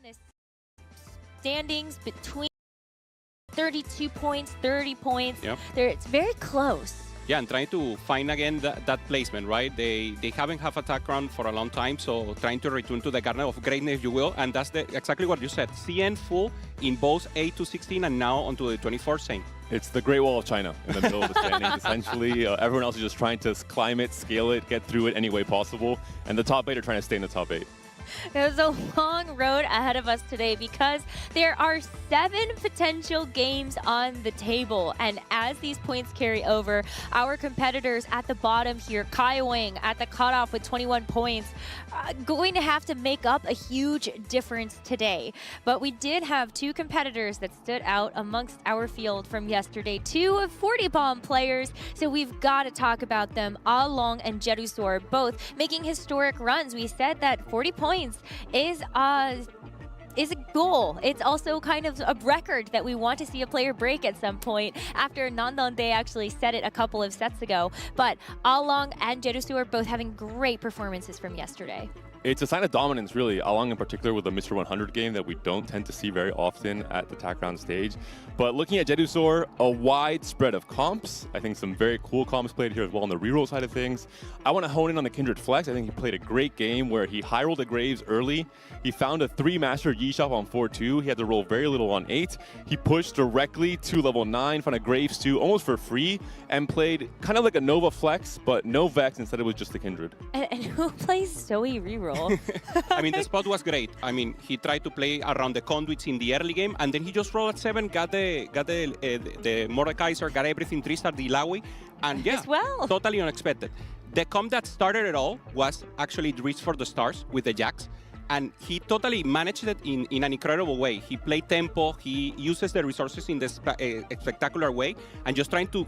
the standings between 32 points, 30 points. Yep. It's very close. Yeah, and trying to find again that placement, right? They haven't have attack run for a long time, so trying to return to the Garden of Greatness, if you will, and that's exactly what you said. CN full in both 8 to 16 and now onto the 24 same. It's the Great Wall of China in the middle of the standings, essentially. Everyone else is just trying to climb it, scale it, get through it any way possible, and the top 8 are trying to stay in the top 8. There's a long road ahead of us today because there are 7 potential games on the table. And as these points carry over, our competitors at the bottom here, Kai Wing at the cutoff with 21 points, going to have to make up a huge difference today. But we did have 2 competitors that stood out amongst our field from yesterday, 2 40 bomb players. So we've got to talk about them. Along and Jedusor, both making historic runs. We said that 40 points is a goal. It's also kind of a record that we want to see a player break at some point. After Nandon, they actually said it a couple of sets ago. But Along and Jerusu are both having great performances from yesterday. It's a sign of dominance, really, Along in particular with the Mr. 100 game that we don't tend to see very often at the TAC round stage. But looking at Jedusor, a wide spread of comps. I think some very cool comps played here as well on the reroll side of things. I want to hone in on the Kindred Flex. I think he played a great game where he high rolled the Graves early. He found a 3-master Yi-Shop on 4-2. He had to roll very little on 8. He pushed directly to level 9, found a Graves 2 almost for free, and played kind of like a Nova Flex, but no Vex. Instead, it was just the Kindred. And who plays Zoe reroll? I mean, the spot was great. I mean, he tried to play around the conduits in the early game, and then he just rolled at 7, got the Mordekaiser, got everything 3-star the Ilawi, and yeah, totally unexpected. The comp that started it all was actually Reach for the Stars with the Jax, and he totally managed it in an incredible way. He played tempo, he uses the resources in this spectacular way, and just trying to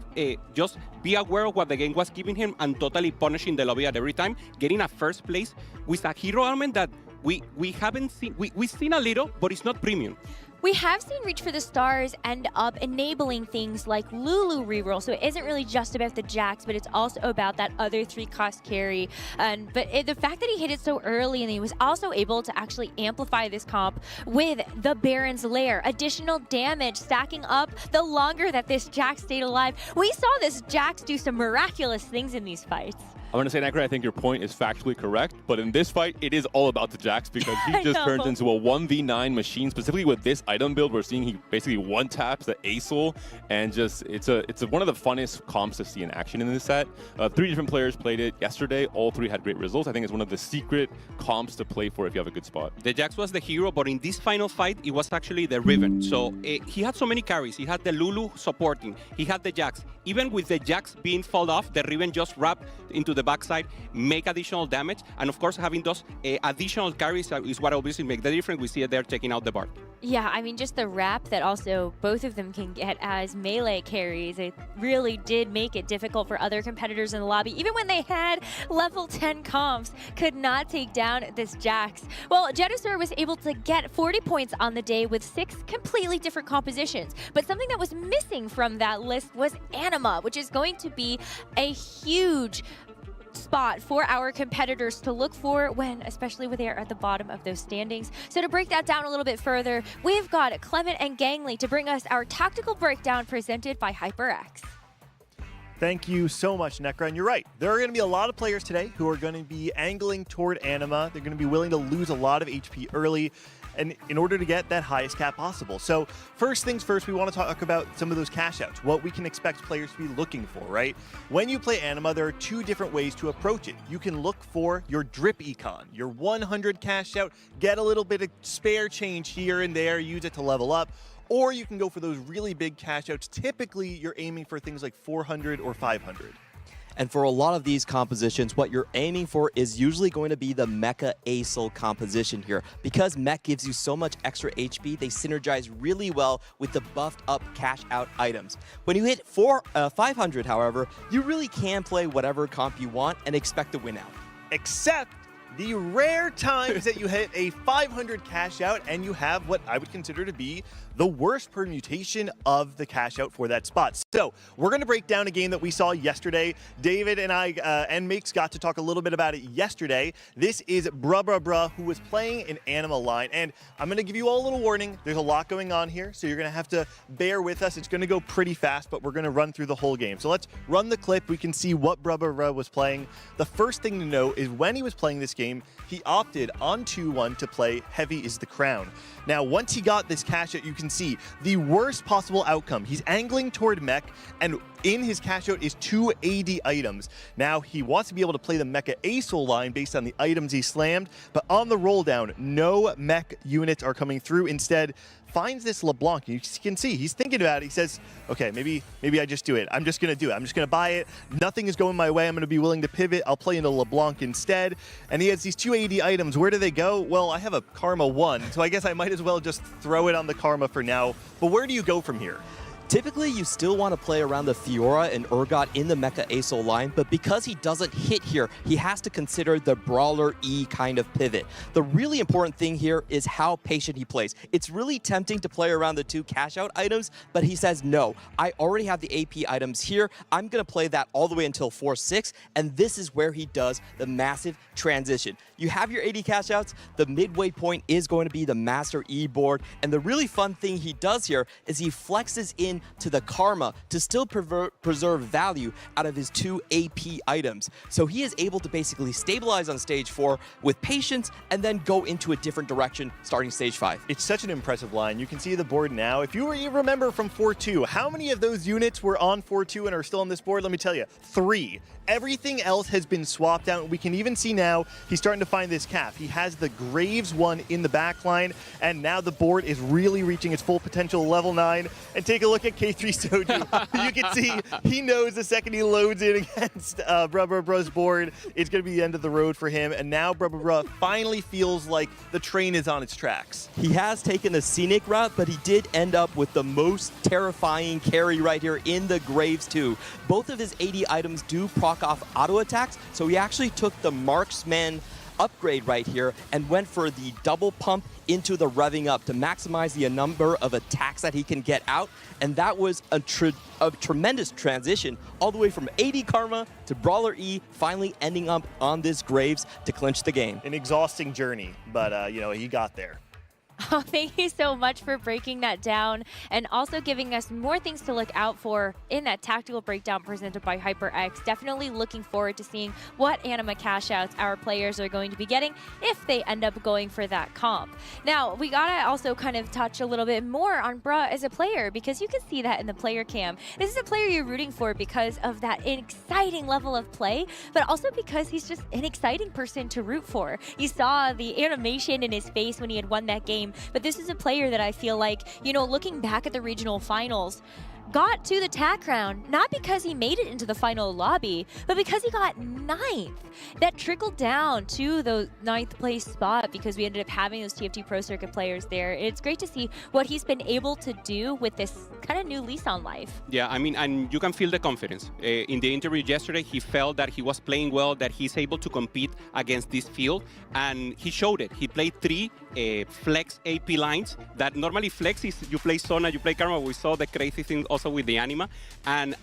just be aware of what the game was giving him and totally punishing the lobby at every time, getting a first place with a hero element that we haven't seen. We've seen a little, but it's not premium. We have seen Reach for the Stars end up enabling things like Lulu reroll, so it isn't really just about the Jax, but it's also about that other 3-cost carry. But the fact that he hit it so early and he was also able to actually amplify this comp with the Baron's Lair, additional damage stacking up the longer that this Jax stayed alive. We saw this Jax do some miraculous things in these fights. I'm going to say, Necra, I think your point is factually correct, but in this fight, it is all about the Jax because he just turns into a 1v9 machine, specifically with this item build. We're seeing he basically one-taps the Acel, and just it's one of the funnest comps to see in action in this set. 3 different players played it yesterday. All 3 had great results. I think it's one of the secret comps to play for if you have a good spot. The Jax was the hero, but in this final fight, it was actually the Riven. So he had so many carries. He had the Lulu supporting. He had the Jax. Even with the Jax being falled off, the Riven just wrapped into the backside, make additional damage, and of course having those additional carries is what obviously makes the difference. We see it there taking out the Bard. Yeah, I mean, just the wrap that also both of them can get as melee carries, it really did make it difficult for other competitors in the lobby. Even when they had level 10 comps, could not take down this Jax. Well, Jedusor was able to get 40 points on the day with 6 completely different compositions. But something that was missing from that list was Anima, which is going to be a huge spot for our competitors to look for especially when they are at the bottom of those standings. So to break that down a little bit further, we've got Clement and Gangly to bring us our tactical breakdown presented by HyperX. Thank you so much, Necra. And you're right. There are going to be a lot of players today who are going to be angling toward Anima. They're going to be willing to lose a lot of HP early and in order to get that highest cap possible. So first things first, we want to talk about some of those cash outs, what we can expect players to be looking for, right? When you play Anima, there are 2 different ways to approach it. You can look for your drip econ, your 100 cash out, get a little bit of spare change here and there, use it to level up. Or you can go for those really big cash outs. Typically, you're aiming for things like 400 or 500. And for a lot of these compositions, what you're aiming for is usually going to be the Mecha Acel composition here. Because Mech gives you so much extra HP, they synergize really well with the buffed up cash out items. When you hit 500, however, you really can play whatever comp you want and expect to win out. Except the rare times that you hit a 500 cash out and you have what I would consider to be the worst permutation of the cash out for that spot. So we're going to break down a game that we saw yesterday. David and I and Mix got to talk a little bit about it yesterday. This is Bruh, who was playing an Anima line. And I'm going to give you all a little warning. There's a lot going on here, so you're going to have to bear with us. It's going to go pretty fast, but we're going to run through the whole game. So let's run the clip. We can see what Bruh was playing. The first thing to know is when he was playing this game, he opted on 2-1 to play Heavy is the Crown. Now, once he got this cash out, you can see the worst possible outcome. He's angling toward mech, and in his cash out is 2 AD items. Now, he wants to be able to play the Mecha ASOL line based on the items he slammed, but on the roll down, no mech units are coming through. Instead, finds this LeBlanc. You can see he's thinking about it. He says, okay, maybe I just do it. I'm just going to do it. I'm just going to buy it. Nothing is going my way. I'm going to be willing to pivot. I'll play into LeBlanc instead. And he has these 2 AD items. Where do they go? Well, I have a Karma 1, so I guess I might as well just throw it on the Karma for now. But where do you go from here? Typically, you still want to play around the Fiora and Urgot in the Mecha ASOL line, but because he doesn't hit here, he has to consider the Brawler E kind of pivot. The really important thing here is how patient he plays. It's really tempting to play around the 2 cash out items, but he says, no, I already have the AP items here. I'm going to play that all the way until 4-6, and this is where he does the massive transition. You have your 80 cash outs. The midway point is going to be the Master E board, and the really fun thing he does here is he flexes in to the Karma to still preserve value out of his 2 AP items. So he is able to basically stabilize on stage 4 with patience and then go into a different direction starting stage 5. It's such an impressive line. You can see the board now. If you remember from 4-2, how many of those units were on 4-2 and are still on this board? Let me tell you, 3. Everything else has been swapped out. We can even see now he's starting to find this cap. He has the Graves one in the back line, and now the board is really reaching its full potential, level 9. And take a look at K3 Soju. You can see he knows the second he loads in against Bruh's board, it's going to be the end of the road for him. And now Bruh finally feels like the train is on its tracks. He has taken a scenic route, but he did end up with the most terrifying carry right here in the Graves too. Both of his 80 items do proc off auto attacks, so he actually took the Marksman upgrade right here and went for the double pump into the revving up to maximize the number of attacks that he can get out, and that was a tremendous transition all the way from 80 Karma to Brawler E, finally ending up on this Graves to clinch the game. An exhausting journey, but he got there. Oh, thank you so much for breaking that down and also giving us more things to look out for in that tactical breakdown presented by HyperX. Definitely looking forward to seeing what Anima cash outs our players are going to be getting if they end up going for that comp. Now, we gotta also kind of touch a little bit more on Bruh as a player, because you can see that in the player cam. This is a player you're rooting for because of that exciting level of play, but also because he's just an exciting person to root for. You saw the animation in his face when he had won that game. But this is a player that I feel like, looking back at the regional finals, got to the TAC round, not because he made it into the final lobby, but because he got 9th. That trickled down to the 9th place spot because we ended up having those TFT Pro Circuit players there. It's great to see what he's been able to do with this kind of new lease on life. Yeah, and you can feel the confidence. In the interview yesterday, he felt that he was playing well, that he's able to compete against this field, and he showed it. He played 3 flex AP lines. That normally flex is you play Sona, you play Karma. We saw the crazy thing also with the Anima. And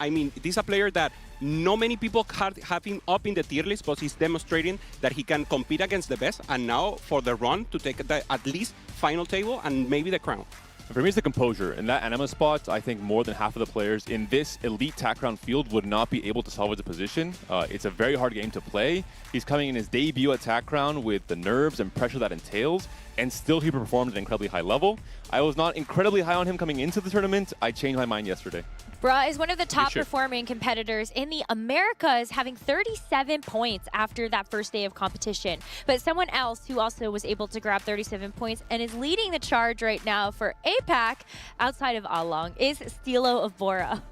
this is a player that not many people have him up in the tier list, but he's demonstrating that he can compete against the best. And now for the run to take the at least final table and maybe the crown. For me, it's the composure. In that Anima spot, I think more than half of the players in this elite TAC round field would not be able to salvage the position. It's a very hard game to play. He's coming in his debut at TAC round with the nerves and pressure that entails, and still he performed at an incredibly high level. I was not incredibly high on him coming into the tournament. I changed my mind yesterday. Bruh is one of the top performing competitors in the Americas, having 37 points after that first day of competition. But someone else who also was able to grab 37 points and is leading the charge right now for APAC outside of Along is Stilo of Bora.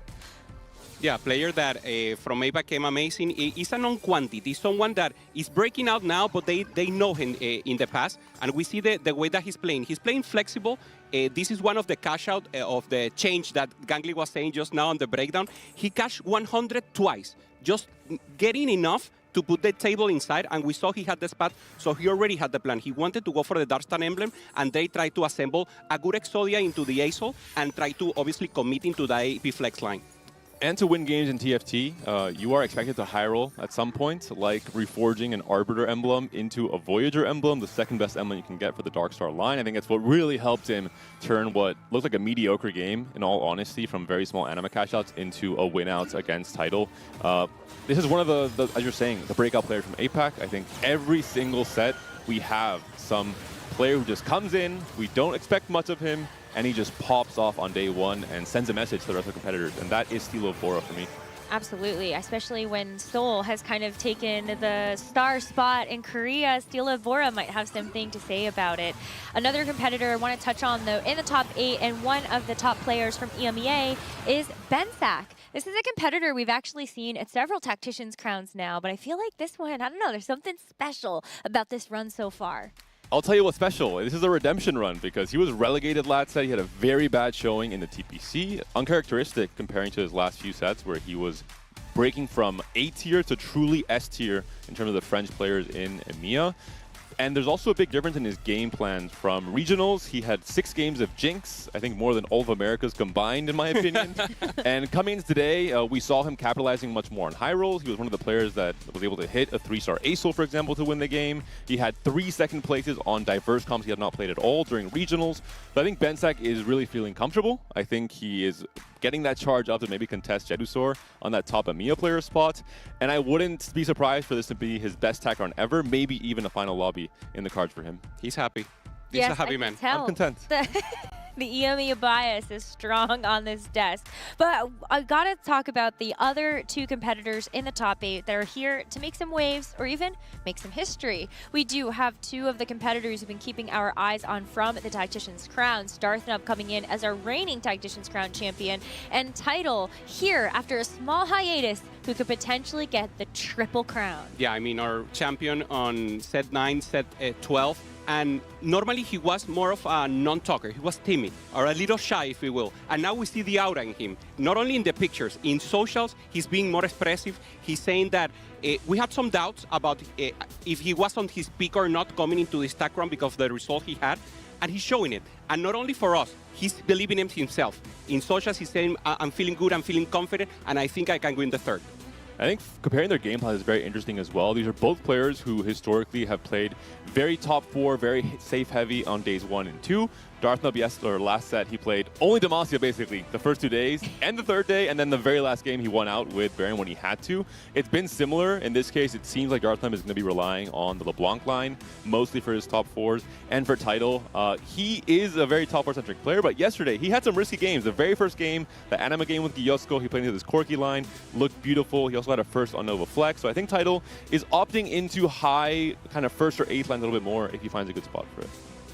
Yeah, player that from APAC came amazing. He's a non-quantity, someone that is breaking out now, but they know him in the past. And we see the way that he's playing. He's playing flexible. This is one of the cash out of the change that Gangly was saying just now on the breakdown. He cashed 100 twice, just getting enough to put the table inside, and we saw he had the spot, so he already had the plan. He wanted to go for the Darkstar emblem, and they tried to assemble a good Exodia into the Aesol and try to obviously commit into the AP flex line. And to win games in TFT, you are expected to high roll at some point, like reforging an Arbiter emblem into a Voyager emblem, the second best emblem you can get for the Darkstar line. I think that's what really helped him turn what looked like a mediocre game, in all honesty, from very small anima cash-outs into a win-out against Tidal. This is one of the, as you're saying, the breakout players from APAC. I think every single set we have some player who just comes in, we don't expect much of him, and he just pops off on day one and sends a message to the rest of the competitors, and that is Steel of Bora for me. Absolutely, especially when Seoul has kind of taken the star spot in Korea. Steel of Bora might have something to say about it. Another competitor I want to touch on, though, in the top 8 and one of the top players from EMEA is Bensak. This is a competitor we've actually seen at several Tacticians crowns now, but I feel like this one, I don't know, there's something special about this run so far. I'll tell you what's special. This is a redemption run because he was relegated last set. He had a very bad showing in the TPC. Uncharacteristic comparing to his last few sets where he was breaking from A tier to truly S tier in terms of the French players in EMEA. And there's also a big difference in his game plans from regionals. He had 6 games of Jinx, I think more than all of America's combined, in my opinion. And coming into today, we saw him capitalizing much more on high rolls. He was one of the players that was able to hit a 3-star Aesol, for example, to win the game. He had 3 second places on diverse comps he had not played at all during regionals. But I think Bensak is really feeling comfortable. I think he is getting that charge up to maybe contest Jedusor on that top EMEA player spot. And I wouldn't be surprised for this to be his best tack run ever, maybe even a final lobby in the cards for him. He's happy. He's Yes, a happy I man. can tell. I'm content. The EMEA bias is strong on this desk. But I've got to talk about the other 2 competitors in the top 8 that are here to make some waves or even make some history. We do have 2 of the competitors who've been keeping our eyes on from the Tacticians crowns. Darthnub coming in as our reigning Tacticians crown champion, and Tidal here after a small hiatus who could potentially get the triple crown. Yeah, I mean, our champion on set 9, set 12, and normally he was more of a non-talker. He was timid, or a little shy, if you will. And now we see the aura in him, not only in the pictures, in socials, he's being more expressive. He's saying that we had some doubts about if he was on his peak or not coming into this tag run because of the result he had, and he's showing it. And not only for us, he's believing in himself. In socials, he's saying, I'm feeling good, I'm feeling confident, and I think I can win the third. I think comparing their game plan is very interesting as well. These are both players who historically have played very top 4, very safe heavy on days 1 and 2. Darthnub, last set, he played only Demacia basically the first 2 days and the 3rd day, and then the very last game he won out with Baron when he had to. It's been similar. In this case, it seems like Darthnub is going to be relying on the LeBlanc line, mostly for his top 4s and for Tidal. He is a very top 4-centric player, but yesterday he had some risky games. The very first game, the anima game with Gyosko, he played into this Corki line, looked beautiful. He also had a first on Nova Flex, so I think Tidal is opting into high kind of 1st or 8th line a little bit more if he finds a good spot for it.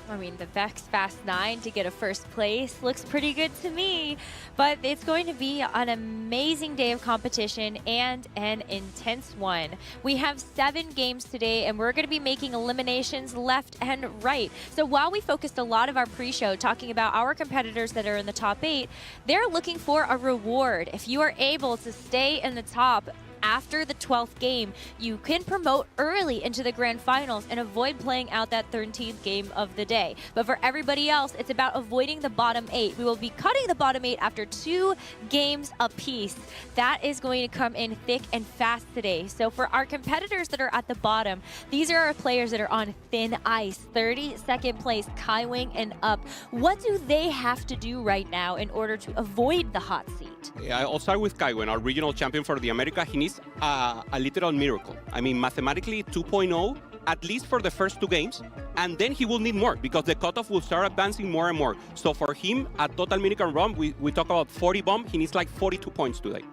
I mean, the Vex Fast 9 to get a first place looks pretty good to me, but it's going to be an amazing day of competition and an intense one. We have 7 games today, and we're going to be making eliminations left and right. So while we focused a lot of our pre-show talking about our competitors that are in the top 8, they're looking for a reward. If you are able to stay in the top after the 12th game, you can promote early into the grand finals and avoid playing out that 13th game of the day. But for everybody else, it's about avoiding the bottom 8. We will be cutting the bottom 8 after 2 games apiece. That is going to come in thick and fast today. So for our competitors that are at the bottom, these are our players that are on thin ice. 32nd place, Kaiwing and up. What do they have to do right now in order to avoid the hot seat? I'll start with Kaiwing, our regional champion for the America. He needs a literal miracle. I mean, mathematically 2.0, at least for the first 2 games, and then he will need more because the cutoff will start advancing more and more. So for him, a total Minican run, we talk about 40 bomb, he needs like 42 points today.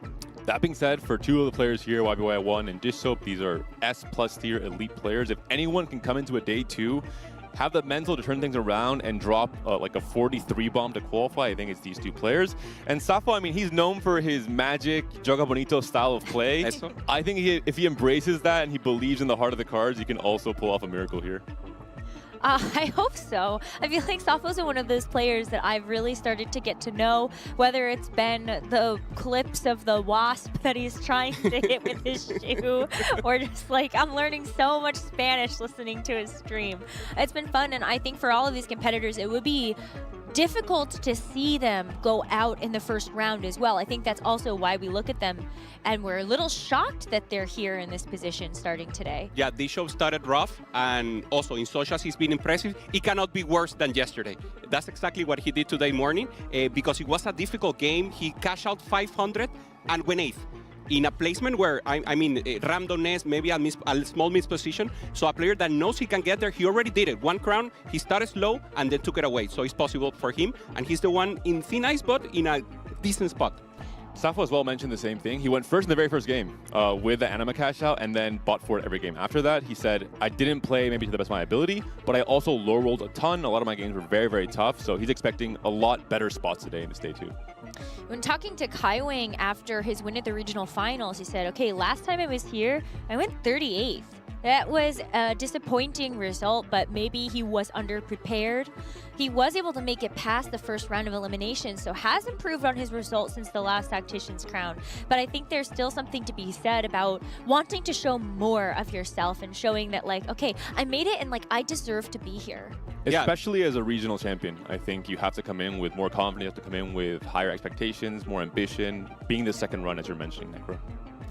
That being said, for 2 of the players here, YBY1 and Dish Soap, these are S+ tier elite players. If anyone can come into a day 2, have the mental to turn things around and drop like a 43 bomb to qualify, I think it's these 2 players. And Safo, I mean, he's known for his magic, Joga Bonito style of play. I think if he embraces that and he believes in the heart of the cards, he can also pull off a miracle here. I hope so. I feel like Safo's one of those players that I've really started to get to know, whether it's been the clips of the wasp that he's trying to hit with his shoe, or just like I'm learning so much Spanish listening to his stream. It's been fun, and I think for all of these competitors, it would be difficult to see them go out in the first round as well. I think that's also why we look at them and we're a little shocked that they're here in this position starting today. Yeah, this show started rough, and also in socials he's been impressive. It cannot be worse than yesterday. That's exactly what he did today morning, because it was a difficult game. He cashed out 500 and went 8th. In a placement where, I mean, randomness, maybe a small misposition. So a player that knows he can get there, he already did it. 1 crown, he started slow and then took it away. So it's possible for him. And he's the one in thin ice, but in a decent spot. Safo as well mentioned the same thing. He went first in the very first game with the Anima cash out and then bought for it every game. After that, he said, I didn't play maybe to the best of my ability, but I also low rolled a ton. A lot of my games were very, very tough. So he's expecting a lot better spots today in this day too. When talking to Kaiwing after his win at the regional finals, he said, okay, last time I was here, I went 38th. That was a disappointing result, but maybe he was underprepared. He was able to make it past the first round of elimination, so has improved on his results since the last Tactician's crown. But I think there's still something to be said about wanting to show more of yourself and showing that, like, okay, I made it and like I deserve to be here. Especially as a regional champion, I think you have to come in with more confidence, you have to come in with higher expectations, more ambition, being the second run as you're mentioning, Necro.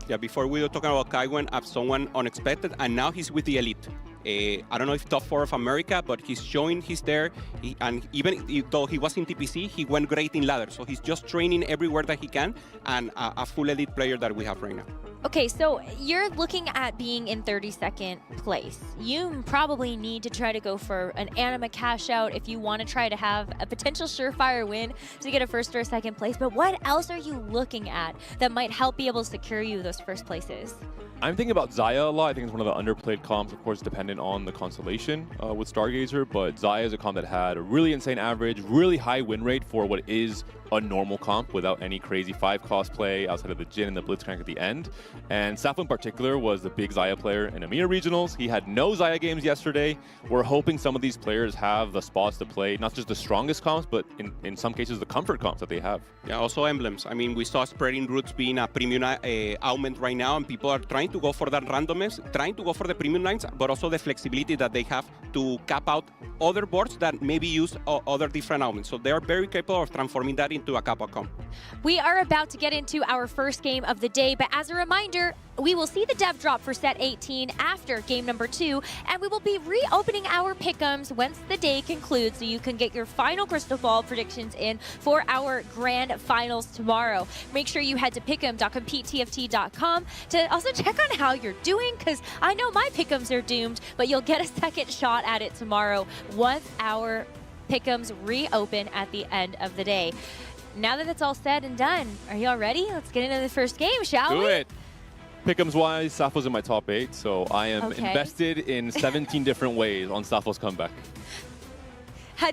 Yeah, before we were talking about Kaiwen as someone unexpected, and now he's with the elite. I don't know if top 4 of America, but he's showing he's there. And even though he was in TPC, he went great in ladder. So he's just training everywhere that he can, and a full elite player that we have right now. Okay, so you're looking at being in 32nd place. You probably need to try to go for an Anima cash out if you want to try to have a potential surefire win to get a first or second place. But what else are you looking at that might help be able to secure you those first places? I'm thinking about Xayah a lot. I think it's one of the underplayed comps, of course, dependent on the constellation with Stargazer. But Xayah is a comp that had a really insane average, really high win rate for what is a normal comp without any crazy 5-cost play outside of the Jhin and the Blitzcrank at the end. And Safo in particular was the big Xayah player in EMEA Regionals. He had no Xayah games yesterday. We're hoping some of these players have the spots to play, not just the strongest comps, but in some cases the comfort comps that they have. Yeah, also emblems. I mean, we saw spreading roots being a premium augment right now, and people are trying to go for that randomness, trying to go for the premium lines, but also the flexibility that they have to cap out other boards that maybe use other different augments. So they are very capable of transforming that into a cap comp. We are about to get into our first game of the day, but as a reminder, we will see the dev drop for set 18 after game number 2, and we will be reopening our pick'ems once the day concludes, so you can get your final crystal ball predictions in for our grand finals tomorrow. Make sure you head to pick'em.competetft.com to also check on how you're doing, because I know my pick'ems are doomed, but you'll get a second shot at it tomorrow once our pick'ems reopen at the end of the day. Now that it's all said and done, are you all ready? Let's get into the first game, shall we? Do it! Pick'ems wise, Safo's in my top 8, so I am invested in 17 different ways on Safo's comeback.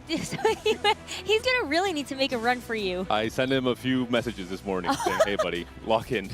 He's gonna really need to make a run for you. I sent him a few messages this morning saying, hey buddy, lock in.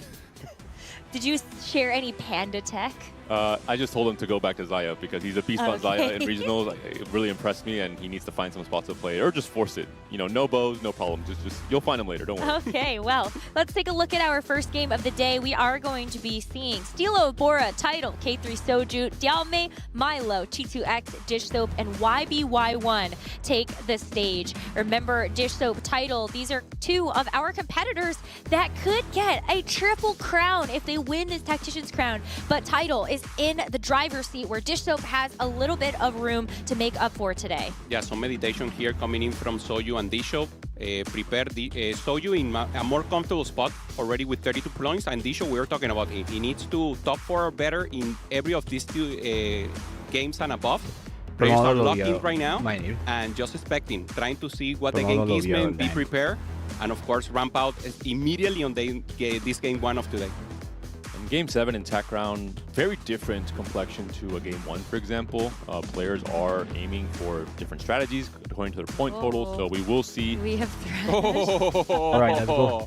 Did you share any Panda tech? I just told him to go back to Xayah because he's a beast on Xayah in regionals. It really impressed me, and he needs to find some spots to play or just force it. You know, no bows, no problem. Just you'll find him later. Don't worry. Okay, well, let's take a look at our first game of the day. We are going to be seeing Stilo, Bora, Tidal, K3 Soju, Dialme, Milo, T2X, Dish Soap, and YBY1 take the stage. Remember, Dish Soap, Tidal, these are 2 of our competitors that could get a triple crown if they win this Tactician's crown. But Tidal is in the driver's seat, where Dish Soap has a little bit of room to make up for today. Yeah, some meditation here coming in from Soju and Dish Soap. Prepare the Soju in a more comfortable spot already with 32 points, and Dish Soap, we were talking about he needs to top 4 or better in every of these 2 games and above. Players are locked in right now and just expecting, trying to see what the game is, and be prepared, and of course ramp out immediately on this game 1 of today. Game 7 in Tech Round, very different complexion to a Game 1, for example. Players are aiming for different strategies according to their point totals, so we will see. We have All right, let's go.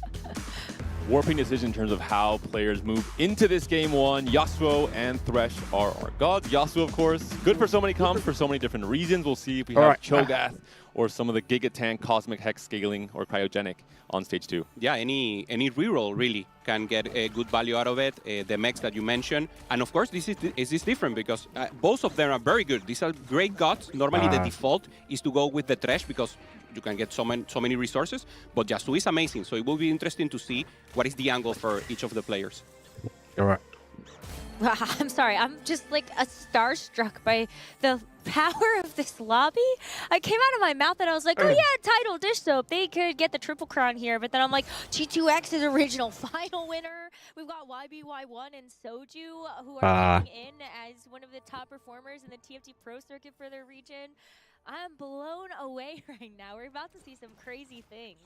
warping decision in terms of how players move into this game one. Yasuo and Thresh are our gods. Yasuo, of course, good for so many comps for so many different reasons. We'll see if we have Cho'Gath or some of the Giga Tank, Cosmic Hex scaling, or Cryogenic on stage 2. Yeah, any reroll really can get a good value out of it. The mechs that you mentioned, and of course this is different because both of them are very good. These are great gods. Normally the default is to go with the Thresh because you can get so many resources, but Yasuo is amazing. So it will be interesting to see what is the angle for each of the players. All right. I'm sorry, I'm just like starstruck by the power of this lobby. I came out of my mouth and I was like, oh yeah, title dish soap. They could get the triple crown here, but then I'm like, G2X is original final winner. We've got YBY1 and Soju who are coming in as one of the top performers in the TFT Pro circuit for their region. I'm blown away right now. We're about to see some crazy things.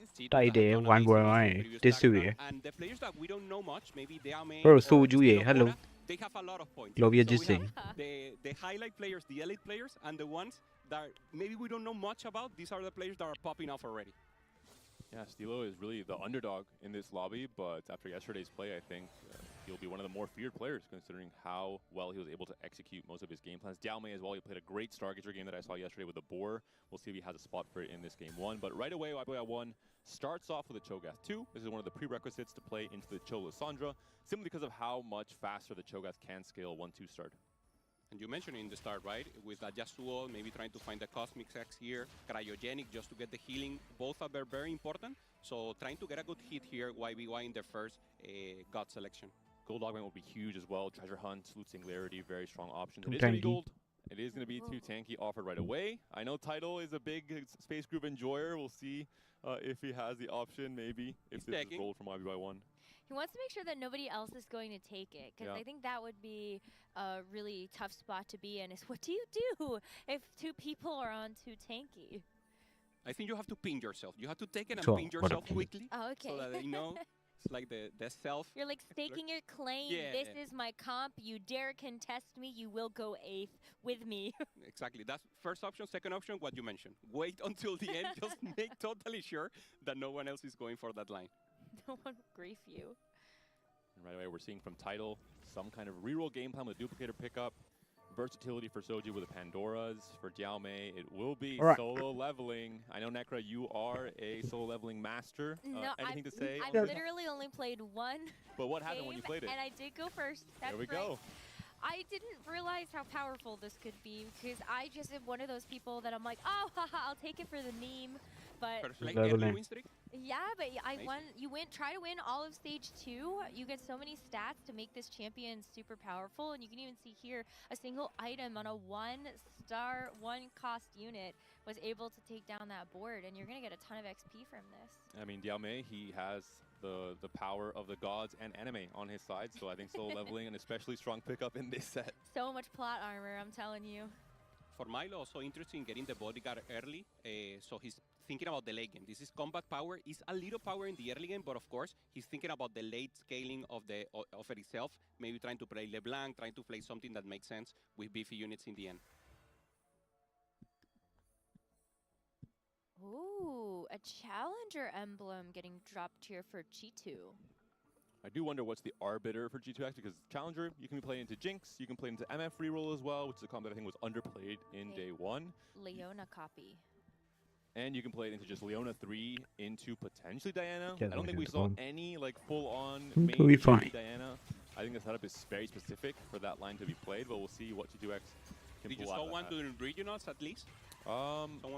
One boy, this way. And the players that we don't know much, maybe they are Bro, Soju, hello. They have a lot of points. Love you, so just we have the highlight players, the elite players, and the ones that maybe we don't know much about. These are the players that are popping off already. Yeah, Stilo is really the underdog in this lobby, but after yesterday's play, I think he'll be one of the more feared players considering how well he was able to execute most of his game plans. Diaomei as well, he played a great Stargazer game that I saw yesterday with the Boar. We'll see if he has a spot for it in this game one. But right away, YBY1 starts off with a Cho'Gath 2. This is one of the prerequisites to play into the Cho Lissandra, simply because of how much faster the Cho'Gath can scale 1-2 start. And you mentioned in the start, right, with Yasuo, maybe trying to find the Cosmic Hex here, Cryogenic just to get the healing. Both are very important. So trying to get a good hit here, YBY in their first God selection. Gold Augment will be huge as well. Treasure Hunt, Loot Singularity, very strong options. It is going to be gold. It is going to be too tanky offered right away. I know Tidal is a big Space Group enjoyer. We'll see if he has the option, maybe, if this is gold from YBY1. He wants to make sure that nobody else is going to take it, because I think that would be a really tough spot to be in, is what do you do if two people are on too tanky? I think you have to ping yourself. You have to take it and ping yourself quickly. Oh, okay. So that they know. It's like the self. You're like staking your claim. Yeah, this is my comp. You dare contest me. You will go 8th with me. Exactly. That's first option. Second option, what you mentioned. Wait until the end. Just make totally sure that no one else is going for that line. No one will grief you. And right away, we're seeing from Tidal some kind of reroll game plan with duplicator pickup. Versatility for Soju with the Pandoras. For Diaomei, it will be solo leveling. I know, Necra, you are a solo leveling master. No, anything to say? I literally only played one But what happened when you played it? And I did go first. That's there we right. go. I didn't realize how powerful this could be because I just am one of those people that I'm like, oh, haha, I'll take it for the meme. But yeah, but I won. Try to win all of stage 2. You get so many stats to make this champion super powerful, and you can even see here a single item on a 1-star, 1-cost unit was able to take down that board, and you're gonna get a ton of XP from this. I mean, Diaomei, he has the power of the gods and anime on his side, so I think solo leveling an especially strong pickup in this set. So much plot armor, I'm telling you. For Milo, also interesting in getting the bodyguard early, so he's thinking about the late game. This is combat power. Is a little power in the early game, but of course, he's thinking about the late scaling of it itself, maybe trying to play LeBlanc, trying to play something that makes sense with beefy units in the end. Ooh, a challenger emblem getting dropped here for G2. I do wonder what's the arbiter for G2X, because Challenger, you can play into Jinx, you can play into MF reroll as well, which is a combo that I think was underplayed in day 1. Leona copy. And you can play it into just Leona 3 into potentially Diana. Yeah, I don't think we saw any like full-on main Diana. I think the setup is very specific for that line to be played, but we'll see what G2X can Did you pull out. saw one during regionals at least?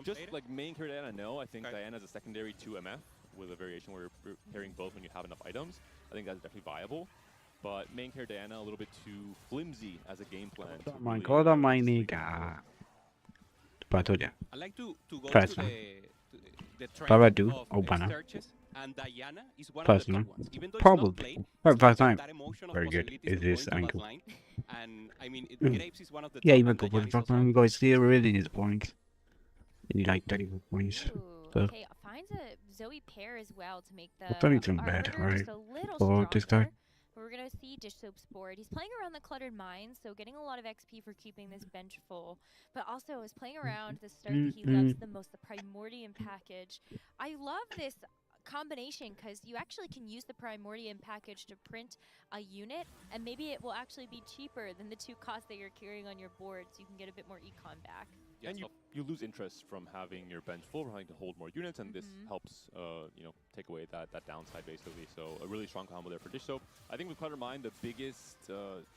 Just like main carry Diana, no. I think Diana is a secondary to MF with a variation where you're carrying both when you have enough items. I think that's definitely viable. But main carry Diana a little bit too flimsy as a game plan. I like to go to the trend of searches, and Diana is one of the top ones. Even though Probably. It's not played, That emotion of very good. possibilities It of is going to that angle. line. And I mean, Grapes is one of the Yeah, top, even and go Diana for is the also top guys still really is points. You like 34 points. Ooh, So. okay, finds a Zoe pair as well to make the It's anything bad, arbiter right? just a little For this guy. stronger. We're gonna see Dish Soap's board. He's playing around the cluttered mines, so getting a lot of XP for keeping this bench full. But also is playing around the start that he loves the most, the Primordium package. I love this combination, because you actually can use the Primordium package to print a unit, and maybe it will actually be cheaper than the 2 costs that you're carrying on your board, so you can get a bit more econ back. Yeah, and you lose interest from having your bench full, from having to hold more units, and this helps, you know, take away that downside basically. So a really strong combo there for Dish Soap. I think with Clutter Mind, the biggest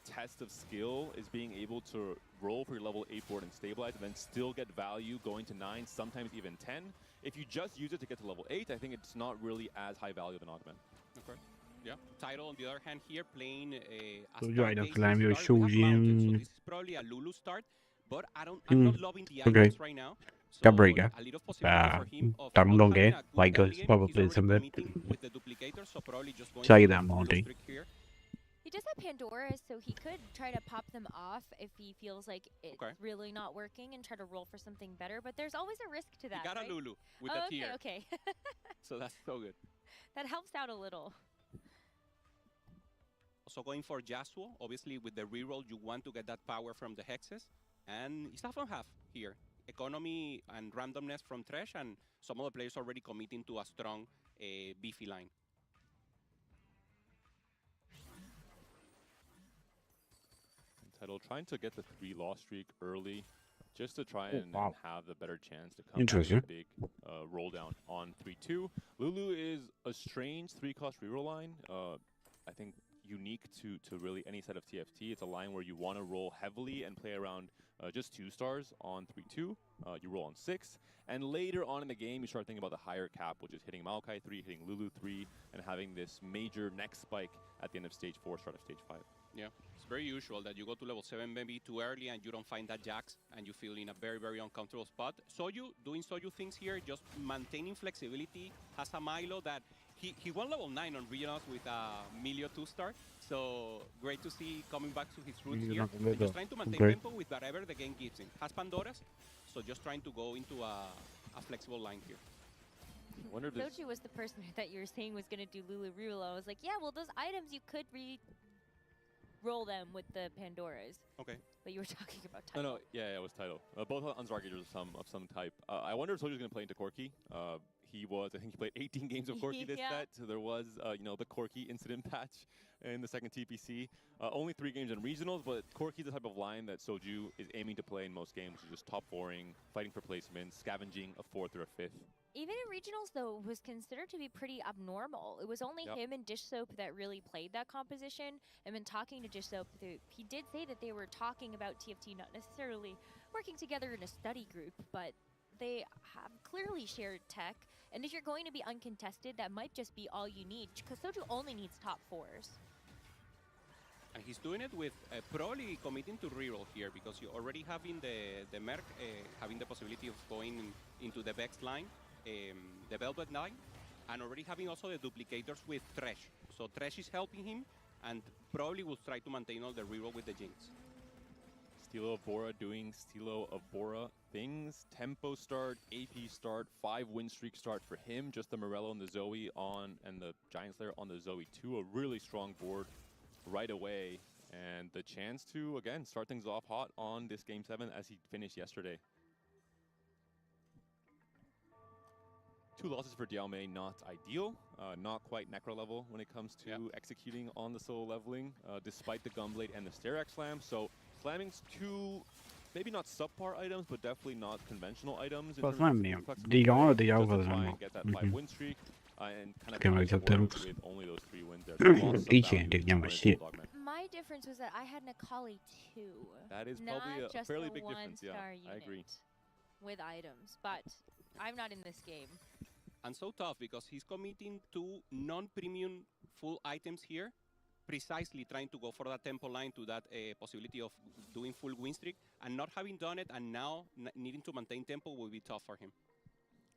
test of skill is being able to roll for your level 8 board and stabilize, and then still get value going to 9, sometimes even 10. If you just use it to get to level 8, I think it's not really as high value than Augment. Okay. Yeah. Title, on the other hand, here playing a So start I base climb your start. We have mountains, so shujin. this is probably a Lulu start, but I'm not loving the Okay. items right now. So Gabriga. a little possibility for him of Tam not långa, having a good like early us, game. probably He's some already bit. committing with the duplicator, so probably just going Say to that, blue Monty. streak here. He does have Pandora's, so he could try to pop them off if he feels like it's really not working and try to roll for something better, but there's always a risk to that, He got right? a Lulu with oh, a tier. Okay. So that's so good. That helps out a little. Also going for Yasuo, obviously with the reroll, you want to get that power from the hexes, and it's half and half here. Economy and randomness from Thresh, and some of the players already committing to a strong, beefy line. Title trying to get the 3-loss streak early, just to try and have the better chance to come back with a big roll down on 3-2. Lulu is a strange 3-cost reroll line. I think unique to really any set of TFT. It's a line where you want to roll heavily and play around just 2 stars on 3-2. You roll on 6. And later on in the game, you start thinking about the higher cap, which is hitting Maokai 3, hitting Lulu 3, and having this major next spike at the end of stage 4, start of stage 5. Yeah, it's very usual that you go to level 7 maybe too early and you don't find that Jax and you feel in a very, very uncomfortable spot. Soju doing Soju things here, just maintaining flexibility, has a Milo that he won level 9 on regionals with a Milio 2-star. So great to see coming back to his roots here. And just trying to maintain tempo with whatever the game gives him. Has Pandora's, so just trying to go into a flexible line here. Soju was the person that you were saying was going to do Lulu reroll. I was like, yeah, well, those items you could roll them with the Pandoras. Okay. But you were talking about Title. No, yeah, it was Title. Both Unzargagers of some type. I wonder if Soju's going to play into Corki. I think he played 18 games of Corki this set. So there was, you know, the Corki incident patch in the second TPC. Only 3 games in regionals, but Corki's the type of line that Soju is aiming to play in most games, which is just top 4ing, fighting for placements, scavenging a 4th or a 5th. Even in regionals, though, was considered to be pretty abnormal. It was only him and Dish Soap that really played that composition. And when talking to Dish Soap, he did say that they were talking about TFT, not necessarily working together in a study group, but they have clearly shared tech. And if you're going to be uncontested, that might just be all you need, because Soju only needs top 4s. And he's doing it with probably committing to reroll here, because you're already having the Merc, having the possibility of going into the Vex line, the Velvet line, and already having also the duplicators with Thresh. So Thresh is helping him, and probably will try to maintain all the reroll with the Jinx. Stilo of Bora doing Stilo of Bora things. Tempo start, AP start, 5 win streak start for him. Just the Morello and the Zoe on, and the Giant Slayer on the Zoe 2. A really strong board right away. And the chance to, again, start things off hot on this Game 7 as he finished yesterday. 2 losses for Dialme, not ideal. Not quite Necro level when it comes to executing on the solo leveling, despite the Gunblade and the Sterax Slam. So slamming's 2, maybe not subpar items, but definitely not conventional items. Fast med det jag var and get that 5 win streak and kind of with only those 3 wins there. My difference was that I had Nakali 2. That is probably a fairly big difference. Yeah, I agree. With items, but I'm not in this game. And so tough because he's committing to non-premium full items here, precisely trying to go for that tempo line, to that possibility of doing full win streak, and not having done it, and now needing to maintain tempo will be tough for him.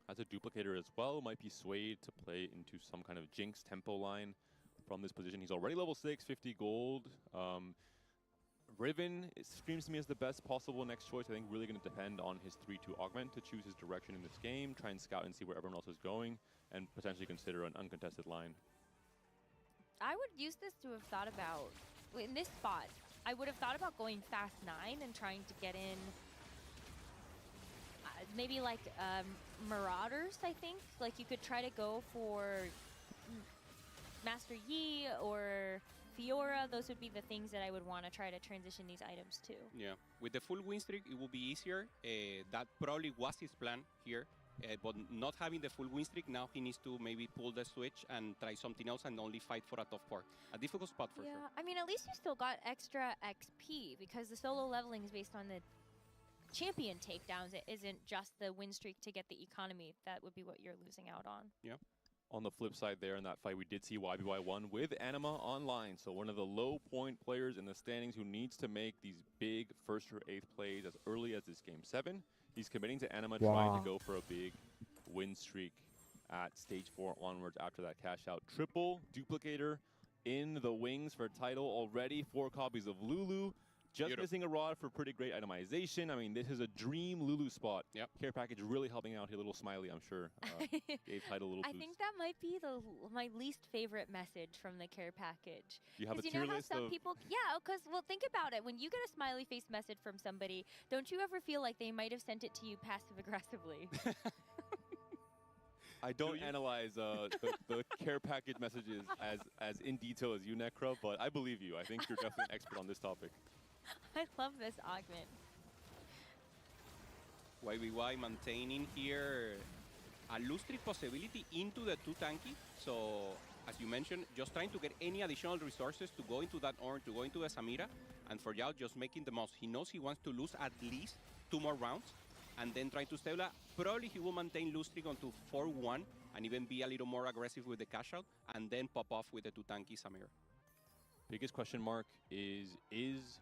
As a duplicator as well, might be swayed to play into some kind of Jinx tempo line from this position. He's already level 6, 50 gold. Riven, it screams to me as the best possible next choice. I think really going to depend on his 3-2 augment to choose his direction in this game, try and scout and see where everyone else is going, and potentially consider an uncontested line. I would use this to have thought about, in this spot, I would have thought about going fast 9 and trying to get in maybe like Marauders, I think. Like, you could try to go for Master Yi or Fiora. Those would be the things that I would want to try to transition these items to. Yeah, with the full win streak, it will be easier. That probably was his plan here. But not having the full win streak, now he needs to maybe pull the switch and try something else and only fight for a top 4. A difficult spot for sure. Yeah, I mean, at least you still got extra XP because the solo leveling is based on the champion takedowns. It isn't just the win streak to get the economy. That would be what you're losing out on. Yeah. On the flip side there in that fight, we did see YBY1 with Anima online. So one of the low point players in the standings who needs to make these big first or 8th plays as early as this game 7. He's committing to Anima, trying to go for a big win streak at stage 4 onwards after that cash out. Triple duplicator in the wings for title already. 4 copies of Lulu. Just missing a rod for pretty great itemization. I mean, this is a dream Lulu spot. Yep. Care package really helping out. His little smiley, I'm sure, gave title a little boost. I think that might be my least favorite message from the care package. You have a you tier know how list some of... people, yeah, because, well, think about it. When you get a smiley face message from somebody, don't you ever feel like they might have sent it to you passive-aggressively? I don't analyze the care package messages as in detail as you, Necra, but I believe you. I think you're definitely an expert on this topic. I love this augment. YBY maintaining here a loose streak possibility into the 2 tanky. So, as you mentioned, just trying to get any additional resources to go into that Ornn, to go into the Samira. And for Yao, just making the most. He knows he wants to lose at least 2 more rounds. And then trying to stable. Probably he will maintain loose streak onto 4-1 and even be a little more aggressive with the cash out. And then pop off with the 2 tanky Samira. Biggest question mark is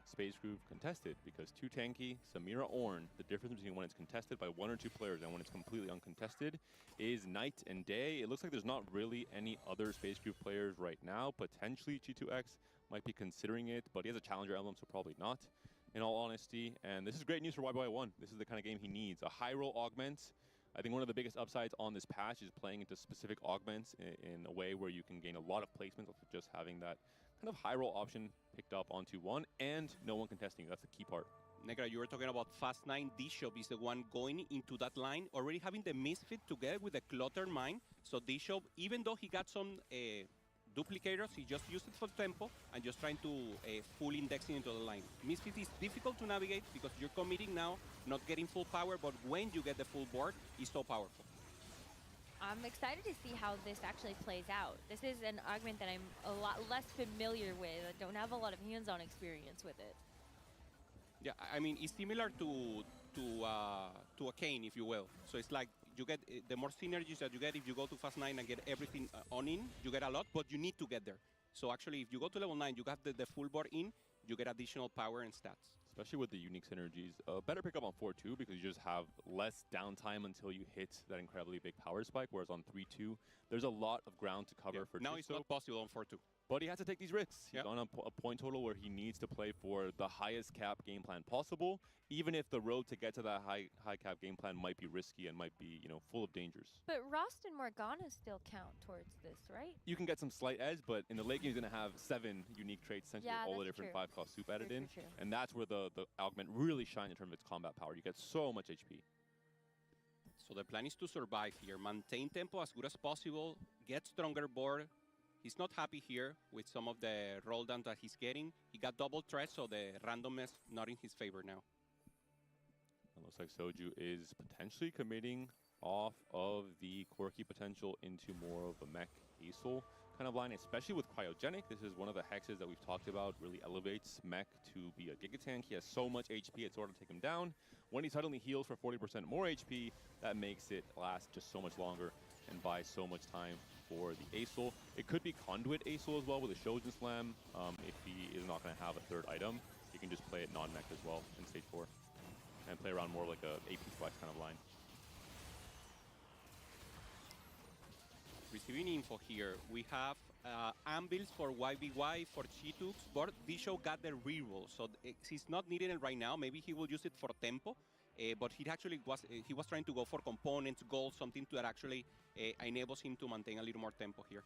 Space Groove contested? Because 2 tanky, Samira Ornn, the difference between when it's contested by 1 or 2 players and when it's completely uncontested is night and day. It looks like there's not really any other Space Groove players right now. Potentially G2X might be considering it, but he has a challenger emblem, so probably not, in all honesty. And this is great news for YBY1. This is the kind of game he needs. A high roll augment. I think one of the biggest upsides on this patch is playing into specific augments in a way where you can gain a lot of placements of just having that kind of high roll option picked up onto 1 and no one contesting. That's the key part. Negra, you were talking about Fast 9. D-Shop is the one going into that line, already having the Misfit together with the Clutter Mine. So D-Shop, even though he got some duplicators, he just used it for tempo and just trying to full indexing into the line. Misfit is difficult to navigate because you're committing now, not getting full power, but when you get the full board, it's so powerful. I'm excited to see how this actually plays out. This is an augment that I'm a lot less familiar with. I don't have a lot of hands-on experience with it. Yeah, I mean, it's similar to a Kayn, if you will. So it's like you get the more synergies that you get if you go to Fast 9 and get everything on in, you get a lot, but you need to get there. So actually, if you go to level 9, you got the full board in, you get additional power and stats. Especially with the unique synergies. Better pick up on 4-2 because you just have less downtime until you hit that incredibly big power spike, whereas on 3-2, there's a lot of ground to cover for now it's not possible on 4-2. But he has to take these risks. He's on a point total where he needs to play for the highest cap game plan possible, even if the road to get to that high cap game plan might be risky and might be, full of dangers. But Rost and Morgana still count towards this, right? You can get some slight edge, but in the late game, he's going to have 7 unique traits, essentially all the different 5-cost soup added in. True. And that's where the augment really shines in terms of its combat power. You get so much HP. So the plan is to survive here, maintain tempo as good as possible, get stronger board. He's not happy here with some of the roll down that he's getting. He got double threat, so the randomness not in his favor now. It looks like Soju is potentially committing off of the quirky potential into more of a mech Aesol kind of line, especially with Cryogenic. This is one of the hexes that we've talked about, really elevates mech to be a Giga Tank. He has so much HP, it's sort of take him down. When he suddenly heals for 40% more HP, that makes it last just so much longer and buy so much time for the Aesol. It could be Conduit Aesol as well with a Shojin Slam. If he is not going to have a 3rd item, you can just play it non-mech as well in stage 4 and play around more like a AP flex kind of line. Receiving info here, we have Anvils for YBY, for Chitux, but D-Show got the reroll, so he's not needing it right now. Maybe he will use it for tempo, but he actually was trying to go for components, gold, something that actually enables him to maintain a little more tempo here.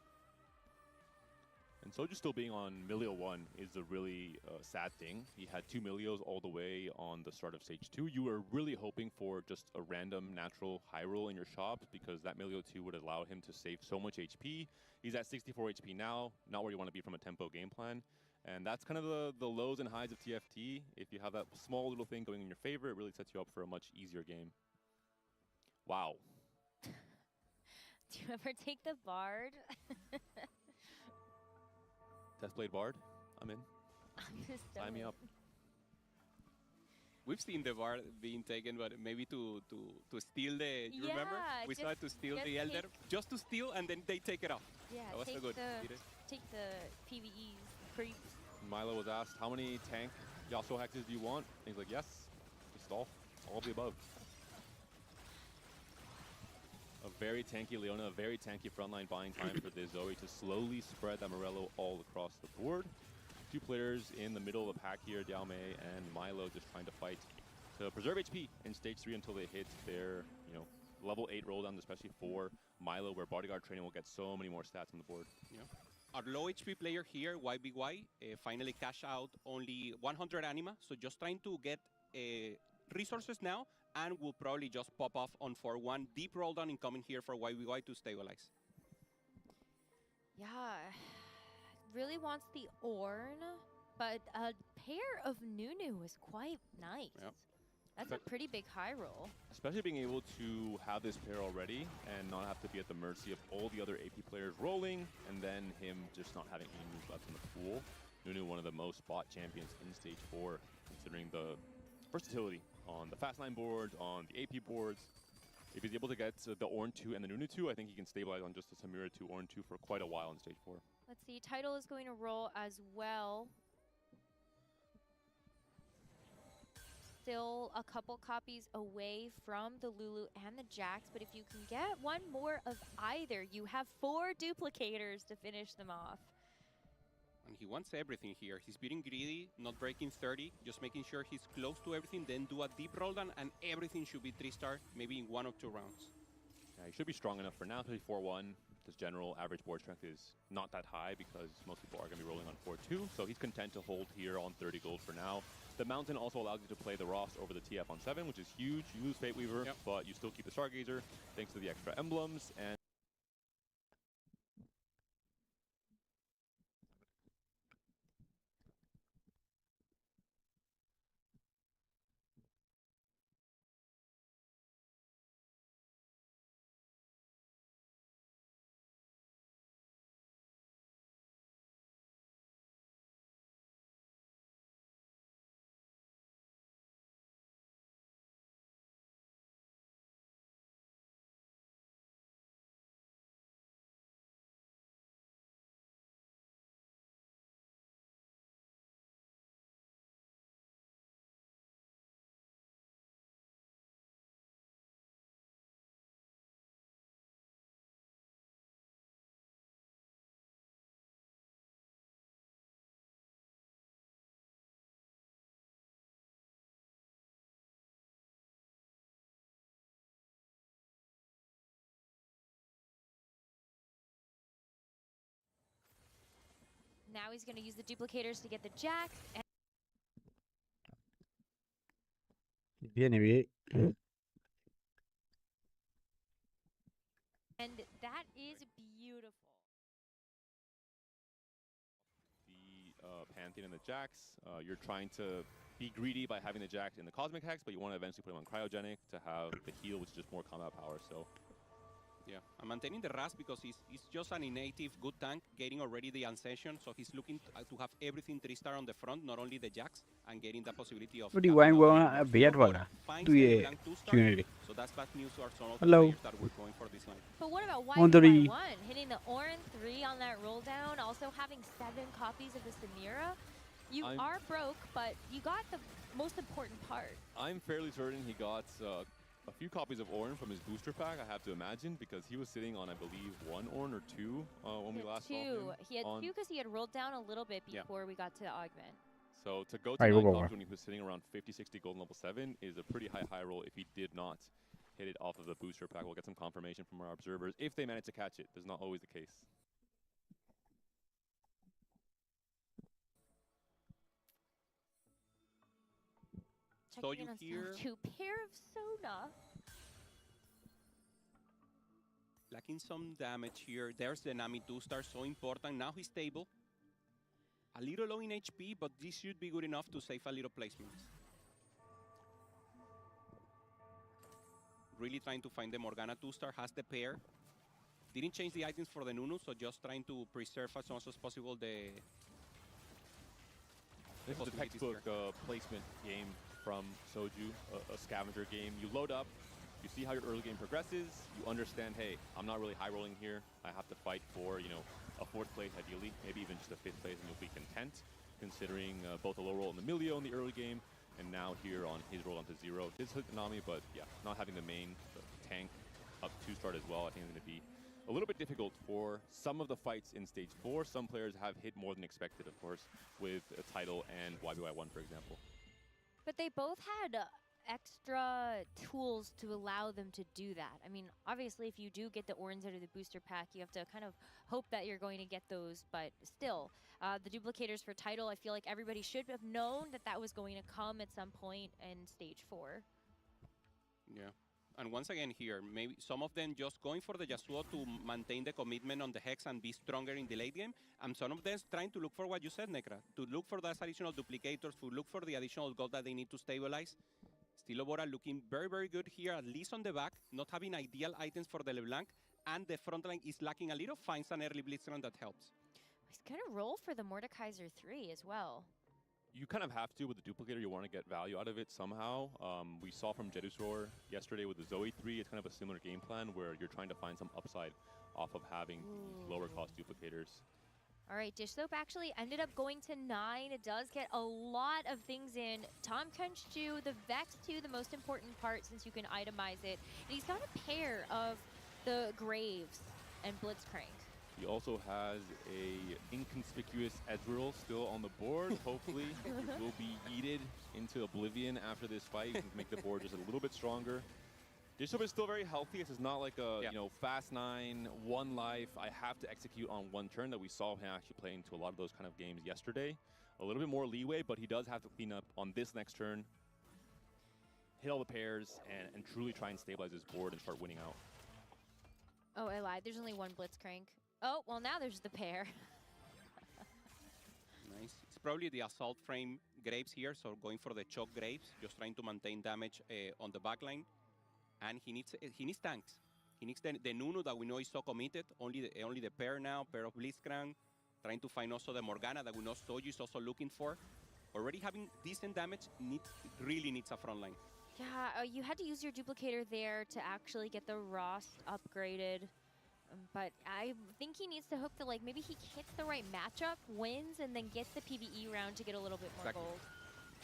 And Soju still being on Milio 1 is a really sad thing. He had 2 Milios all the way on the start of Stage 2. You were really hoping for just a random natural high roll in your shops because that Milio 2 would allow him to save so much HP. He's at 64 HP now, not where you want to be from a tempo game plan. And that's kind of the lows and highs of TFT. If you have that small little thing going in your favor, it really sets you up for a much easier game. Wow. Do you ever take the Bard? Test played Bard? I'm in. I'm just Sign me up. We've seen the Bard being taken, but maybe to steal the. You remember? We started to steal the Elder just to steal, and then they take it off. Yeah, that was so good. Take the PvEs, creeps. Milo was asked, how many tank Yasuo hexes do you want? And he's like, yes, just all of the above. A very tanky Leona, a very tanky frontline buying time for this Zoe to slowly spread that Morello all across the board. Two players in the middle of the pack here, Diaume and Milo, just trying to fight to preserve HP in Stage 3 until they hit their, level 8 rolldowns, especially for Milo, where bodyguard training will get so many more stats on the board. Yeah. Our low HP player here, YBY, finally cashed out only 100 anima, so just trying to get resources now, and will probably just pop off on 4-1. Deep rolldown incoming here for YBY to stabilize. Yeah, really wants the Ornn, but a pair of Nunu is quite nice. Yep. That's a pretty big high roll. Especially being able to have this pair already and not have to be at the mercy of all the other AP players rolling, and then him just not having any moves left in the pool. Nunu, one of the most bought champions in Stage 4, considering the versatility on the fast line boards, on the AP boards. If he's able to get the Ornn 2 and the Nunu 2, I think he can stabilize on just the Samira 2, Ornn 2 for quite a while in Stage 4. Let's see, Tidal is going to roll as well. Still a couple copies away from the Lulu and the Jax, but if you can get one more of either, you have 4 duplicators to finish them off. And he wants everything here. He's being greedy, not breaking 30, just making sure he's close to everything, then do a deep roll down, and everything should be 3-star, maybe in 1 or 2 rounds. Yeah, he should be strong enough for now, 4-1. His general average board strength is not that high because most people are going to be rolling on 4-2, so he's content to hold here on 30 gold for now. The Mountain also allows you to play the Ross over the TF on 7, which is huge. You lose Fate Weaver, but you still keep the Stargazer thanks to the extra emblems. And Now he's going to use the duplicators to get the Jax. Viene bien. And that is beautiful. The Pantheon and the Jax, you're trying to be greedy by having the Jax in the Cosmic Hex, but you want to eventually put him on Cryogenic to have the heal, which is just more combat power. So. Yeah, I'm maintaining the Ras because he's just an innative good tank, getting already the Ascension, so he's looking to have everything 3-star on the front, not only the Jax, and getting the possibility of... Pretty wine will be at Vaga. So that's bad news to our Sonos players that we're going for this line. But what about YY1? Hitting the Ornn 3 on that roll down, also having 7 copies of the Samira. You are broke, but you got the most important part. I'm fairly certain he got... a few copies of Ornn from his booster pack, I have to imagine, because he was sitting on, I believe, 1 Ornn or 2 when we last saw him. He had 2 because he had rolled down a little bit before we got to Augment. So to go to 9 copies when he was sitting around 50-60 gold level 7 is a pretty high roll if he did not hit it off of the booster pack. We'll get some confirmation from our observers if they manage to catch it. That's not always the case. Soju here. Two pair of Sona. Lacking some damage here. There's the Nami 2-star, so important. Now he's stable. A little low in HP, but this should be good enough to save a little placements. Really trying to find the Morgana 2-star, has the pair. Didn't change the items for the Nunu, so just trying to preserve as much as possible the... This is a textbook placement game from Soju, a scavenger game. You load up, you see how your early game progresses, you understand, hey, I'm not really high rolling here. I have to fight for, you know, a 4th place ideally, maybe even just a 5th place, and you'll be content, considering both a low roll in the Emilio in the early game, and now here on his roll onto 0. Did hit Nami, but yeah, not having the main tank up 2-start as well, I think is going to be a little bit difficult for some of the fights in Stage 4. Some players have hit more than expected, of course, with a Tidal and YBY1, for example. But they both had extra tools to allow them to do that. I mean, obviously, if you do get the orange out of the booster pack, you have to kind of hope that you're going to get those. But still, the duplicators for Tidal, I feel like everybody should have known that that was going to come at some point in Stage 4. Yeah. And once again here, maybe some of them just going for the Yasuo to maintain the commitment on the Hex and be stronger in the late game. And some of them trying to look for what you said, Necra, to look for those additional duplicators, to look for the additional gold that they need to stabilize. Still Obora looking very, very good here, at least on the back, not having ideal items for the LeBlanc. And the front line is lacking a little, finds an early Blitzcrank that helps. He's going to roll for the Mordekaiser 3 as well. You kind of have to with the duplicator. You want to get value out of it somehow. We saw from Jedusor yesterday with the Zoe 3, it's kind of a similar game plan where you're trying to find some upside off of having lower cost duplicators. All right, Dish Soap actually ended up going to 9. It does get a lot of things in. Tom Crunch 2, the Vex 2, the most important part since you can itemize it. And he's got a pair of the Graves and Blitzcrank. He also has a inconspicuous Ezreal still on the board. Hopefully, he will be yeeted into oblivion after this fight and make the board just a little bit stronger. Dishop is still very healthy. This is not like a you know, fast 9, 1 life. I have to execute on 1 turn that we saw him actually play into a lot of those kind of games yesterday. A little bit more leeway, but he does have to clean up on this next turn, hit all the pairs, and truly try and stabilize his board and start winning out. Oh, I lied. There's only 1 Blitzcrank. Oh, well, now there's the pair. Nice. It's probably the Assault Frame Graves here, so going for the Choke Graves, just trying to maintain damage on the backline. And he needs tanks. He needs the Nunu that we know is so committed. Only the pair now, pair of Blitzcrank. Trying to find also the Morgana that we know Soju is also looking for. Already having decent damage, really needs a front line. Yeah, you had to use your duplicator there to actually get the Rost upgraded. But I think he needs to hope that, like, maybe he hits the right matchup, wins, and then gets the PvE round to get a little bit more gold.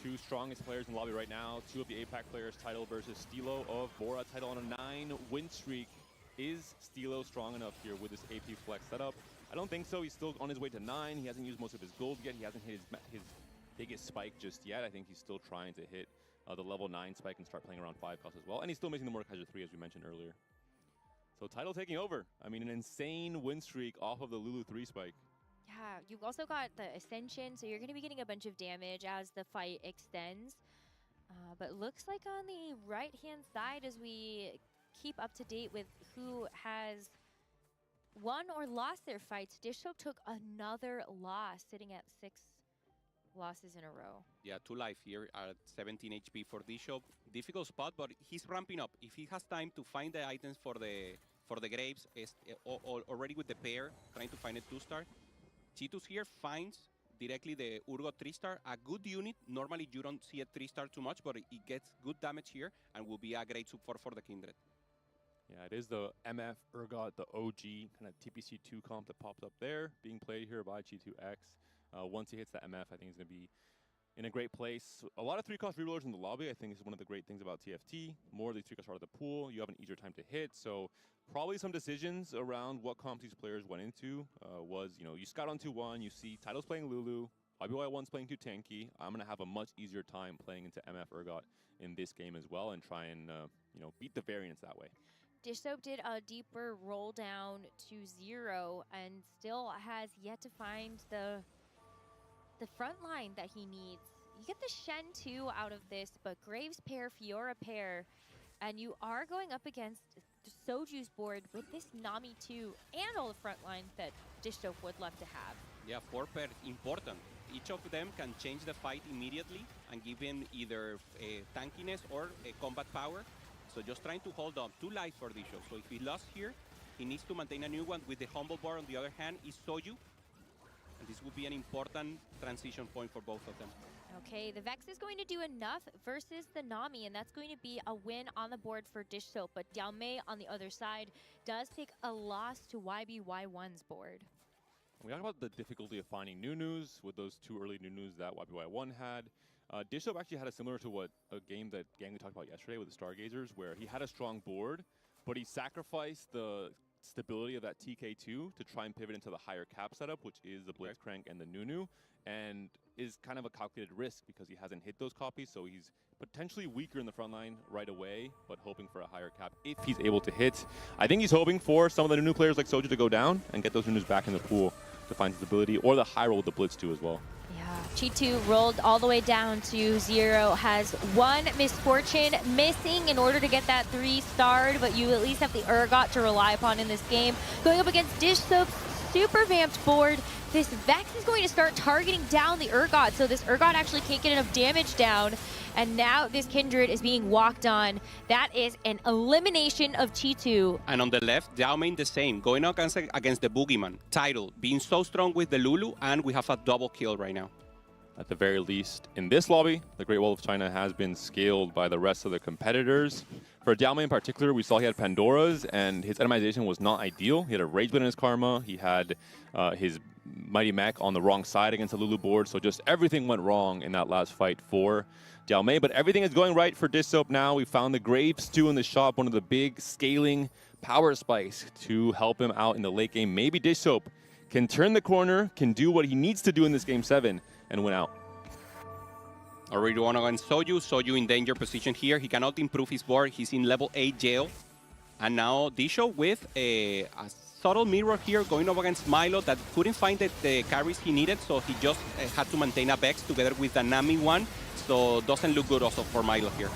2 strongest players in the lobby right now. 2 of the APAC players, Tidal versus Stilo of Bora. Tidal on a 9-win streak. Is Stilo strong enough here with this AP flex setup? I don't think so. He's still on his way to 9. He hasn't used most of his gold yet. He hasn't hit his biggest spike just yet. I think he's still trying to hit the level 9 spike and start playing around 5 cost as well. And he's still missing the Mordekaiser 3, as we mentioned earlier. So Tidal taking over. I mean, an insane win streak off of the Lulu 3 spike. Yeah, you've also got the Ascension, so you're going to be getting a bunch of damage as the fight extends. But looks like on the right-hand side, as we keep up to date with who has won or lost their fights, Dish Soap took another loss, sitting at 6 losses in a row. Yeah, 2 life here at 17 HP for Dishop. Difficult spot, but he's ramping up. If he has time to find the items for the Graves, already with the pair, trying to find a 2-star. Cheetos here finds directly the Urgot 3-star, a good unit. Normally you don't see a 3-star too much, but it gets good damage here and will be a great support for the Kindred. Yeah, it is the MF Urgot, the OG kind of TPC2 comp that pops up there, being played here by G2X. Once he hits the MF, I think he's going to be in a great place. A lot of 3-cost rerollers in the lobby. I think this is one of the great things about TFT. More of these 3-costs are out of the pool. You have an easier time to hit. So probably some decisions around what comps these players went into was, you know, you scout on 2-1, you see Tidal's playing Lulu, YBY1's playing too tanky. I'm going to have a much easier time playing into MF Urgot in this game as well and try and, you know, beat the variance that way. Dish Soap did a deeper roll down to 0 and still has yet to find the front line that he needs. You get the Shen 2 out of this, but Graves pair, Fiora pair, and you are going up against Soju's board with this Nami 2 and all the front line that Dishsoap would love to have. Yeah, 4 pair, important. Each of them can change the fight immediately and give him either tankiness or combat power. So just trying to hold on. 2 lives for Dishsoap. So if he lost here, he needs to maintain a new one with the Humble Bar. On the other hand is Soju. And this will be an important transition point for both of them. Okay, the Vex is going to do enough versus the Nami, and that's going to be a win on the board for Dishsoap. But Dialmei on the other side does take a loss to YBY1's board. We talked about the difficulty of finding Nunus with those 2 early Nunus that YBY1 had. Dishsoap actually had a similar to what a game that Gang talked about yesterday with the Stargazers, where he had a strong board, but he sacrificed the stability of that TK2 to try and pivot into the higher cap setup, which is the Blitzcrank and the Nunu, and is kind of a calculated risk because he hasn't hit those copies, so he's potentially weaker in the front line right away, but hoping for a higher cap if he's able to hit. I think he's hoping for some of the Nunu players like Soju to go down and get those Nunus back in the pool to find stability, or the high roll with the Blitz too as well. Yeah, Chi2 rolled all the way down to 0, has 1 Misfortune missing in order to get that 3-starred, but you at least have the Urgot to rely upon in this game. Going up against Dishsoap's super vamped board, this Vex is going to start targeting down the Urgot, so this Urgot actually can't get enough damage down, and now this Kindred is being walked on. That is an elimination of Chi2. And on the left, Dialmei the same, going against the Boogeyman. Tidal, being so strong with the Lulu, and we have a double kill right now. At the very least, in this lobby, the Great Wall of China has been scaled by the rest of the competitors. For Dialmei in particular, we saw he had Pandoras, and his itemization was not ideal. He had a Rage Blade in his Karma. He had his Mighty Mech on the wrong side against the Lulu board, so just everything went wrong in that last fight for Dialmei. But everything is going right for Dishsoap now. We found the Graves 2 in the shop, one of the big scaling power spikes to help him out in the late game. Maybe Dishsoap can turn the corner, can do what he needs to do in this Game 7, and win out. Already one against Soju. Soju in danger position here. He cannot improve his board. He's in level 8 jail. And now Dishsoap with a subtle mirror here going up against Milo that couldn't find the carries he needed, so he just had to maintain a Vex together with the Nami 1. So doesn't look good also for Milo here.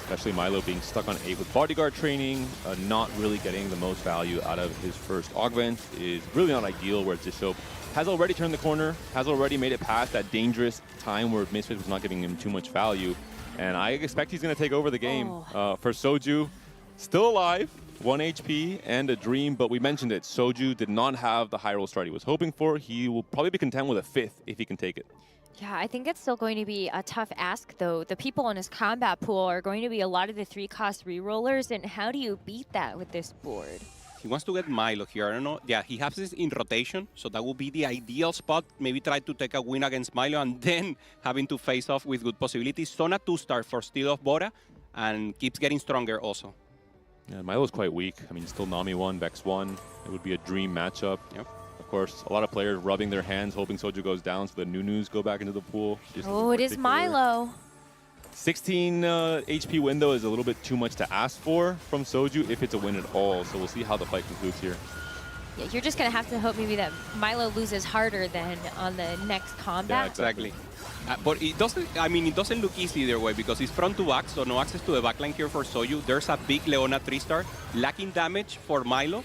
Especially Milo being stuck on 8 with bodyguard training, not really getting the most value out of his first augment is really not ideal, where Dishsoap has already turned the corner, has already made it past that dangerous time where Misfit was not giving him too much value. And I expect he's going to take over the game. For Soju, still alive, 1 HP and a dream, but we mentioned it. Soju did not have the high roll start he was hoping for. He will probably be content with a 5th if he can take it. Yeah, I think it's still going to be a tough ask, though. The people in his combat pool are going to be a lot of the 3-cost rerollers, and how do you beat that with this board? He wants to get Milo here. I don't know. Yeah, he has this in rotation, so that would be the ideal spot. Maybe try to take a win against Milo and then having to face off with good possibilities. Sona 2-star for steal of Bora and keeps getting stronger also. Yeah, Milo's quite weak. I mean, still Nami 1, Vex 1. It would be a dream matchup. Yep. Of course, a lot of players rubbing their hands, hoping Soju goes down so the Nunus go back into the pool. Oh, it is Milo. 16 HP window is a little bit too much to ask for from Soju if it's a win at all. So we'll see how the fight concludes here. Yeah, you're just going to have to hope maybe that Milo loses harder than on the next combat. Yeah, exactly. But it doesn't, I mean, it doesn't look easy either way because it's front to back, so no access to the backline here for Soju. There's a big Leona 3-star, lacking damage for Milo,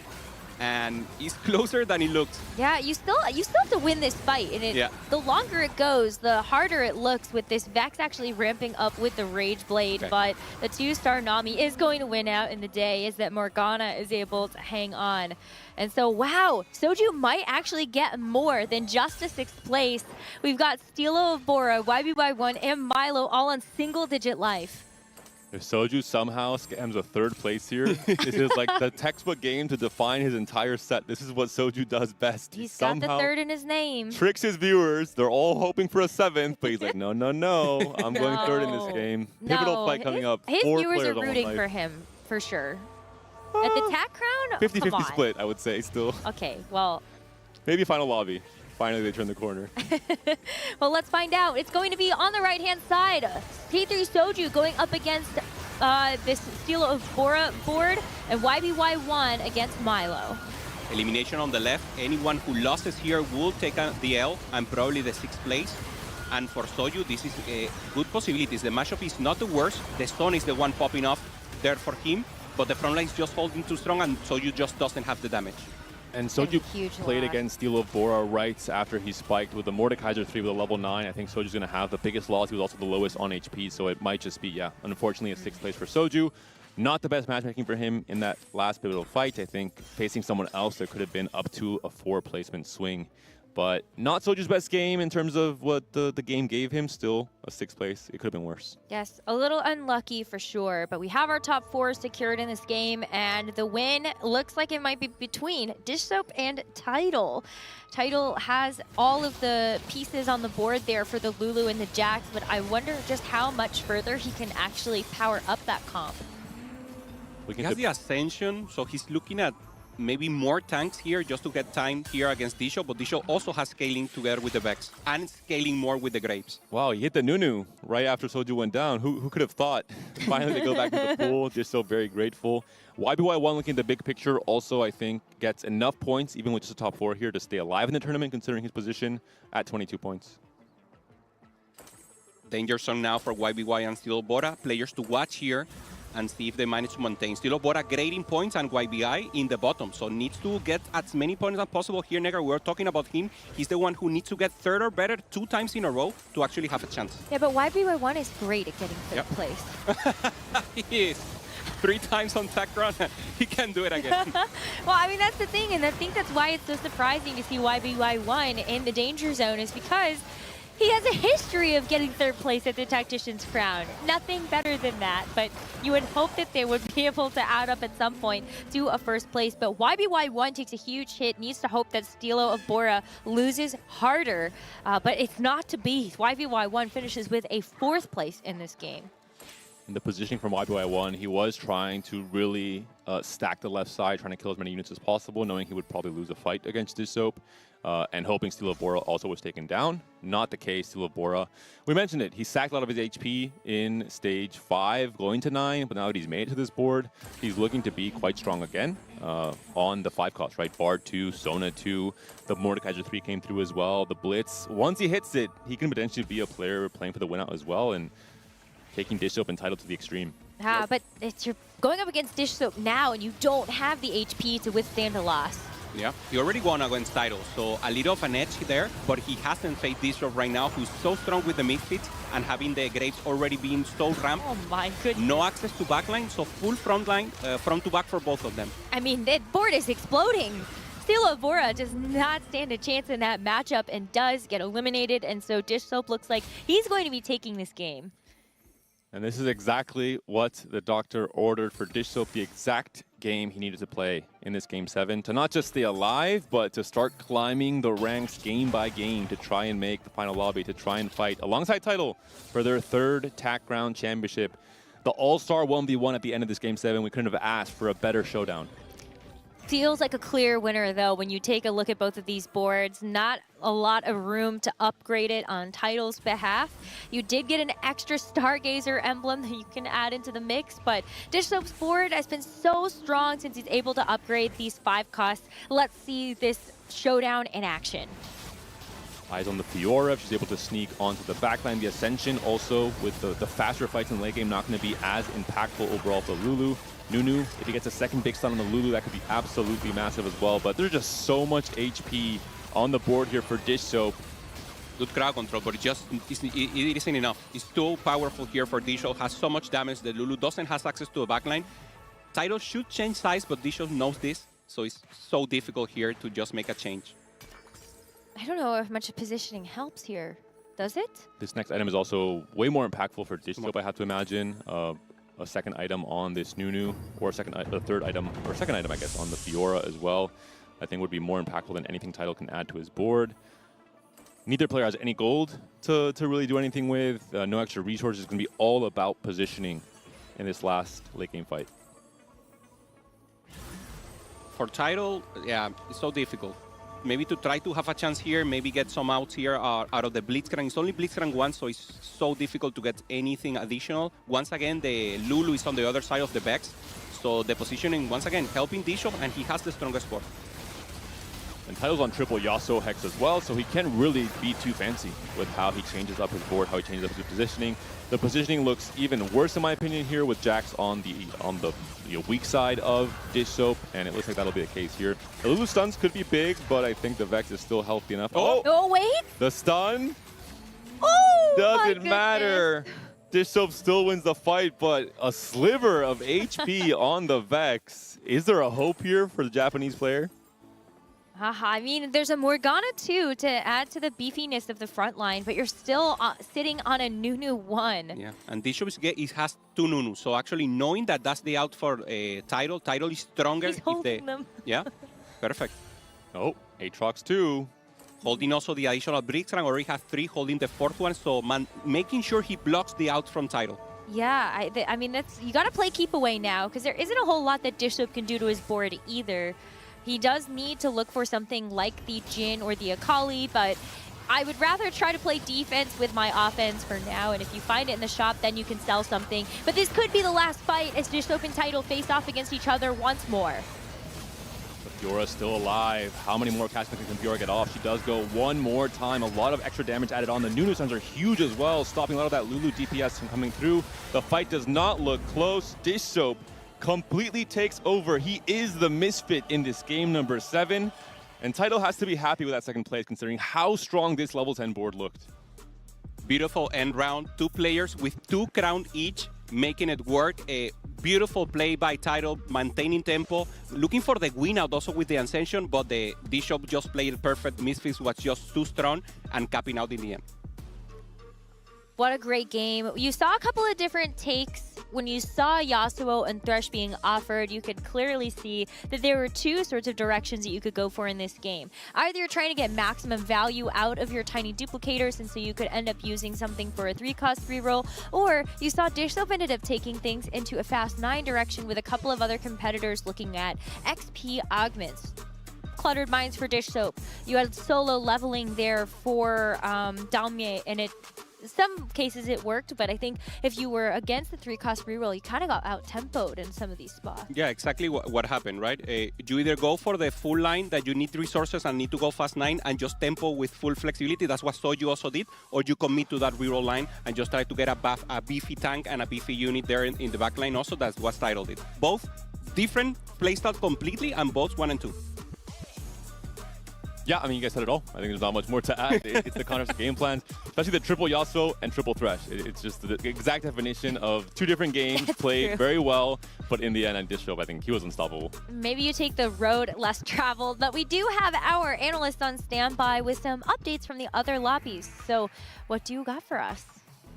and he's closer than he looks. Yeah, you still have to win this fight, and the longer it goes, the harder it looks with this Vex actually ramping up with the Rage Blade. Okay. But the 2-star Nami is going to win out in the day, is that Morgana is able to hang on. And so, wow, Soju might actually get more than just a 6th place. We've got Steelo of Bora, YBY1, and Milo all on single-digit life. If Soju somehow scams a 3rd place here, this is like the textbook game to define his entire set. This is what Soju does best. He's got the 3rd in his name. Tricks his viewers. They're all hoping for a 7th, but he's like, no, no, no. I'm going 3rd in this game. Pivotal fight coming up. His viewers are rooting for him, for sure. At the TAC Crown? 50-50 split, I would say, still. Okay, well. Maybe final lobby. Finally, they turn the corner. Well, let's find out. It's going to be on the right-hand side. T3 Soju going up against this Steelo of Bora board, and YBY1 against Milo. Elimination on the left. Anyone who loses here will take the L and probably the 6th place. And for Soju, this is good possibilities. The matchup is not the worst. The stun is the one popping off there for him, but the front line is just holding too strong, and Soju just doesn't have the damage. And Soju played against Steel of Bora right after he spiked with the Mordekaiser 3 with a level 9. I think Soju's going to have the biggest loss. He was also the lowest on HP, so it might just be, yeah, unfortunately a 6th place for Soju. Not the best matchmaking for him in that last pivotal fight. I think facing someone else, there could have been up to a 4 placement swing. But not Soju's best game in terms of what the game gave him. Still a 6th place. It could have been worse. Yes, a little unlucky for sure. But we have our top 4 secured in this game. And the win looks like it might be between Dish Soap and Tidal. Tidal has all of the pieces on the board there for the Lulu and the Jax. But I wonder just how much further he can actually power up that comp. He has the Ascension, so he's looking at maybe more tanks here just to get time here against Disho, but Disho also has scaling together with the Vex and scaling more with the Grapes. Wow, he hit the Nunu right after Soju went down. Who could have thought? Finally, they go back to the pool. Just so very grateful. YBY1 looking at the big picture also, I think, gets enough points, even with just a top 4 here, to stay alive in the tournament, considering his position at 22 points. Danger zone now for YBY and Steel Bora. Players to watch here and see if they manage to maintain. Steel Bora grading points and YBI in the bottom, so needs to get as many points as possible here. Negar, we're talking about him. He's the one who needs to get 3rd or better 2 times in a row to actually have a chance. Yeah, but YBY1 is great at getting 3rd place. He is. 3 times on Tactician, he can do it again. Well, I mean, that's the thing, and I think that's why it's so surprising to see YBY1 in the danger zone, is because he has a history of getting 3rd place at the Tactician's Crown. Nothing better than that, but you would hope that they would be able to add up at some point to a 1st place. But YBY1 takes a huge hit, needs to hope that Steelo of Bora loses harder, but it's not to be. YBY1 finishes with a 4th place in this game. In the positioning from YBY1, he was trying to really stack the left side, trying to kill as many units as possible, knowing he would probably lose a fight against Dish Soap. And hoping Steel of Bora also was taken down. Not the case. Steel of Bora, we mentioned it, he sacked a lot of his HP in stage 5, going to 9, but now that he's made it to this board, he's looking to be quite strong again on the 5 cost, right? Bard 2, Sona 2, the Mordekaiser 3 came through as well, the Blitz. Once he hits it, he can potentially be a player playing for the win out as well, and taking Dish Soap and Tidal to the extreme. But you're going up against Dish Soap now, and you don't have the HP to withstand a loss. Yeah, he already won against Tidal, so a little of an edge there, but he hasn't faced Dish Soap right now, who's so strong with the Misfits and having the Graves already being so ramped. Oh my goodness. No access to backline, so full front line, front to back for both of them. I mean, that board is exploding. Steel of Bora does not stand a chance in that matchup and does get eliminated, and so Dish Soap looks like he's going to be taking this game. And this is exactly what the doctor ordered for Dish Soap, the exact game he needed to play in this Game 7. To not just stay alive, but to start climbing the ranks game by game to try and make the final lobby, to try and fight alongside Tidal for their 3rd TAC Ground Championship. The All-Star 1v1 at the end of this Game 7, we couldn't have asked for a better showdown. Feels like a clear winner, though, when you take a look at both of these boards. Not a lot of room to upgrade it on Tidal's behalf. You did get an extra Stargazer emblem that you can add into the mix, but Dish Soap's board has been so strong since he's able to upgrade these 5 costs. Let's see this showdown in action. Eyes on the Fiora, if she's able to sneak onto the backline. The Ascension also, with the faster fights in the late game, not going to be as impactful overall for Lulu. Nunu, if he gets a 2nd big stun on the Lulu, that could be absolutely massive as well. But there's just so much HP on the board here for Dish Soap. Good crowd control, but it isn't enough. It's too powerful here for Dish Soap. Has so much damage that Lulu doesn't have access to a backline. Tidal should change size, but Dish Soap knows this, so it's so difficult here to just make a change. I don't know if much positioning helps here. Does it? This next item is also way more impactful for Dish Soap, I have to imagine. A 2nd item on this Nunu, or a 3rd item, or 2nd item, I guess, on the Fiora as well, I think would be more impactful than anything Tidal can add to his board. Neither player has any gold to really do anything with. No extra resources. It's going to be all about positioning in this last late game fight. For Tidal, yeah, it's so difficult. Maybe to try to have a chance here, maybe get some outs here out of the Blitzcrank. It's only Blitzcrank 1, so it's so difficult to get anything additional. Once again, the Lulu is on the other side of the Vex, so the positioning, once again, helping Dish Soap, and he has the strongest board. And Title's on triple Yasuo Hex as well, so he can't really be too fancy with how he changes up his board, how he changes up his positioning. The positioning looks even worse in my opinion here with Jax on the weak side of Dish Soap, and it looks like that'll be the case here. The Lulu stuns could be big, but I think the Vex is still healthy enough. Oh, wait! The stun Oh, doesn't matter. Dish Soap still wins the fight, but a sliver of HP on the Vex. Is there a hope here for the Japanese player? I mean, there's a Morgana too to add to the beefiness of the front line, but you're still sitting on a Nunu 1. Yeah, and this show has 2 Nunu, so actually knowing that that's the out for Title is stronger. He's holding them. Yeah, perfect. Oh, Aatrox 2. Holding also the additional bricks, and already has 3, holding the 4th one, so making sure he blocks the out from Title. Yeah, I mean, you got to play keep away now, because there isn't a whole lot that Dish Soap can do to his board either. He does need to look for something like the Jhin or the Akali, but I would rather try to play defense with my offense for now, and if you find it in the shop, then you can sell something. But this could be the last fight as Dish Soap and Title face off against each other once more. Fiora's still alive. How many more cast can Fiora get off? She does go one more time. A lot of extra damage added on. The Nunu stuns are huge as well, stopping a lot of that Lulu DPS from coming through. The fight does not look close. Dish Soap completely takes over. He is the misfit in this game number 7. And Title has to be happy with that second place considering how strong this level 10 board looked. Beautiful end round. 2 players with 2 crown each, making it work. A beautiful play by Title, maintaining tempo, looking for the win out also with the Ascension, but the Bishop just played it perfect. Misfits was just too strong and capping out in the end. What a great game. You saw a couple of different takes. When you saw Yasuo and Thresh being offered, you could clearly see that there were 2 sorts of directions that you could go for in this game. Either you're trying to get maximum value out of your tiny duplicators, and so you could end up using something for a 3-cost reroll, or you saw Dish Soap ended up taking things into a fast 9 direction with a couple of other competitors looking at XP augments. Cluttered Minds for Dish Soap. You had solo leveling there for Dalmye, and some cases it worked, but I think if you were against the 3-cost reroll, you kind of got out-tempoed in some of these spots. Yeah, exactly what happened, right? You either go for the full line that you need resources and need to go fast 9 and just tempo with full flexibility. That's what Soju also did. Or you commit to that reroll line and just try to get a beefy tank and a beefy unit there in the back line also. That's what Title did. Both different playstyles completely, and both 1 and 2. Yeah, I mean, you guys said it all. I think there's not much more to add. It's the Counter game plans, especially the triple Yasuo and triple Thresh. It's just the exact definition of 2 different games played very well, but in the end, on Dish Soap, I think he was unstoppable. Maybe you take the road less traveled, but we do have our analyst on standby with some updates from the other lobbies. So what do you got for us?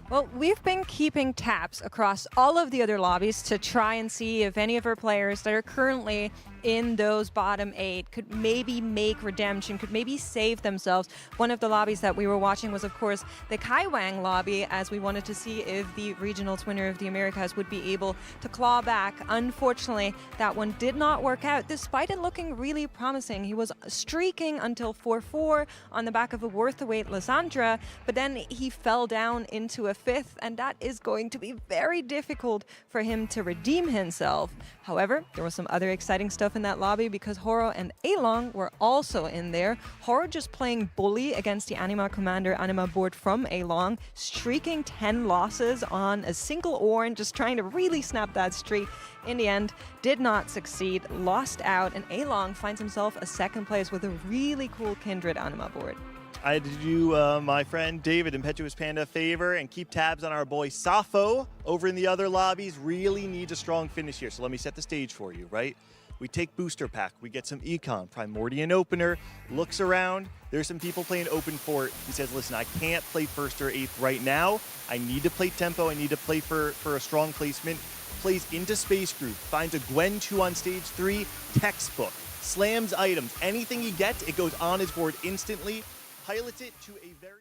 Well, we've been keeping tabs across all of the other lobbies to try and see if any of our players that are currently in those bottom 8 could maybe make redemption, could maybe save themselves. One of the lobbies that we were watching was, of course, the Kaiwang lobby, as we wanted to see if the regionals winner of the Americas would be able to claw back. Unfortunately, that one did not work out, despite it looking really promising. He was streaking until 4-4 on the back of a worth-the-wait Lysandra, but then he fell down into a 5th, and that is going to be very difficult for him to redeem himself. However, there was some other exciting stuff in that lobby because Horo and Along were also in there. Horo just playing bully against the Anima Commander Anima board from Along, streaking 10 losses on a single Ornn, just trying to really snap that streak. In the end, did not succeed, lost out, and Along finds himself a 2nd place with a really cool Kindred Anima board. I had to do my friend David Impetuous Panda a favor and keep tabs on our boy Safo over in the other lobbies. Really needs a strong finish here, so let me set the stage for you, right? We take Booster Pack, we get some Econ, Primordian Opener, looks around, there's some people playing Open Fort. He says, listen, I can't play 1st or 8th right now. I need to play tempo, I need to play for a strong placement. Plays into Space Group, finds a Gwen 2 on stage 3, textbook, slams items. Anything he gets, it goes on his board instantly, pilots it to a very...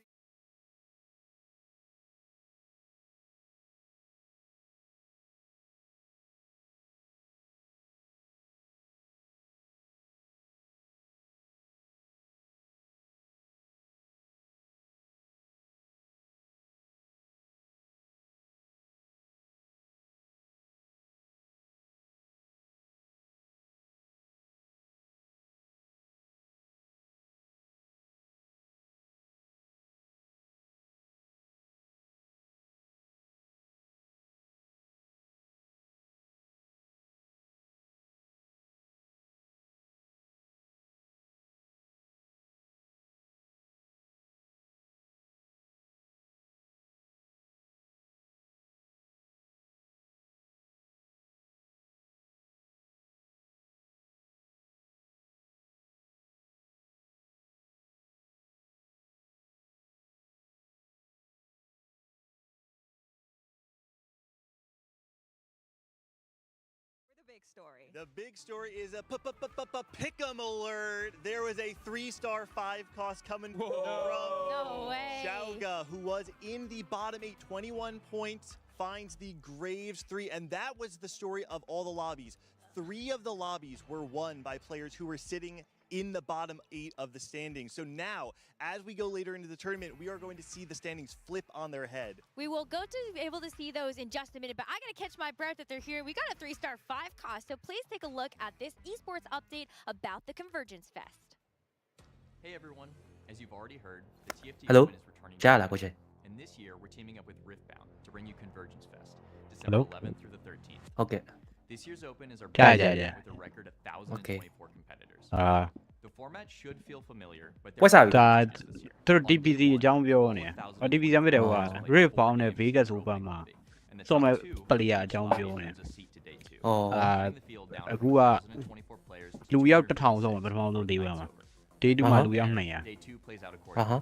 big story? The big story is a pick'em alert. There was a 3-star 5-cost coming from Xiaoga, who was in the bottom 8, 21 points, finds the Graves 3, and that was the story of all the lobbies. 3 of the lobbies were won by players who were sitting in the bottom 8 of the standings. So now, as we go later into the tournament, we are going to see the standings flip on their head. We will go to be able to see those in just a minute, but I gotta catch my breath that they're here. We got a 3-star 5-cost, so please take a look at this esports update about the Convergence Fest. Hey everyone, as you've already heard, the TFT Hello? Open is returning to Convergence. And this year, we're teaming up with Riftbound to bring you Convergence Fest, December Hello? 11th through the 13th. Okay. This year's Open is our Yeah, biggest yeah, with a record of 1,024 Okay. competitors. The format should feel familiar, but there What's are up? changes this year. Through On DPC day one, အကြောင်းပြောနေ 4,000 DPC အမြဲတည်းဟို players play Rift 4 Bound နဲ့ games Vegas for Open Open မှာ Lobby. And the ဆို top မဲ့ two ပလီယာအကြောင်းပြောနေ owns a seat to day two. အော် Cutting the field down အခု from က 1,024 players to လူရောက် 250 1000 ဆုံးပထမဆုံး day 1 မှာ day 2 Uh-huh. မှာလူရောက်200 Day 2 plays out အာဟာ accordingly.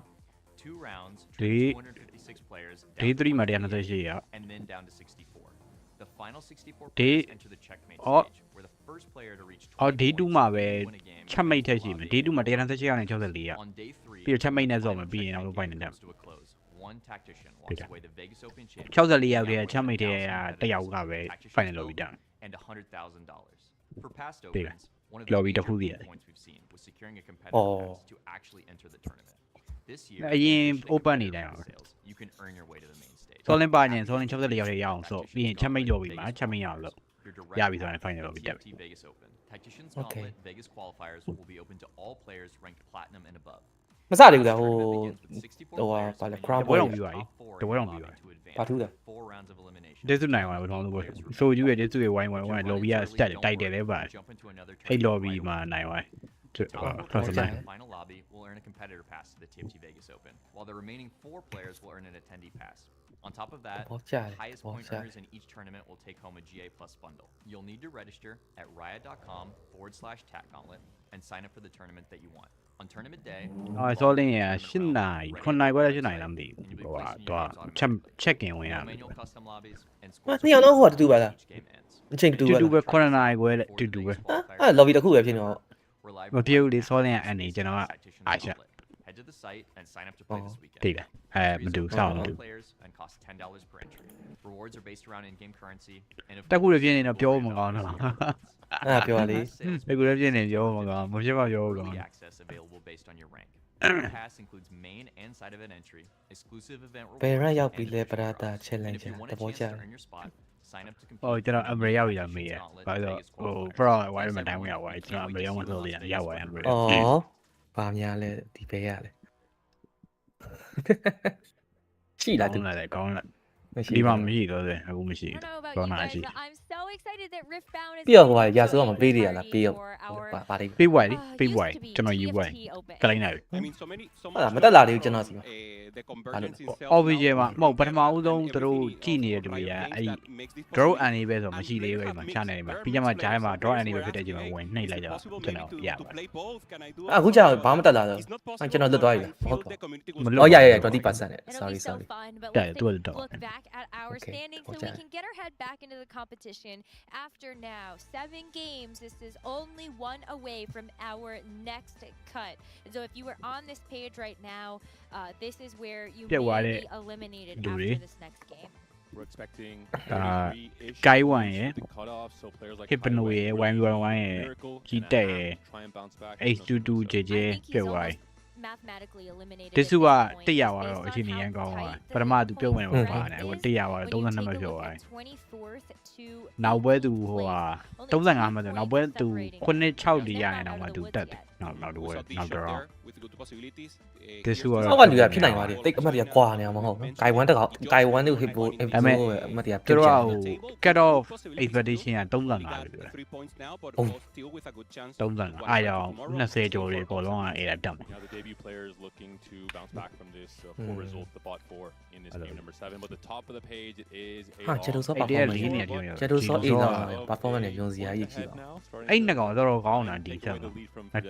2 rounds, Day- 256 players, down day to 3 မှာ 58, 128ရ and then down to 64. The final 64 Day- players enter the checkmate Oh. stage, where the first player to reach 20 အော် day 2 မှာပဲ points win a game ချက်မိတ်ထက်ရှိ in မယ် the day 2 lobby. မှာ128ရနဲ့64ရ On day 3, ပြီးတော့ချက်မိတ်နဲ့ဆို the မယ် final ပြီးရင်နောက် checkmate ဖိုင် game နဲ့တက် comes to a close. One tactician walks Data. away the Vegas Open champion 64ရောက်တဲ့ချက်မိတ် with တဲ့ 1,000 တစ်ယောက်ကပဲ Tactician's ဖိုင်နယ် belt လုပ်ပြီးတက် and $100,000. For past Data. opens, one of the Lobby majorတစ်ခုစီရ points we've seen was securing a competitive Oh. pass to actually enter the tournament. This year, အရင် in addition to open နေ competitive တိုင်းပါ pass sales, you can earn your way to the main stage. စောလင်းပါရင်စောလင်း64ရောက်တဲ့ရအောင်ဆိုပြီးရင်ချက်မိတ်လုပ်ပြီးမှာချက်မိတ်ရအောင်လုပ် Your direct ရပြီဆိုရင်ဖိုင်နယ်လုပ်ပြီးတက် TFT Vegas Open. Tacticians Okay. Gauntlet Vegas qualifiers will be open to all players ranked platinum and above. မစသေးဘူးလားဟို Tournament begins with 64 ဟိုဟာ players ဘာလဲ and crown you boy have တပွဲ to တော့ top ပြီး four တပွဲ in တော့ the ပြီး lobby to advance ဘာထူးလဲ 4 rounds of elimination. ဒီစုနိုင်ပါဘူးတော့လို့ဆိုယူရဲ့ဒီစုရဲ့ဝိုင်းဝိုင်းဝိုင်း lobby က stat တိုက်တယ်လဲပါ Jump into another အဲ့ tournament lobby right မှာ away. နိုင်ဝိုင်း Top fourတော့ players စ in နိုင် the final lobby will earn a competitor pass to the TFT Vegas Open, while the remaining 4 players will earn an attendee pass. On top of that, ဘောကြတယ် the highest ဘော point ကြတယ် earners in each tournament will take home a GA Plus bundle. You'll need to register at riot.com/tacgauntlet and sign up for the tournament that you want. On tournament day, အော်စောလင်းရ8နိုင်9နိုင်ခွဲ8နိုင်လားမသိဘူးဟိုကတော့ချက်ချက်ကင်ဝင်ရ no မယ် manual custom lobbies, and ဟာ scores နှစ်ယောက်လုံးဟိုကတူတူပါလား each game ends. အချိန်တူ တူ တူပါ တူပဲ လား 9နိုင်ခွဲတူတူပဲ အဲ့ lobby တစ်ခုပဲဖြစ်နေတော့ We're live မပြေဘူးလေစောလင်းရအနေကျွန်တော်က Tacticians အားချက် Gauntlet. Head to the site and sign up to play this weekend. သိတယ်အဲမတူစောင်းမတူ Players and cost $10 per entry. Rewards are based around in-game currency and of တက်ခုလည်းပြင်းနေတော့ပြောမကောင်းတော့ အဲ့ဒါပြောရလေ တက်ခုလည်းပြင်းနေပြောမကောင်းမဖြစ်ပါပြောကောင်း early access available based on your rank. The pass includes main and side event entry, exclusive event ဘယ် rewards, ရရောက်ပြီ and လဲ official ပရာတာ cards. And challenge if you want တ a ဘော chance ကြ to တယ် earn your spot, sign up to compete. အော်ကျွန်တော် with Umbrella ရောက်ရ Tacticians မေးရ Gauntlet ဘာလို့ Vegas ဟို qualifiers. pro ဝိုင်း Thanks မတိုင်ဝင်ရ everyone. ဝိုင်း We ကျွန်တော် can't wait to Umbrella see မ you ဆို on လို့ရ stage ရောက်ဝိုင်း this Umbrella အော်ဘာများလဲဒီဘဲရလဲရှိလား ကော သူ င်းလာတယ်ကောင်းလာ မရှိ ဒီမှာ ဘူး မရှိတော့တယ်အခုမရှိ I don't know about ကော you င်းလာ guys, ရှိ but I'm so excited that Riftbound is ပြီးတော့ဟိုဟာ going ရာ to ဆိုတော့မ join ပေးရ the လား party ပေးရော for our ပါလိ ပေးဝိုင်းပေးဝိုင်း used to be ကျွန်တော်ယူဝိုင်း TFT Open. ကလိုက်နိုင်ပြီ I mean, so many, so ဟုတ်လား much မတက်လာ love သေးဘူးကျွန်တော်စီ from, မှာ the convergence itself OBJ မှာ now, မဟုတ်ပထမဦးဆုံး and သူတို့ everything ကြည့်နေတဲ့ of လူတွေက riot အဲ့ games that makes this draw possible. and ပဲဆို And မရှိ they သေးဘူး have အဲ့မှာ mixed. ချနိုင်မှာ There are ပြီးကြမှာ mixed ဂျိုင်းမှာ players. draw Some and ပဲ players ဖြစ်တဲ့ were ချိန်မှာ asking, ဝင် hey, နှိပ် is လိုက် it တော့ possible ကျွန် maybe တော် to ရ to ပါ play both? Can I do a အခုကြာ follow-up? ဘာမှတက်လာတော့ It's not အဲ့ကျွန်တော်လွတ် possible, သွားပြီ and ဟုတ် feel ကော the community was မ very လွတ် Oh yeah, yeah, supportive. 20%. It'll Sorry, be so sorry. fun, but Yeah, let's do take it, a do look it. back at our Okay, standings so okay. we can get our head back into the competition. After now 7 games, this is only 1 away from our next cut. And so if you are on this page right now, this is where you Yeah, why may did- be eliminated do after we? this next game. We're expecting ဂိုင်းဝိုင်းရ the cutoff, so players like Hypno ရဝိုင်းဝိုင်းဝိုင်းရ Miracle ကြီး and တက်ရ App try and bounce back. H22 I JJ think ပြ he's ဝိုင်း almost mathematically eliminated တ at စုက this point, တက်ရ just ပါ based တော့ on အခြေအနေရန် how ကောင်းပါ tight ပထမ the သူပြုတ်ဝင် point ပါပါတယ် spread ဟို is. တက်ရပါ When တော့ you 32 take မှ a ပြော look ပါ at 24th to နောက်ပွဲသူ place, ဟိုဟာ only 35 2 မှဆိုနောက် points ပွဲသူ separating 9 them. 6 And ဒီရ they're ရင် not တော့မှ out of သူ the တက် woods တယ် yet. နောက်ပွဲ Soနောက် Bishop တော့ there with good possibilities. This Here's was- the ဆောက်ကလူက start. ဖြစ်နိုင်ပါတယ်တိတ်အမှတ်တရကွာနေအောင်မဟုတ်ဘူးဂိုင်1တက်ကောဂိုင်1တို့ hip ဟိပ ဒါပေမဲ့ အမှတ်တရ သူ ပြုတ် တို့က ချင် ဟို cut off expectation က He 35 got ပြီ 3 points now, but Oh. still with a good chance to 35 win အားကြောင့် tomorrow. 20ကျော်တွေအကုန်လုံးကအဲ့ဒါတက်မယ် Now the debut players looking to bounce back from this poor result, the bot 4 in in this game number 7. But the top of the page is ဟာကျတော့ဆိုပါ အဲ့ performance ဒီလေးနေတယ် ကျတော့ဆို A လာ performance နဲ့ယုံစရာကြီးကြည့်ပါ အဲ့နှစ်ကောင်တော့ကောင်းတာဒီချက်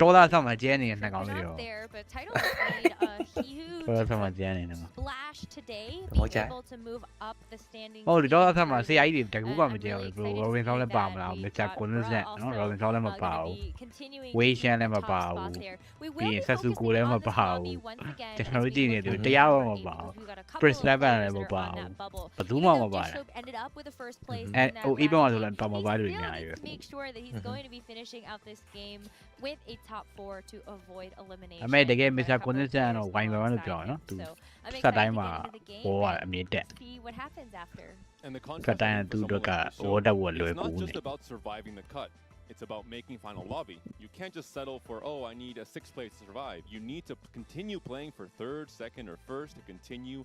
တော်သားဆောင်မှာကျဲနေတဲ့နှစ်ကောင်တွေရော there, but title made he who တော်သားဆောင်မှာကျဲနေတယ် splash today More being jack. able to move up the standings. ဟုတ်တယ်တော်သားဆောင်မှာဆရာကြီးတွေတကူကမကျဲဘူးဘရိုရောဘင်ဆောင်လည်းပါမလားမစ္စတာကွန်နစ်ဆက်နော်ရောဘင်ဆောင်လည်းမပါဘူးဝေးရှန်လည်းမပါဘူးပြီးရင်ဆက်စုကိုလည်းမပါဘူးကျွန်တော်တို့ကြည့်နေတယ်တရားမှမပါဘူး Prince Level လည်းမပါဘူးဘယ်သူမှမပါဘူးအဲဟို even ဆိုလည်းတော့မပါလို့ညာရွယ် Make sure that he's going to be finishing out this game with a top 4 to avoid elimination. အမေတကယ်မစ္စတာကွန်နစ်ဆက်တော့ဝိုင်းဝန်းလို့ပြောနော်သူစက်တိုင်းမှာဘောကအမြင့်တက် See what happens after. And the စက်တိုင်းကသူတို့ကဝတ်တက်ဝတ်လွယ် It's ကူ not နေ just about surviving the cut. It's about making final lobby. You can't just settle for, oh, I need a 6th place to survive. You need to continue playing for 3rd, 2nd, or 1st to continue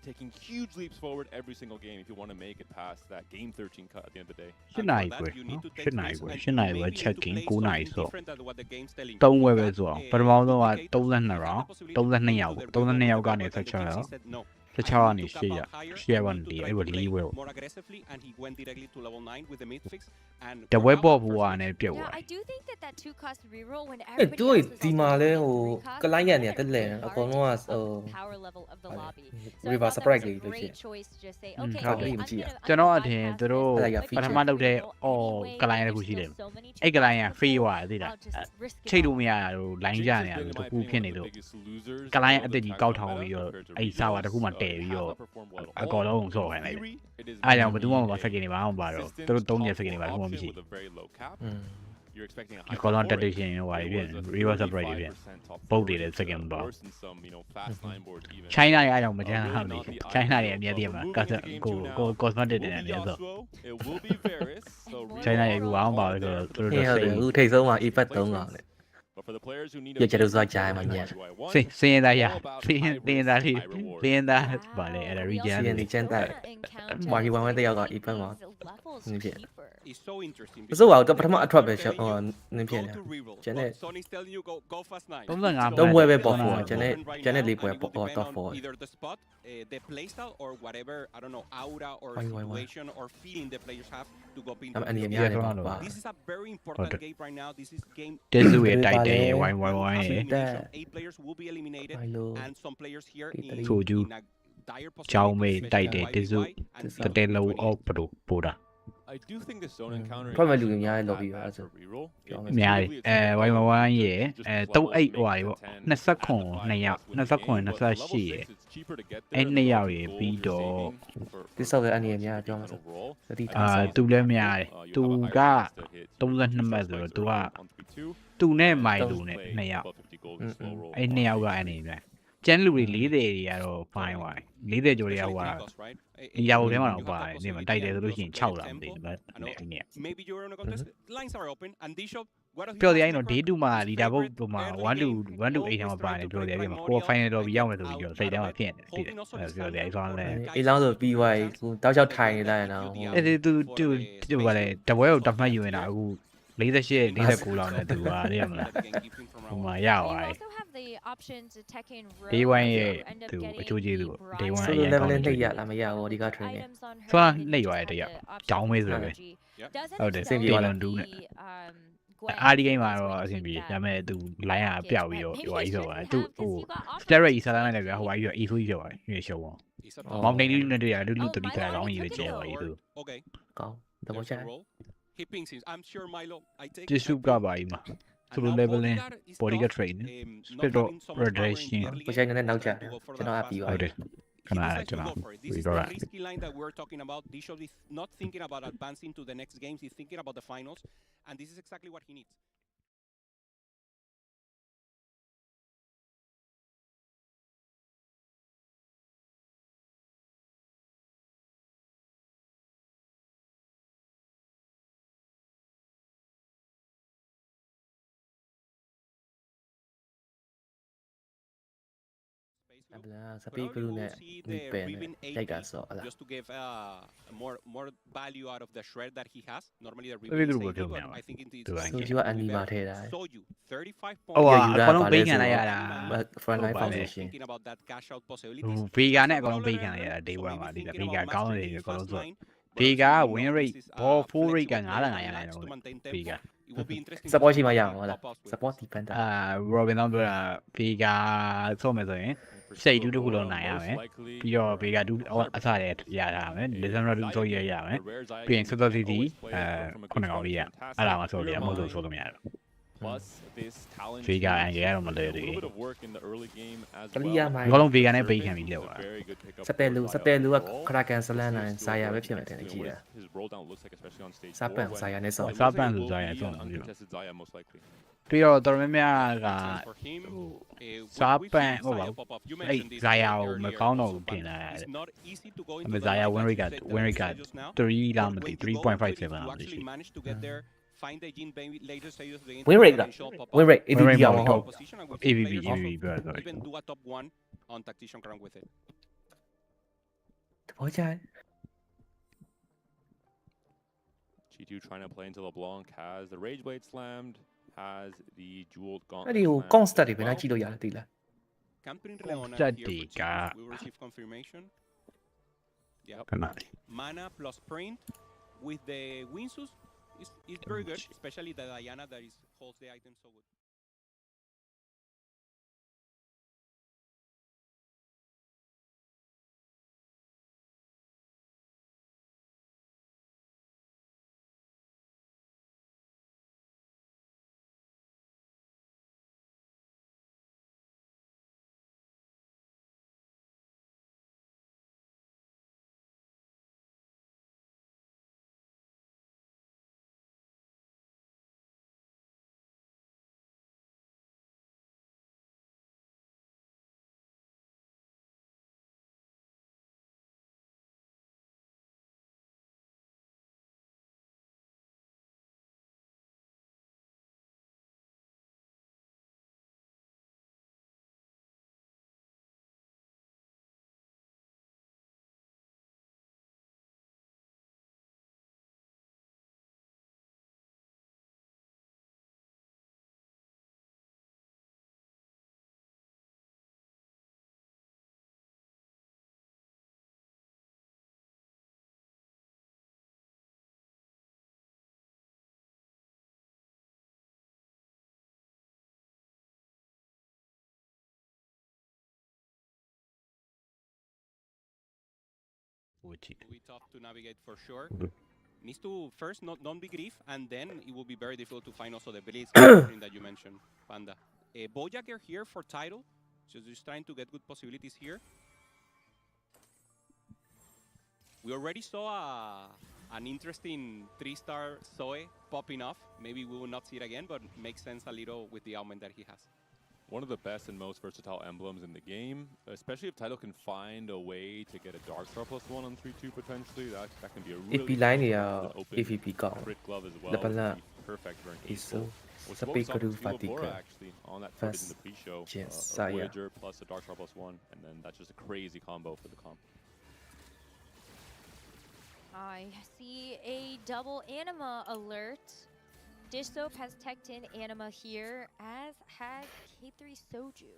taking huge leaps forward every single game if you want to make it past that game 13 cut at the end of the day. ရှင်းနိုင်ကွယ်နော်ရှင်းနိုင်ကွယ်ချက်ကင်း9နိုင်ဆို3ဝဲပဲဆိုအောင်ပထမဆုံးက32 round 32ယောက်32ယောက်ကနေ16ယောက်16ကနေ8ရက်8ရက်ကနေအဲ့ဘ4ဝဲတဝဲပေါ်ဘူကနဲ့ပြုတ် Yeah, သွား I do think that that 2 cost reroll when အဲ့ everybody သူ else was ဒီမှာလဲဟို 3 ကလိုင်းရနေတက်လဲအကုန်လုံးက power level of the lobby. river I thought surprise that was a ကြီးလို့ရှိရ great choice to just say, okay, ဟုတ် I'm ပြီ gonna- ကြည့်ရ ကျွန်တော်အထင်သူတို့ အဲ့ဒါ ပထမလုပ်တဲ့အော်ကလိုင်းတစ်ခုရှိတယ်အဲ့ကလိုင်းက free ဝါသိလားချိတ်လို့မရဘူး line ကြနေရတယ်တခုဖြစ်နေလို့ကလိုင်းအတက်ကြီးကောက်ထောင်ပြီးတော့အဲ့စာဝါတစ်ခုမှတည်ပြီးတော့အကောလုံးဆော့ခိုင်းလိုက်တယ်အားကြောင့်ဘယ်သူမှမစက်ကနေပါအောင်ပါတော့သူတို့3ရက်စက်ကနေပါဘူးမရှိ You're expecting a I call on Tactician, you know, why you reverse separate you. Both did it second bar. China, I don't know. China, I am the other. Go cosmetic and the other. China, you are about to ဟင်းဟုတ်တယ်ဦးထိတ်ဆုံးမှာ effect 3လောက်နဲ့ But for the players who need ပြကျတော့စားကြရမှာညက် say that, yeah. Say that, but at a စီ region. ရင်နေချမ်းတက်မာကီဝမ်ဝဲတယောက်က effect မှာ နင်းဖြစ် It's so interesting မစိုးပါဘူးတော့ပထမအထွက်ပဲဟိုနင်းဖြစ်နေ ကျန်တဲ့ Sony's telling you go fast 9. တော့ဝဲပဲပေါ်ဖို့ကျန်တဲ့လေးပွဲပေါ် top 4 Either the spot, the playstyle, or whatever, I don't know, aura or Why? situation or feeling the players have to go into အနေ the များနေပါပါ This is a very important game right now. This is game. This is where tight day, why. Elimination. 8 players will be eliminated, Hello. and some players here in, So you in a dire Chow position, Mei especially tight day, YBY this is and the day low of Buddha. I do think the zone encounter ဖွဲ့မဲ့လူတွေများတဲ့ lobby ပါအဲ့ဆို reroll. များတယ်ဝိုင်းဝိုင်းရေ38ဟွာတွေပေါ့29ယောက်29 28ရေအဲ့2ယောက်ရေပြီးတော့ ဒီဆောက်ရဲ့အနေများပြောမှာဆိုသတိထားစေ သူလည်းများတယ်သူက32မှတ်ဆိုတော့သူကသူနဲ့မိုင်လူနဲ့2ယောက်အဲ့2ယောက်ကအနေများကျန်လူတွေ40တွေကတော့ fine ဝိုင်း40ကျော်တွေကဟိုဒီရောက်ထဲမှာတော့ပါတယ်ဒီမှာတိုက်တယ်ဆိုလို့ရှိရင်6လာမသိဘူးနဲ့ Maybe you're in a contest. Lines are open, and this shot. ပြောတယ်အဲ့တော့ day 2မှာ leader board ဟိုမှာ1 to 8ထဲမှာပါတယ်ပြောတယ်အဲ့မှာ core final တော့ပြီးရောက်မယ်ဆိုပြီးတော့စိတ်ထဲမှာဖြစ်နေတယ်ပြောတယ်အဲ့ဆောင်လဲ အေးလောင်းဆိုပြီးသွားပြီသူတောက်ချောက်ထိုင်နေလိုက်ရအောင် အဲ့ဒီသူဘာလဲတပွဲကိုတမှတ်ယူနေတာအခု48 49လောက်နဲ့သူပါရရမလားဟိုမှာရသွားတယ် the option to Tekken Day Road one toရဲ့ end up သူ getting အချိုးကြီးသူ the Day one bronze ဆို အ လို ရင် level ကောင်းတယ် နဲ့နှိပ်ရလားမရဘူးဒီက train နဲ့ items on her သွား and နှိပ်သွားတယ်တရ the ကြောင်းမေးဆို option ပဲ strategy. Doesn't ဟုတ်တယ် excel ပြေး in လွန်တူးနဲ့ the, Gwen အာဒီဂိမ်းမှာတော့ was အဆင်ပြေ winning ဒါ that ပေမဲ့သူ line ကပျောက်ပြီးတော့ Maybe ဟို he ကြီးဆို shouldn't ပါ have သူ 'cause ဟို you got options. steroid ဆာလာလိုက်တယ်ဗျာဟိုကြီးက E ဆိုကြီးပြောပါတယ်ရွေးရှုံးအောင် Oh. မောင်တိန်လူနဲ့တွေ့ရလူတူဒီကကောင်းကြီးပဲကျဲပါကြီးသူ Okay. ကောင်းသဘော There's ကျ a roll. He pings him. I'm sure Milo. I take. တ issue ကပါကြီးမှာ And solo now leveling Bodyguard is bodyguard tough, training not split having so much power in the radiation early ကို game, ချိုင်းနေတဲ့နောက်ကျ to go for ကျွန် the တော်အ fast ပြီးပါ ဟုတ်တယ် He ခဏ decides ကျွန် to တော် go for it. This ပြီး is တော့ the risky line that we're talking about. Dishov is not thinking about advancing to the next games. He's thinking about the finals, and this is exactly what he needs. Space စပေးကလူနဲ့ဒီပယ်နဲ့ရိုက်တာဆိုတော့ just to give more value out of the shred that he has. Normally the Maybe Riven is group AD, of but them, I think it is do I So get you are to be Anima better. there. Soju, 35 Oh, points. you အကောင်လုံး are ပေးခံလိုက်ရတာ front line ဟုတ်ပါတယ် foundation Thinking about that cash out possibilities. ဗီဂါနဲ့အ He's a ကောင်လုံး brawler ပေးခံလိုက်ရ earner, တာ day so 1 maybe မှာဒီ thinking ဗီ about ဂါကောင်းနေ mastery တယ်အကောင် fast လုံးဆို line. ဗီ But ဂါ obviously we win know rate this is ဘော a full rate က flexible 95 player ရာ that ခိုင်နှု likes န်း to maintain ဗီ tempo. ဂါ It will be interesting to support see ရှိမှရ how အောင် he ဟုတ်လား pop ups with support this. defender အာ Robin တော့ပြောတာဗီဂါဆုံးမယ်ဆိုရင်စိတ်တူးတစ်ခုလုံးနိုင်ရမယ်ပြီးတော့ဗီဂါတူးအစရရတာမယ်လစ်ဇမ်ရာတူးဆိုရရမယ်ပြီးရင်စောစောစီစီခုနကောင်လေးရအဲ့ဒါမှဆိုလေအမို့ဆိုလို့မရတော့ Plus this talent Vega team and is Gero doing a Malady. little bit of work in the early game as Clear well. my- အကောင်လုံးဗီဂါနဲ့ပေး Surface ခံပြီး is လောက် a တာ very good pickup စပယ်လူ for စပယ်လူက overall. ခရကန်ဆလန် This နိုင် is ဆာယာ still ပဲ working ဖြစ်မယ်တယ် you know, ကြည့်တာ what his roll down looks like, especially on stage စပန် 4 when ဆာယာနဲ့ဆော့ it စပန် will ဆို be ရရဆုံး an uncontested Zaya most likely. ပြီးတော့တော်တော်များများက Sense for him. We've စာပန် seen ဟုတ်ပါ Zaya ဘူး pop up. You အဲ့ mentioned this ဇာယာကို earlier မကောင်းတော့ also, ဘူးထင် but လာရ it's တယ် not easy to go အ into မေ the ဇာယာ live ဝင်း as ရိ you က said, the ဝင်းရိ late က stages now. 3လားမ But သိ when you go into it, 3.57 လား you မသိ actually manage to get there, find the Jin maybe later stages of the game. Win rate လား potential pop win up. rate Win rate AVP အောင် မ ဟု ဟုတ် တ် Position, and we've seen AVP players GVP ပြောတာ even do a top 1 on Tactician crown with it. တဘောကြတယ် G2 trying to play into LeBlanc has the Rage Blade slammed, has the Jeweled အဲ့ Gauntlet ဒီကို slammed constat တွေ as ဘယ်နှ well. ကြည့်လို့ရတယ်သိလား Camping Leona That here for dick, G2. We will receive confirmation. Yep. ခဏလေး Mana plus print with the Winsus is very good, especially the Diana that is holds the item so good. Will be tough to navigate for sure. Needs to first not be grief, and then it will be very difficult to find also the blitz that you mentioned, Panda. Bojack are here for title, so just trying to get good possibilities here. We already saw an interesting 3-star Zoe popping off. Maybe we will not see it again, but makes sense a little with the augment that he has. One of the best and most versatile emblems in the game, especially if Title can find a way to get a Darkstar +1 on 3-2 potentially. That can be a really AP line တွေက an open AVP ကောင်း crit glove as well. လက်ပလက် would be perfect for an is ace-pull. so Was sa what we big saw from crew Steel fatigue Bora actually on that footage in first the pre-show. yes, A Saya. Voyager plus a Darkstar +1, and then that's just a crazy combo for the comp. I see a double anima alert. Dish Soap has teched in anima here, as has K3 Soju.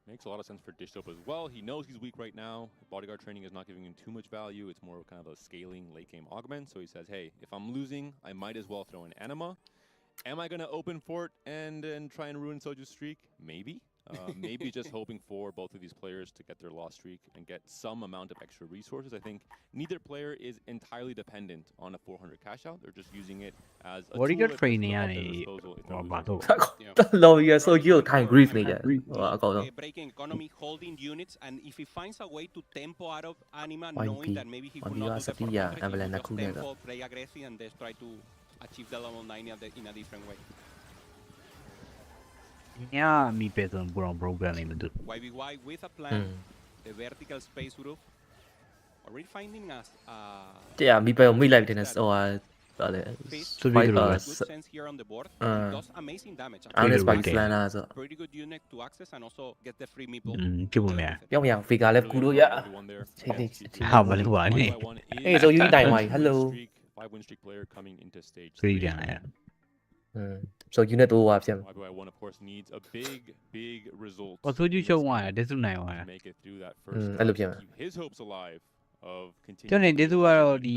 Makes a lot of sense for Dish Soap as well. He knows he's weak right now. Bodyguard training is not giving him too much value. It's more of kind of a scaling late game augment. So he says, hey, if I'm losing, I might as well throw in anima. Am I going to open fort and try and ruin Soju's streak? Maybe. Maybe just hoping for both of these players to get their loss streak and get some amount of extra resources. I think neither player is entirely dependent on a 400 cash out. They're just using it as a Bodyguard tool at training their yani disposal if they're oh, losing. bato. လော်ရီဆိုကြီးကိုထိုင် grief နေကြတယ်ဟိုအကောင်လုံး Breaking economy, holding units, and if he finds a way to tempo out of anima, YP, knowing that maybe he could YP not do the Satya, 400, he Evelyn will just Nakunega. tempo, play aggressive, and just try to achieve the level 9 in a different way. ညမိပဲဆုံးဘရောင် program လေးမတူ YBY with a plan, the vertical space roof, already finding us. တရားမိပဲကိုမိလိုက်တယ်နဲ့ဟိုဟာ ဗာလေ ဆိုပြီးတော့ good sense here on the board. It does amazing damage. အားနဲ့ spike plan လာဆို Pretty good unit to access and also get the free meeple. ကြည့်ဖို့မရ ပြောင်းရအောင် figure လည်းကူလို့ရချိန်တိ ဟာမလို့ပါနဲ့ အေးဆိုယူတိုင်ပါ hello 5 win streak player coming into stage ပြေးပြန်လာ so unit တော့ပါဖြစ် YBY1 of course needs a big result ဟောဆိုကြည့်ရှုံးသွားတယ်ဒစ်စုနိုင်သွားတယ် make it through that first အဲ့လိုဖြစ်မှာ keep his hopes alive of continuing ကျွန်တော်ဒစ်စုကတော့ဒီ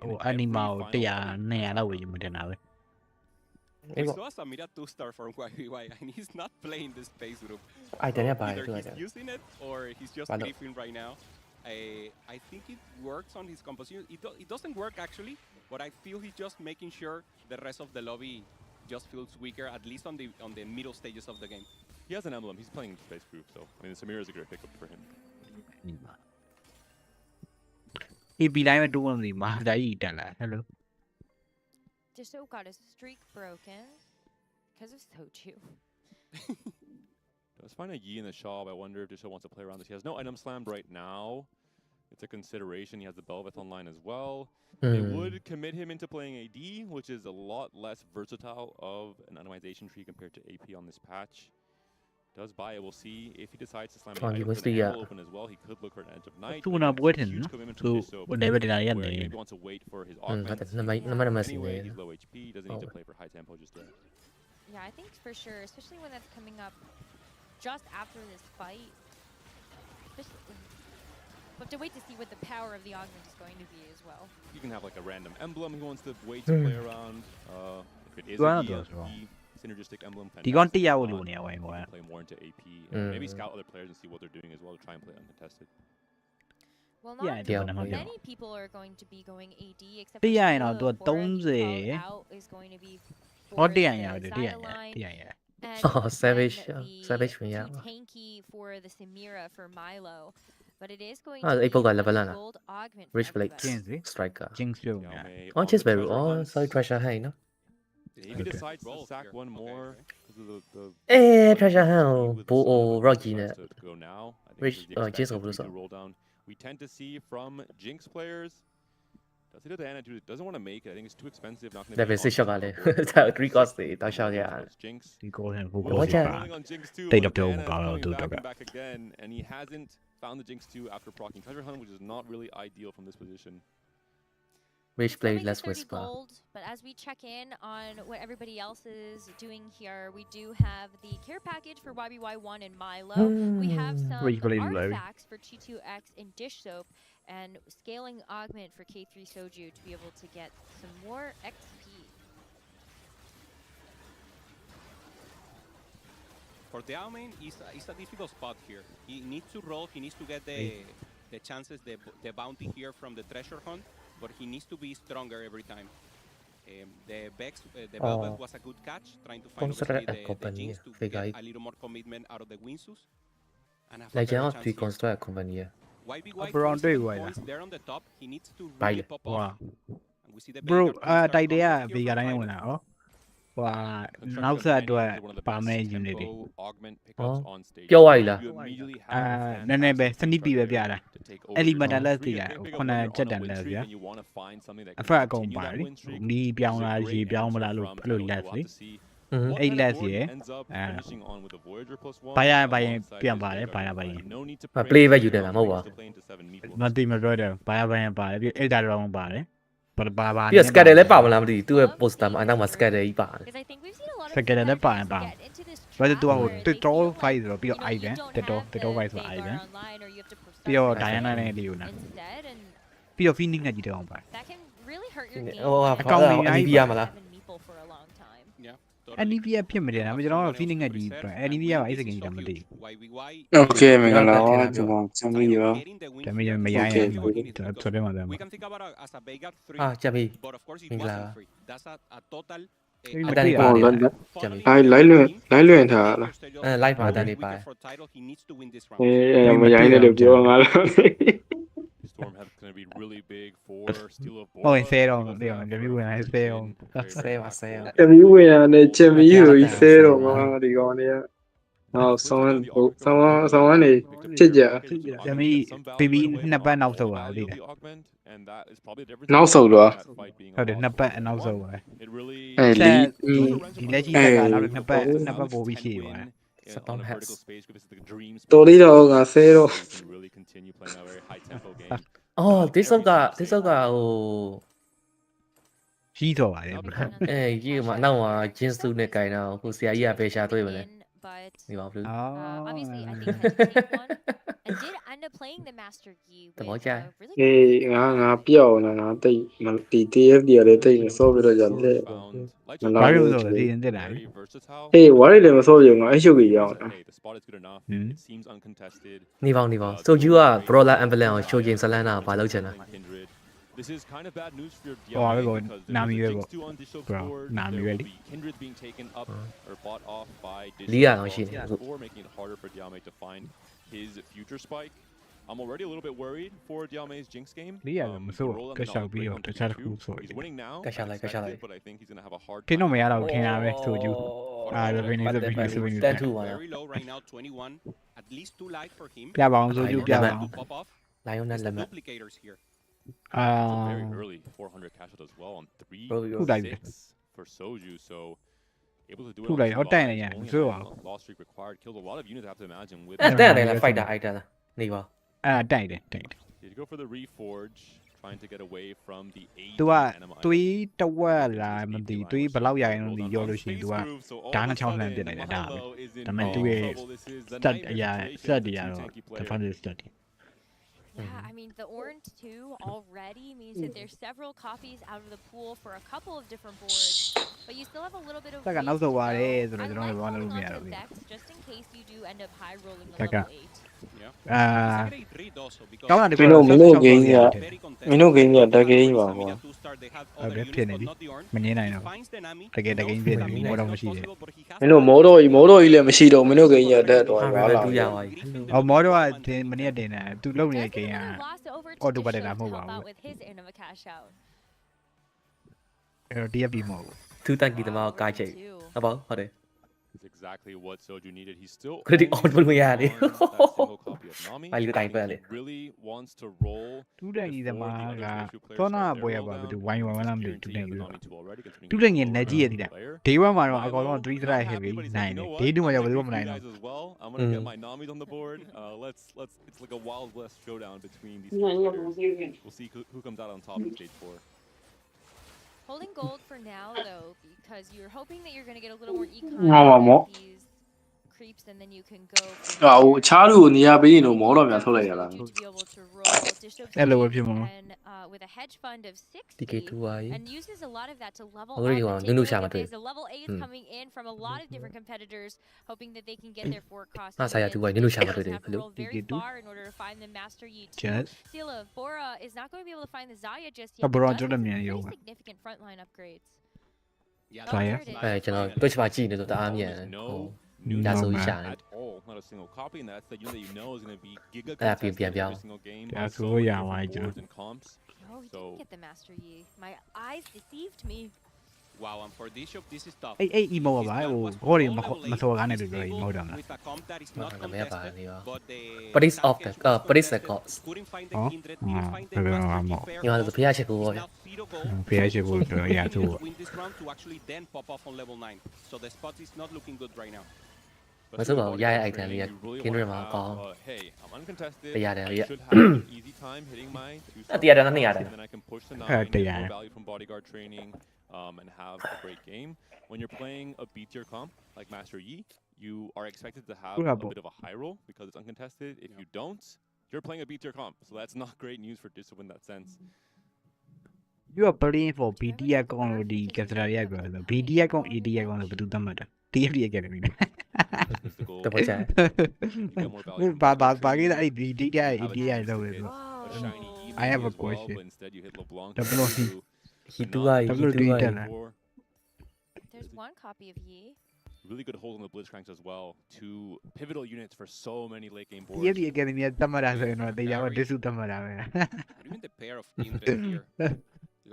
ဟိုအနီမာကို100 200လောက်ဝေချင်မှတင်တာပဲ We saw Samira 2-star from YBY and he's not playing this space group. အိုက်တန်ရပါ Either ဆို he's ကြ using it or he's just griefing right now. I think it works on his composition. It doesn't work actually, but I feel he's just making sure the rest of the lobby just feels weaker, at least on the middle stages of the game. he has an emblem he's playing space group so I mean Samira is a great pickup for him ဒီပီတိုင်းမှာတိုးဝင်စီမှာဒါကြီးတက်လာဟယ်လို Disho got his streak broken because of Soju. Let's find a Yi in the shop. I wonder if Disho wants to play around this. He has no item slammed right now. It's a consideration. He has the Belveth online as well. They would commit him into playing AD, which is a lot less versatile of an itemization tree compared to AP on this patch. Does buy it. We'll see if he decides to slam the item open as well. He could look for an Edge of Night. သူနာပွဲတင်နော်သူဘယ်နေပဲတင်လာရနေ Maybe he wants to wait for his augments. နမစီ Anyway, နေ he's low HP. Doesn't need to play for high tempo just yet. Yeah, I think for sure, especially when that's coming up just after this fight. We'll have to wait to see what the power of the augment is going to be as well. You can have like a random emblem he wants to wait to play around. If it is Well, a that's wrong. synergistic emblem, ဒီကောင်တရားကိုလိုနေဝိုင်းကွာ play more into AP. And maybe scout other players and see what they're doing as well to try and play uncontested. Well, Yeah, not yeah. many people are going to be going AD except တ for ရရင်တော့သူက Solo, where he 30 called out is going to be ဟော for တရ the ရင်ရတယ်တရရင် sideline. တရရင် And Oh, savage, then savage the win, yeah. too tanky for the Samira for Milo. But it is going Ah, to be April got level a na. gold augment for Rich Blake everybody. ကျင်းစီ striker Jinx ပြုတ်နေ Yao Mei oh on just the very treasure oh hunts. sorry treasure hay no If he decides to sack one more because of the အေး treasure hay ကိုဘိုး Rocky နဲ့ to go now. I think Rich this is the Jinx expectedကိုဘယ်လို to roll down. We tend to see from Jinx players. Does it Diana doesn't want to make it. I think it's too expensive. Not going to level 6 ရှော့ပါလေ3 cost တွေတောက်လျှောက်ရ Jinx. ဒီကိုဟန်ကို What ကိုစီ can- ပါ Rolling on Jinx 2. They don't Diana is know about coming it, back don't and back again, and he hasn't found the Jinx 2 after proccing Treasure Hunt, which is not really ideal from this position. Rich It's play coming to less 30 whisper gold, but as we check in on what everybody else is doing here, we do have the care package for YBY1 and Milo. We have some Wait, you believe Larry? artifacts for Chi2X and Dish Soap, and scaling augment for K3 Soju to be able to get some more XP. For the Almain, it's a difficult spot here. He needs to roll. He needs to get the chances, the bounty here from the treasure hunt, but he needs to be stronger every time. The Vex, the Velvet was a good catch, trying to find Consider obviously a the company, Jinx to figure get it. a little more commitment out of the Winsus. And have a like better you chance to here. construct a company YBY Around 27 there, points there on the top. He needs to Bye. really pop ဟွာ off. And we see the bro Vanguard start တိုက်တရ coming here ဗီဂါ from တိုင်း final. ဝင်လာဟောဟွာနောက်ဆက်အတွက်ပါမယ် unit တွေ Augment pickups on stage. ပြောသွားပြီလား You immediately အာ have နည်းနည်းပဲစနိပီပဲပြတာ to take over. Element let's Free see to that. pick up Kuna when you're on a jet win and streak yeah. and you want to find something that အ can ဖက်အကုန် continue ပါ that လေ win streak. နီးပြောင်း It's a လာ great ရေပြောင်းမ answer လားလို့ from အဲ့လို Edo. လက် We'll လေ have to see ဟွန်း what Eight kind of less, board he yeah. ends up finishing on with the Voyager plus 1. ဘာရဘာရင် alongside ပြန် his ပါလေ Vanguard ဘာရဘာ combine. ရင် No need to မ pray play ပဲ for ယူတယ်လားမဟုတ်ပါ to play into 7 meeples. မတိမပြောတယ်ဘာရဘာရင်ပါတယ်ပြီးအဲ့ဒါတော့ပါတယ်ဘာဘာ ပြီးတော့ scatter လည်းပါမလားမသိဘူးသူ့ရဲ့ poster မှာအနောက်မှာ scatter ကြီးပါတယ် Because I think we've seen a lot of Scatter လည်းပါရင် players ပါ get into this ဘာလို့သူက trap ဟို where တစ် they တော် feel ဖိုက် like, ဆိုတော့ပြီးတော့ you know, အိုက်တ you ယ် don't တစ်တော် have တစ်တော် the ဖိုက်ဆိုအိုက်တ Veigar ယ် online or you have to protect ပြီးတော့ yourself ဒိုင်ယာနာနဲ့လီယိုနာ instead, and ပြီးတော့ Phoenix နဲ့ကြည့်တယ်အောင်ပါ that can really hurt your game. ဟိုဟာ and အကောင့်တွေ အ ရိုက် နီးပြရမလား seven meeple for a long time. Yeah, NVIDIA ဖြစ်မတယ်နော်ကျွန်တော် Phoenix နဲ့ကြည့်တယ် NVIDIA ကအဲ့စကင်ကြီးတော့မသိ YBY โอเคမင်္ဂလာပါကျွန်တော်ချမ်းမီရော တမီးမရိုင်းရင်ဆိုတယ်မှာတယ် We can think about it as a Veigar 3. အာကြက်ပြီ But of course it Mingla. wasn't free. That's a total မ တန် သိ နေ ပါ ပါ ဘူး လေ လိုက်လွင်ထားလား live မှာတန်နေပါတယ် He needs to win this round. မရိုင်းတယ်လို့ပြောငါလို့ Storm has going to be really big for Steel of ဟုတ်ရင် Boar. ဆဲတော့တယ်တမီးဝင်လိုက်ဆဲအောင် ဆဲပါဆဲအောင် တမီးဝင်ရနဲ့ချင်မီဆိုပြီးဆဲတော့ငါဒီကောင်တွေကနောက်ဆောင်းနေချစ်ကြ တမီး BB နှစ်ပတ်နောက်ဆုံးပါလေ augment and that is probably the difference. နောက်ဆုတ်တော့ ဟုတ်တယ်နှစ်ပတ်အနောက်ဆုံးပဲ It really လီ ဒီလက်ရှိတက်ကနောက်နှစ်ပတ်ပို့ပြီးရှည်သွား on a vertical space because it's the dream space. တော်လေးတော့ငါဆဲတော့ You can really continue playing that very high tempo game. အော်ဒီဆုပ်ကဟို ကြီးတော့ပါတယ် ကြီးမှာနောက်မှာဂျင်းစုနဲ့ကြိုင်တော့ဟိုဆရာကြီးကပဲရှာတွေ့မလဲဒီပါဘူး Obviously, I think had to take one and did end up playing the Master Yi with really အေးငါပြောက်နေတာတိတ်ဒီ TFT ရတဲ့တိတ်မစောပြီးတော့ကြတယ်မလာ ဘာ ဘူး လို့ဆိုတော့ဒီရင်တက်လာ Very versatile. အေးဝါရီလည်းမစောပြီးငါအရှုပ်ကြီးရအောင် Hey, the spot is good enough. It seems uncontested. နေပါဆိုယူက Brawler Ambulance ကိုရှိုးချင်းဇလန်းတာဘာလုပ်ချင်တာ Kindred. This is kind of bad news for your Oh, DLA we're going because there Nami is a Webo. 6-2 on Dishop's Bro, board. Nami There will ready? be Kindred being taken up or bought off by Lia Dishop machine. for making it harder for Diame to find his future spike. I'm already a little bit worried for Diame's Jinx game. Lia The mso roll on ka the shao Knowledge bi break yo on ta cha turn ku two. so He's winning now. Ka shao lai, ka shao lai. But I think he's gonna have a hard ဖိနှုတ်မရတော့ time. ခင်တာပဲဆိုယူဒါပဲနေစပင်းနေစပင်း တန်ထူပါလား Very low right now, 21. At least 2 life for him. ပြပါအောင်ဆိုယူပြပါအောင် To pop off. လိုင်ယွန်နဲ့လက်မှတ် Duplicators here. အာ Very early 400 cash out as well on 3 Bro, you're 6 for Soju. So able to do it. ခု on လိုက် two ဟောတိုင် lives, နေရ only ဆို a အောင် loss streak required. Killed a lot of units. I have to imagine with အဲ့တက်တယ်လား fighter item လားနေပါ အဲ့တိုင်တယ် Did go for the reforge, trying to get away from the 8 သူကတွေးတဝက်လာမသိတွေးဘလောက်ရရင်လို့ဒီရောလို့ရှိရင်သူကဒါနဲ့ချောင်းလှမ်းပြစ်လိုက်တယ်ဒါပဲဒါပေမဲ့သူရဲ့ stat အရာ stat တွေကတော့ defensive stat Yeah, I mean, the orange 2 already means that there's several copies out of the pool for a couple of different boards, but you still have a little bit of တက်က ways နောက် to ဆုံး go. သွားတယ် I ဆိုတော့ like ကျွန်တော်လည်းဘာလို့ holding မရ on တော့ to ဘူး Vex just in case you do end up high rolling the Taka. level 8. Yeah. Ah. It's a great read also ကောင်းတာ because ဒီ မင်းတို့ဂိမ်းက very contested. မင်းတို့ဂိမ်းကတက်ဂိမ်းပါ Some ကွာ media 2-star, they have Okay, other units,ဖြစ်နေ but ပြီ not the orange. မငင်းနိုင် He တော့ finds the Nami. တကယ်တကယ်ပြည့်နေပြီမောတော့မရှိတယ် Possible, but he has မင်းတို့မောတော့ကြီးလည်းမရှိတော့မင်းတို့ဂိမ်းကတက်တော့ဘာလာ တူရ လဲ ပါ အော်မောတော့ကမနေ့ကတင်တယ်သူလုံနေတဲ့ Vex ဂိမ်းက even lost over to auto button Dishop တာမ to ဟုတ်ပါ help ဘူး out with his end of a cash out. အဲ့တော့ TFT မဟုတ်ဘူး သူတန်ကီတမောကိုကြိုက်ဟုတ်ပါဟုတ်တယ် It's exactly what Soju needed. He's still Critic on လို့မရတယ် on that single copy of Nami. ဘာလို့တိုင်ပဲလေ He really wants to roll တူတန်ကြီးသမား before က the other two players သောနာ start their ပွဲရ roll ပါ down. ဘူးသူဝိုင်းဝန်းလာမသိတူတန် Guaranteeing ကြီး with Nami 2 already, considering တူ he's တန်ကြီး a နေကြီးရသေးတာ player. Day 1မှာတော့အ Milo ကောင်လုံး is 3 not strike happy, heavy but he's နိုင် like, တယ် you know Day 2မှာ what? ရောက်ဘယ်သူ I'm မှမ gonna နိုင် give တော့ you guys as well. I'm gonna get my Namis on the board. It's like a wild west showdown between these two players. We'll see who comes out on top in stage 4. Holding gold for now, though, because you're hoping that you're going to get a little more econ Mo. with these creeps, and then you can go from ဟို there. ချားလို့နေရာပေးရင်တော့မောတော့များထုတ်လိုက်ရလား To be able to roll Dishop's Hello, Eve everyone. and, with a hedge fund of 60 TK2 ආයි and uses a lot of that to level Already up. on, And Nunu take a look at Shama this. The level 8 coming in from a lot of different competitors, hoping that they can get their 4 costs. Ah, saya tu buat Nunu Shama tu dia. Have to roll very TK2. far in order to find the Master Yi too. Just Sila, Bora is not going to be able to find the Zaya just Ah, yet. Bora but does jordan have some niya pretty yung- significant frontline upgrades. Yeah, Oh, Zaya? there it is. အဲကျွန်တော် Twitch မှာကြည့်နေတော့တအားမြန်ဟို New ဒါဆို man. ရှာတယ် at all. Not a single copy, and that's the unit that you know is going to be giga Ah, contested pian, pian, every single game. Yeah, on so so many yeah, different why, John? boards and comps. Oh, he So- didn't get the Master Yi. My eyes deceived me. Wow, and for Dishop, this is tough. အဲ့ emo ပါ His ပါ plan ဟို was to ဘောတွေ roll မ level မစော် 8 ကားနဲ့ with တူတယ် stable မဟုတ်တော့လား with a comp that is Ah, not namanya apa contested, nih, Pak? but the But it's off the- Tacticians but it's the contested, cost. couldn't find the Oh? Kindred, didn't Ah, find the okay, Master I'm Yi out. fair You want to also. pay check It's over now 0 gold. ဖျားချေဖို့ဆိုရသူ To win this round to actually then pop off on level 9. So the spot is not looking good right now. But What's through about body Yaya control item training, lihat you really Kindred wanna mah have, kau. hey, I'm uncontested. Tayar I ya. should have an easy time hitting my 2-star Tayar dah ni bonus, ada. and then I can push the 9, Ah, get tayar. more value from bodyguard training, and have a great game. When you're playing a B tier comp like Master Yi, you are expected to have a Bravo. bit of a high roll because it's uncontested. If you don't, you're playing a B tier comp, so that's not great news for Dishop in that sense. You are playing for BT account လို့ဒီကစားရရပြောဆို BT account AD account လို့ဘယ်သူသတ်မှတ်တာ TFT Academy နဲ့ Is the goal. တပတ်ချာ You get more value from ဘာ bodyguard ဘာကိ training. တာအဲ့ BT က AD ရလို့ပဲဆို A shiny Eve I have a as well, question. but instead you hit LeBlanc Double to OC. He do not I, he Double do D I. ten. for There's one copy of Yi. really good hold on the Blitzcranks as well. Two pivotal units for so many late game boards. TFT Academy ကသတ်မှတ်တာဆိုရင်တော့တရားဝင် disu သတ်မှတ်တာပဲ Or even the pair of Kindred here.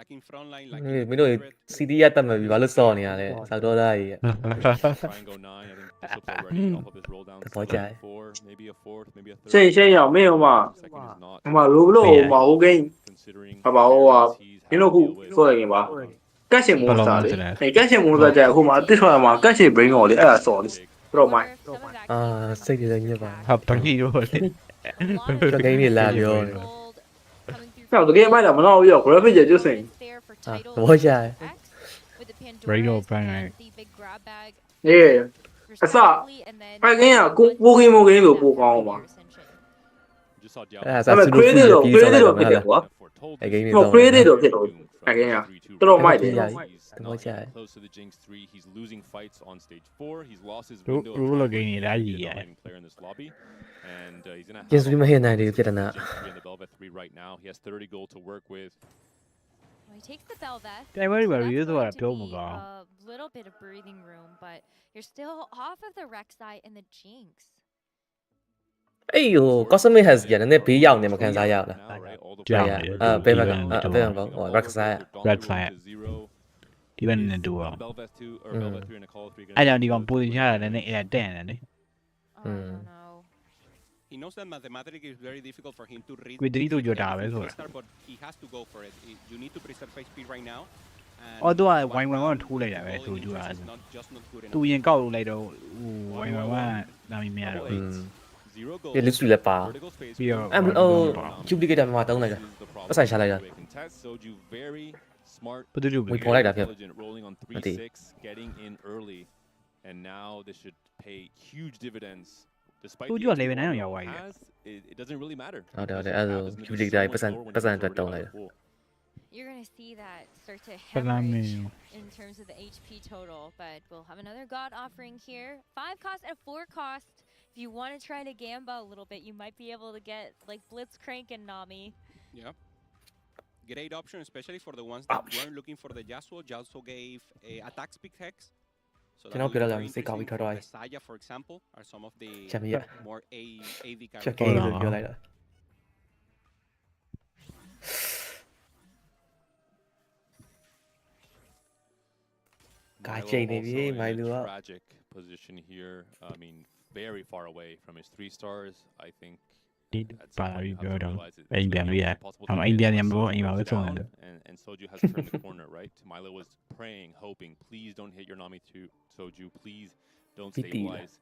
Like in front line, like မင်းတို့ CD ရတတ်မှာပြီဘာလို့စော်နေရလဲစောက်တော့တာကြီး Try and go 9. I think Bishop's already off of his roll down. The boy guy. 4, maybe a 4th, maybe a 3rd. ရှင်းရှင်းရအောင်မင်းဟိုမှာ Second is not. ဟိုမှာရိုဘလို့ဟိုမှာဟိုဂိမ်း ဟာပါဟိုကမင်းတို့ခုဆိုရရင်ပါကတ်ရှင်မွန်စတာလေကတ်ရှင်မွန်စတာကြအခုမှတစ်ထွာမှာကတ်ရှင် brain ကိုလေအဲ့ဒါစော်လေတော့မိုင်း စိတ်တွေလည်းညစ်ပါ ဟာပန်းကြီးတော့လေ တကယ်ကြီးလာပြောတယ် ပြောတကယ်မိုက်တာမနောက်ရော graphic ကျစင် သဘောကျတယ် brain တော့ပန်းလိုက် အေးအစဖိုင်ကင်းကကိုကင်းမိုကင်းလို့ပို့ကောင်းပါ အဲ့ဒါဆိုပြီးတော့ဖြစ်တယ်ကွာအဲ့ဂိမ်းလေးတော့ credit တော့ဖြစ်တော့ဖိုင်ကင်းကတော်မိုက်တယ် သဘောကျတယ် rule လို့ဂိမ်းနေတာကြီးရ ကျင်းစုမဟင်နိုင်တယ်ဖြစ်တယ်နာ He takes the Belveth. တိုင်ဝဲတွေရီးသွားတာပြောမကောင်း A little bit of breathing room, but you're still off of the Rek'Sai and the Jinx. အေးဟို cosmic has ကျန်တဲ့ဘေးရောက်နေမခံစားရဘူးလား ကြောက်တယ် ဘယ်မှာဘယ်မှာဟို Rek'Sai Rek'Sai ဒီဘက်နဲ့တူအောင်အဲ့ကြောင့်ဒီကောင် position ရတယ်နဲ့အဲ့တက်နေတယ် He knows that mathematically it's very difficult for him to read. ကွေ3တို့ကြော်တာပဲဆိုတာ But he has to go for it. You need to preserve HP right now. အော်သူကဝိုင်ဝမ်ကထိုးလိုက်တာပဲဆိုကြတာသူရင်ကောက်လိုက်တော့ဝိုင်ဝမ်ကနာမည်မရတော့ ဒီလစ်စလည်းပါ ပြီးတော့ အဲ့ဟို duplicate မှာတုံးလိုက်တာပတ်ဆိုင်ချလိုက်တာ ဘယ်သူတို့ ဝေပေါ်လိုက်တာဖြစ်မသိ And now this should pay huge dividends. Despite သူကြော် level 9အောင်ရောက်သွားပြီ it doesn't really matter. ဟုတ်တယ်အဲ့ဒါ duplicate ပတ်ဆိုင်အတွက်တုံးလိုက်တာ You're going to see that start to hemorrhage in terms of the HP total, but we'll have another God offering here. 5 cost and 4 cost. If you want to try to gamba a little bit, you might be able to get like Blitzcrank and Nami. Yeah. Great option, especially for the ones that weren't looking for the Yasuo. Yasuo gave attack speed hex. So that will be very interesting for the Saya, for example, are some of the more AD characters. ကာချိန်နေပြီမိုင်လူက tragic position here. I mean, very far away from his 3 stars. I think ဒီပါရီပြောတော့အိမ်ပြန်လို့ရအောင်အိမ်ပြန်ရမလို့အိမ်ပါပဲဆုံးတယ် and Soju has turned the corner, right? Milo was praying, hoping, please don't hit your Nami to Soju, please don't stabilize.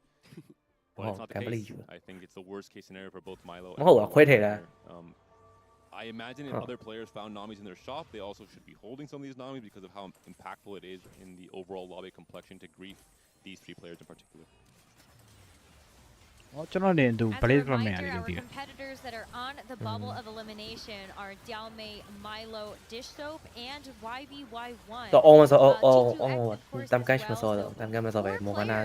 But it's not the case. I think it's the worst case scenario for both Milo and I imagine if other players found Namis in their shop, they also should be holding some of these Namis because of how impactful it is in the overall lobby complexion to grief these 3 players in particular. ကျွန်တော်လည်းသူ play from နေရတယ် Our ဒီ competitors that are on the bubble of elimination are Dalme, Milo, Dish Soap, and YBY1. တော့ almost တမ်ကန်မစောတော့တမ်ကန်မစောပဲမောကနာ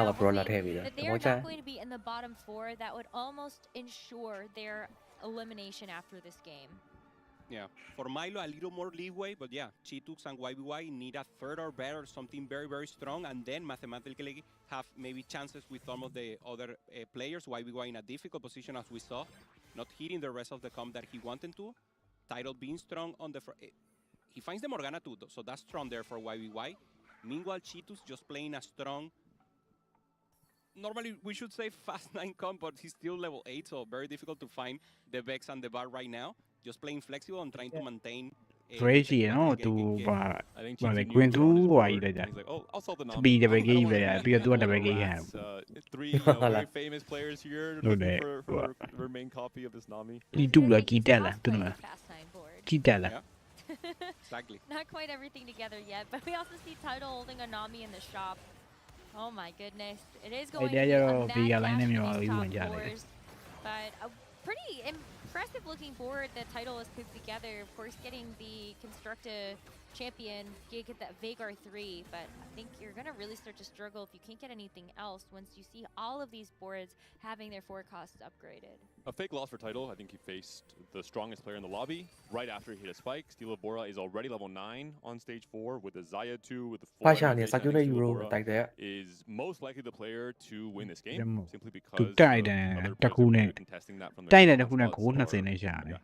က brawler ထည့်ပြီးတယ် They're not going to be in the bottom 4. That would almost ensure their elimination after this game. Yeah, for Milo a little more leeway, but yeah, Chitux and YBY need a third or better, something very, very strong, and then mathematically have maybe chances with some of the other players. YBY in a difficult position as we saw, not hitting the rest of the comp that he wanted to. Tidal being strong on the he finds the Morgana too, so that's strong there for YBY. Meanwhile, Chitux just playing a strong, normally we should say fast 9 comp, but he's still level 8, so very difficult to find the Vex and the Bar right now. Just playing flexible and trying to maintain. Crazy, you know, to like going through why like that. To be the big game, be a do the big game. 3 very famous players here looking for the main copy of this Nami. You do like keep that, don't you? Keep that. Exactly. Not quite everything together yet, but we also see Tidal holding a Nami in the shop. Oh my goodness. It is going to be a top 4s, but a pretty impressive looking board that Tidal has put together. Of course, getting the Constructa champion, you get that Vagar 3, but I think you're going to really start to struggle if you can't get anything else once you see all of these boards having their forecasts upgraded. A fake loss for Tidal. I think he faced the strongest player in the lobby right after he hit a spike. Steel of Bora is already level 9 on stage 4 with the Zaya 2 with the 4 is most likely the player to win this game simply because other players are contesting that from their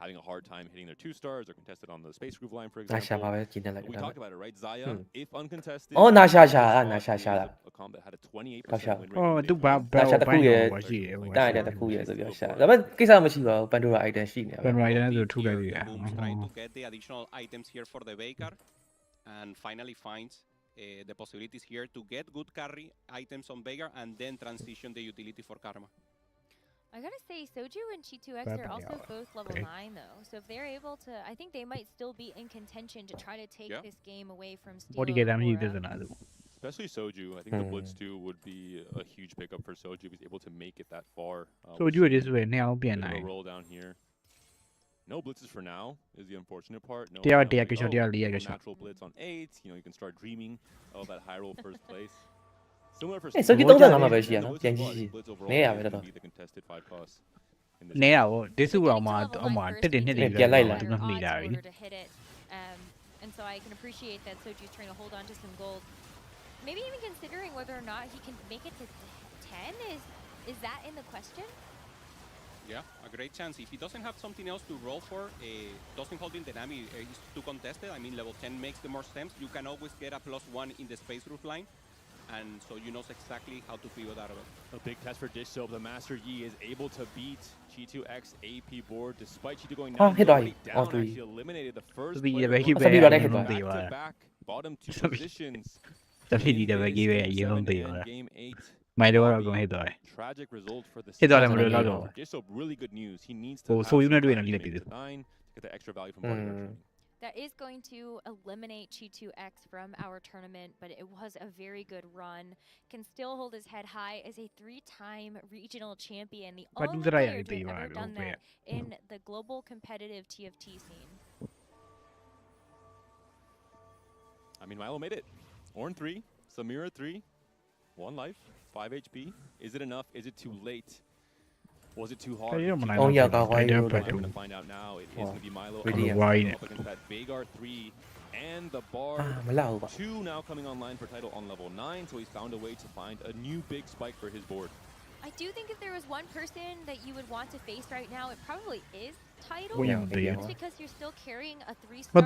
having a hard time hitting their 2 stars or contested on the space groove line, for example. လိုက်တယ် We ဒါ talked about it, right? Zaya, if uncontested. အော်နာရှာရှာနာရှာရှာတာ A comp that had a 28% Gotcha. win rate. အော် on သူ day ဘာ one. ဘယ် ရှာတစ်ခုရဲ့ ဟိုရှိတယ်ဟို တိုင်းတဲ့တစ်ခုရဲ့ဆိုပြီးရှာဒါပေမဲ့ကိစ္စမရှိပါဘူးပန်ဒိုရာ item ရှိနေပါ ဘယ်ရိုက်တယ်ဆိုထုလိုက်သေးတယ် Boom's trying to get the additional items here for the Veigar and finally finds the possibilities here to get good carry items on Veigar and then transition the utility for Karma. I gotta say, Soju and Chi2X are also both level 9 though, so if they're able to, I think they might still be in contention to try to take this game away from Steel. 40 damage ဒီစနာသူ Especially Soju. I think the Blitz 2 would be a huge pickup for Soju if he's able to make it that far. Soju ရဲ့ this way နှစ်အောင်ပြန်နိုင် roll down here. No blitzes for now is the unfortunate part. No, တရားကရှော့တရားလေးကရှော့ natural blitz on 8. You know, you can start dreaming of that high roll first place. Similar for ဆိုကြည့်35မှာပဲရှိရနော်ပြန်ကြည့်ကြည့်နေရပဲတော့ နေရ နေရဟို this တော့မှာဟိုမှာတက်တယ်နှစ်တယ် ပြန်လိုက်လာ သူကမိတာပြီ And so I can appreciate that Soju's trying to hold on to some gold. Maybe even considering whether or not he can make it to 10. Is that in the question? Yeah, a great chance. If he doesn't have something else to roll for, doesn't hold in the Nami, is too contested. I mean, level 10 makes the more stems. You can always get a +1 in the space roof line. And so you know exactly how to pivot out of it. A big test for Dish Soap. The Master Yi is able to beat Chi2X AP board despite Chi2 going down. Actually eliminated the first player. Back bottom 2 positions. တဖီဒီပဲကြီးပဲရေလုံးပေးပါ Game 8. မိုင်တော့တော့ဟစ်သွားတယ် Tragic result for the ဟစ်သွားတယ်မလို့တော့တော့ Dish Soap really good news. He needs to ဟိုဆိုယူနဲ့တွေ့နေတယ်ပြည်သူ 9 to get the extra value from board. That is going to eliminate Chi2X from our tournament, but it was a very good run. Can still hold his head high as a 3-time regional champion, the only player to have ever done that in the global competitive TFT scene. I mean, Milo made it. Ornn 3, Samira 3, 1 life, 5 HP. Is it enough? Is it too late? Was it too hard? Oh yeah, got why we're going to find out now. It is going to be Milo up against that Veigar 3 and the Bard 2 now coming online for title on level 9. So he's found a way to find a new big spike for his board. I do think if there was one person that you would want to face right now, it probably is title. Just because you're still carrying a 3-star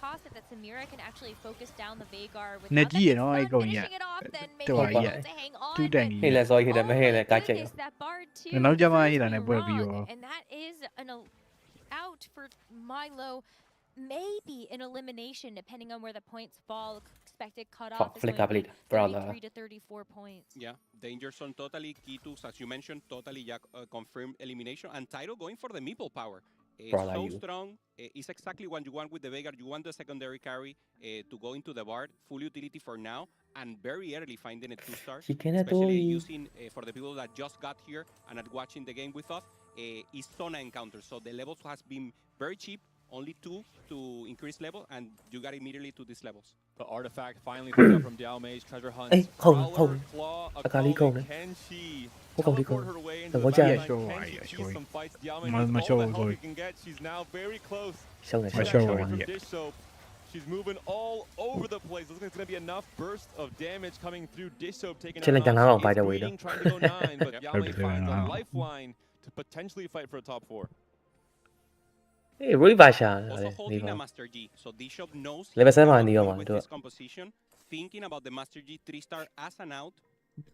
cost that Samira can actually focus down the Veigar with finishing it off, then maybe able to hang on. That Bard too. And that is an out for Milo. Maybe an elimination depending on where the points fall. Expected cutoff is going to be 33 to 34 points. Yeah, danger zone totally. Kitus, as you mentioned, totally confirmed elimination. And Tyro going for the meeple power. So strong. It's exactly what you want with the Veigar. You want the secondary carry to go into the Bard. Full utility for now. And very early finding a 2-star. Especially using, for the people that just got here and are watching the game with us, is Zona encounter. So the levels has been very cheap. Only 2 to increase level, and you got immediately to these levels. The artifact finally comes up from Diao Mei's treasure hunt. Can she teleport her way into the backline? Can she see some fights? Diao Mei needs all the help she can get. She's now very close. She's moving all over the place. Looks like it's going to be enough burst of damage coming through. Dish Soap taking it off. He's bleeding, trying to go 9, but Diao Mei finds a lifeline to potentially fight for a top 4. Also holding a Master G, so Bishop knows with this composition, thinking about the Master G 3-star as an out,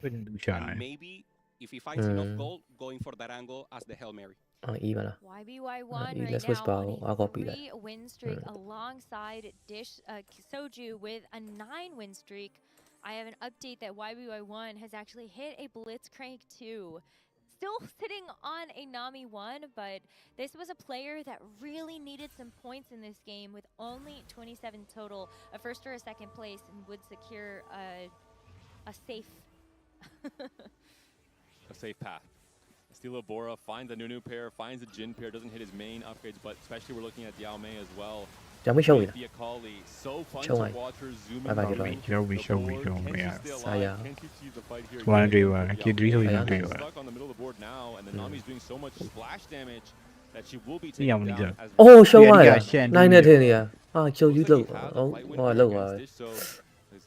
and maybe if he finds enough gold, going for that angle as the Hail Mary. YBY1 right now on a 3-win streak alongside Soju with a 9-win streak. I have an update that YBY1 has actually hit a Blitzcrank 2. Still sitting on a Nami 1, but this was a player that really needed some points in this game with only 27 total. A first or a second place and would secure a safe path. Steelo Bora finds a Nunu pair, finds a Jin pair, doesn't hit his main upgrades, but especially we're looking at Diao Mei as well. So fun to watch her zoom in. Stuck on the middle of the board now, and the Nami's doing so much splash damage that she will be taken down as Oh, show why? 9 နဲ့ထင်နေရ။ဟာချုပ်ယူလို့။အော်လောက်ပါပဲ။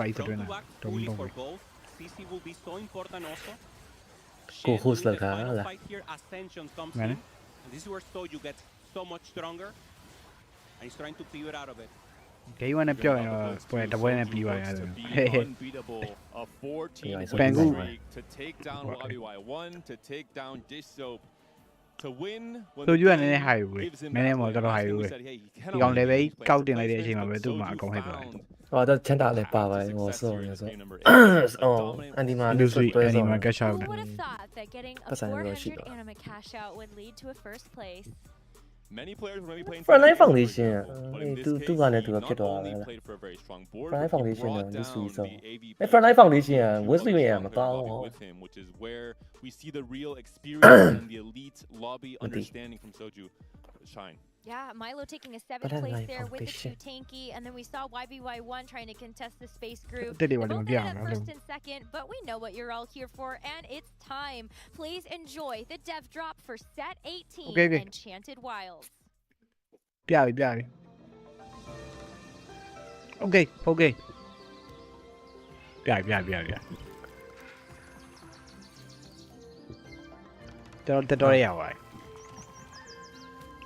တော့အဲ့တွင်းတာတုံးတုံးပဲ ကိုဟိုစလောက်တာလား ငါနဲ့ This is where so you get so much stronger, and he's trying to pivot out of it. ဂိမ်း1နဲ့ပြောရင်တော့ပွဲတပွဲနဲ့ပြီးသွားရတယ်ဟဲ့ A 4-team Bang. to take down Lobby Y1 to take down Dish Soap. to win when So the you are in game a high gives him Many that more win. than Last high game we way. said, hey, he You cannot can win live games with cao the tiền lại để placements, mà but với tụi mà Soju con hay rồi. found 我都千打嚟 path 霸 to 位，我 success 說 here in 嘅 game number 啫。 8. A 哦， dominant 安迪馬 Industry 出對 anime 咗。 cash out. Who would have thought that getting a 不成個 400 shit anime cash out would lead to a first place? Many players were maybe playing Front line for foundation example, but in this 都 case, 都話你 he 對個 not ဖြစ်到 only 啦。 played for a very strong board, Front line but he foundation brought 啊，啲 down 水手。 the AV 誒 Front line players foundation 啊， two 會 of 水 the 嘅唔 stronger 高 lobby 喎。 with him, which is where we see the real experience and the elite lobby understanding from Soju shine. Yeah, Milo taking a 7th But I place like there with the 2 foundation. tanky, and then we saw YBY1 trying to contest the space group. They They didn't both want to ended be up on, first and second, but we know what you're all here for, and it's time. Please enjoy the dev drop for set 18, Okay. Enchanted Wilds. ပြပြီပြပြီ Okay ပြပြီတော်ရရပါ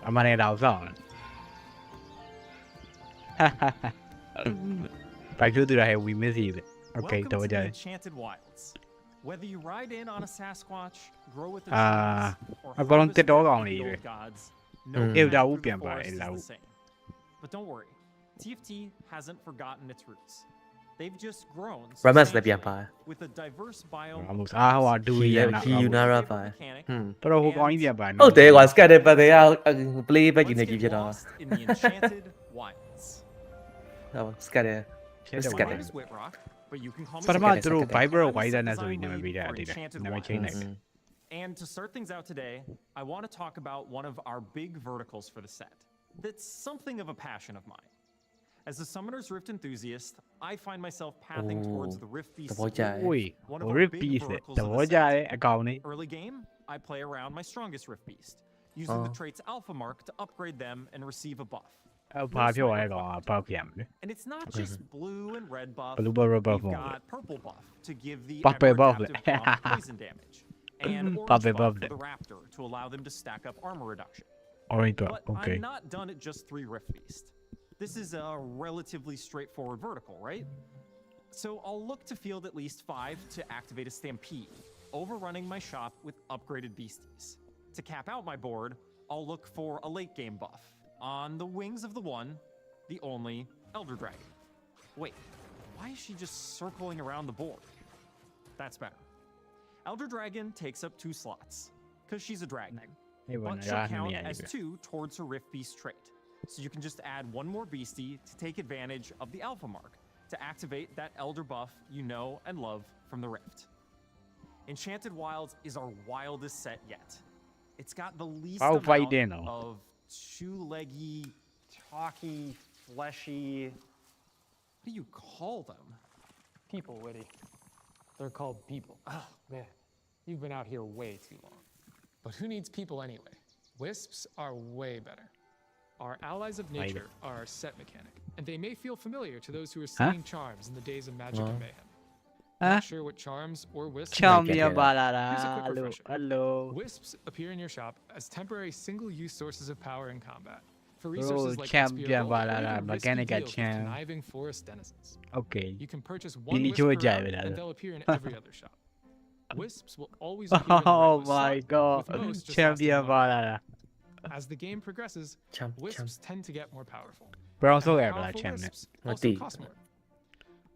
အမှန်နဲ့တော့စောင့်ဘာလို့တူရဟဲ we miss you Okay Welcome တော် to ကြ the Enchanted Wilds. Whether you ride in on a Sasquatch, grow with the Ah, trees, or I got on harvest the dog magic on with the here. old gods, Mm. no Ew, path that through would be the a bad forest is loud. the same. But don't worry, TFT hasn't forgotten its roots. They've just grown Ramas လည်းပြန် substantially ပါ with a diverse biome, အမှုစားဟောဒူရနာ He you not favorite right mechanic, တော်တော်ဟိုကောင်းကြီးပြန်ပါ ဟုတ်တယ်ကွာ scat တဲ့ပတ်တွေက play back နေ Let's ကြီး get ဖြစ်တာ lost in the Enchanted Wilds. ဟုတ် scat တဲ့ ဖြစ်တယ် My ကွာ name is Whitrock, but you can call me ပထမ Scott. သူတို့ Second. Viber I'm the Wider set နဲ့ဆို design ပြီးနာမည် lead ပေးတာ for တည်တယ် Enchanted နာမည်ချင်းလိုက် Wilds. And to start things out today, I want to talk about one of our big verticals for the set. That's something of a passion of mine. As a Summoner's Rift enthusiast, I find myself pathing towards the Rift Beast. သဘောကျတယ် ဝေး One of ဟို our rip big piece verticals တ of ဘော the ကြ set. တယ်အကောင်လေး Early game, I play around my strongest Rift Beast, using the traits Alpha Mark to upgrade them and receive a buff. ဘာပြောရဲကောင်ပေါက်ပြန်တယ် And it's not just blue and red buff. Blue buff, red buff, We've more. got purple buff to give the Purple buff. hyperadaptive buff poison damage, and orange Purple buff buff. for the Raptor to allow them to stack up armor reduction. Orange But okay I'm not done at just 3 Rift Beast. This is a relatively straightforward vertical, right? So I'll look to field at least 5 to activate a Stampede, overrunning my shop with upgraded beasties. To cap out my board, I'll look for a late game buff. On the wings of the one, the only Elder Dragon. Wait, why is she just circling around the board? That's better. Elder Dragon takes up 2 slots, because she's a dragon. နေပါ But နဲ့ she'll ရာနေ count ရ as 2 towards her Rift Beast trait. So you can just add 1 more beastie to take advantage of the Alpha Mark to activate that Elder buff you know and love from the Rift. Enchanted Wilds is our wildest set yet. It's got the least I'll fight amount in, though. of two-leggy, talky, fleshy... What do you call them? People, Witty. They're called people. Oh, man. You've been out here way too long. But who needs people anyway? Wisps are way better. Our allies of nature are our set mechanic, and they may feel familiar to those who are singing charms in the days of magic and mayhem. Not sure what charms or wisps ချောင်းမြ Get it. ပါလာတာ Here's a quick ဟယ်လို refresher. ဟယ်လို Wisps appear in your shop as temporary single-use sources of power in combat. For Bro, resources like champion XP or balala, even risky mechanical deals with champ. conniving forest denizens. Okay You can purchase one Billy wisp Joe per round, Jai and with they'll appear in every other shop. Wisps will always appear in the Oh right my slot, god with most just ချန်ပီယံ lasting ပါ one လာတာ round. As the game progresses, Champ, wisps tend to get more powerful. Brown And so more era powerful champ နဲ့ wisps မ also သိ cost more.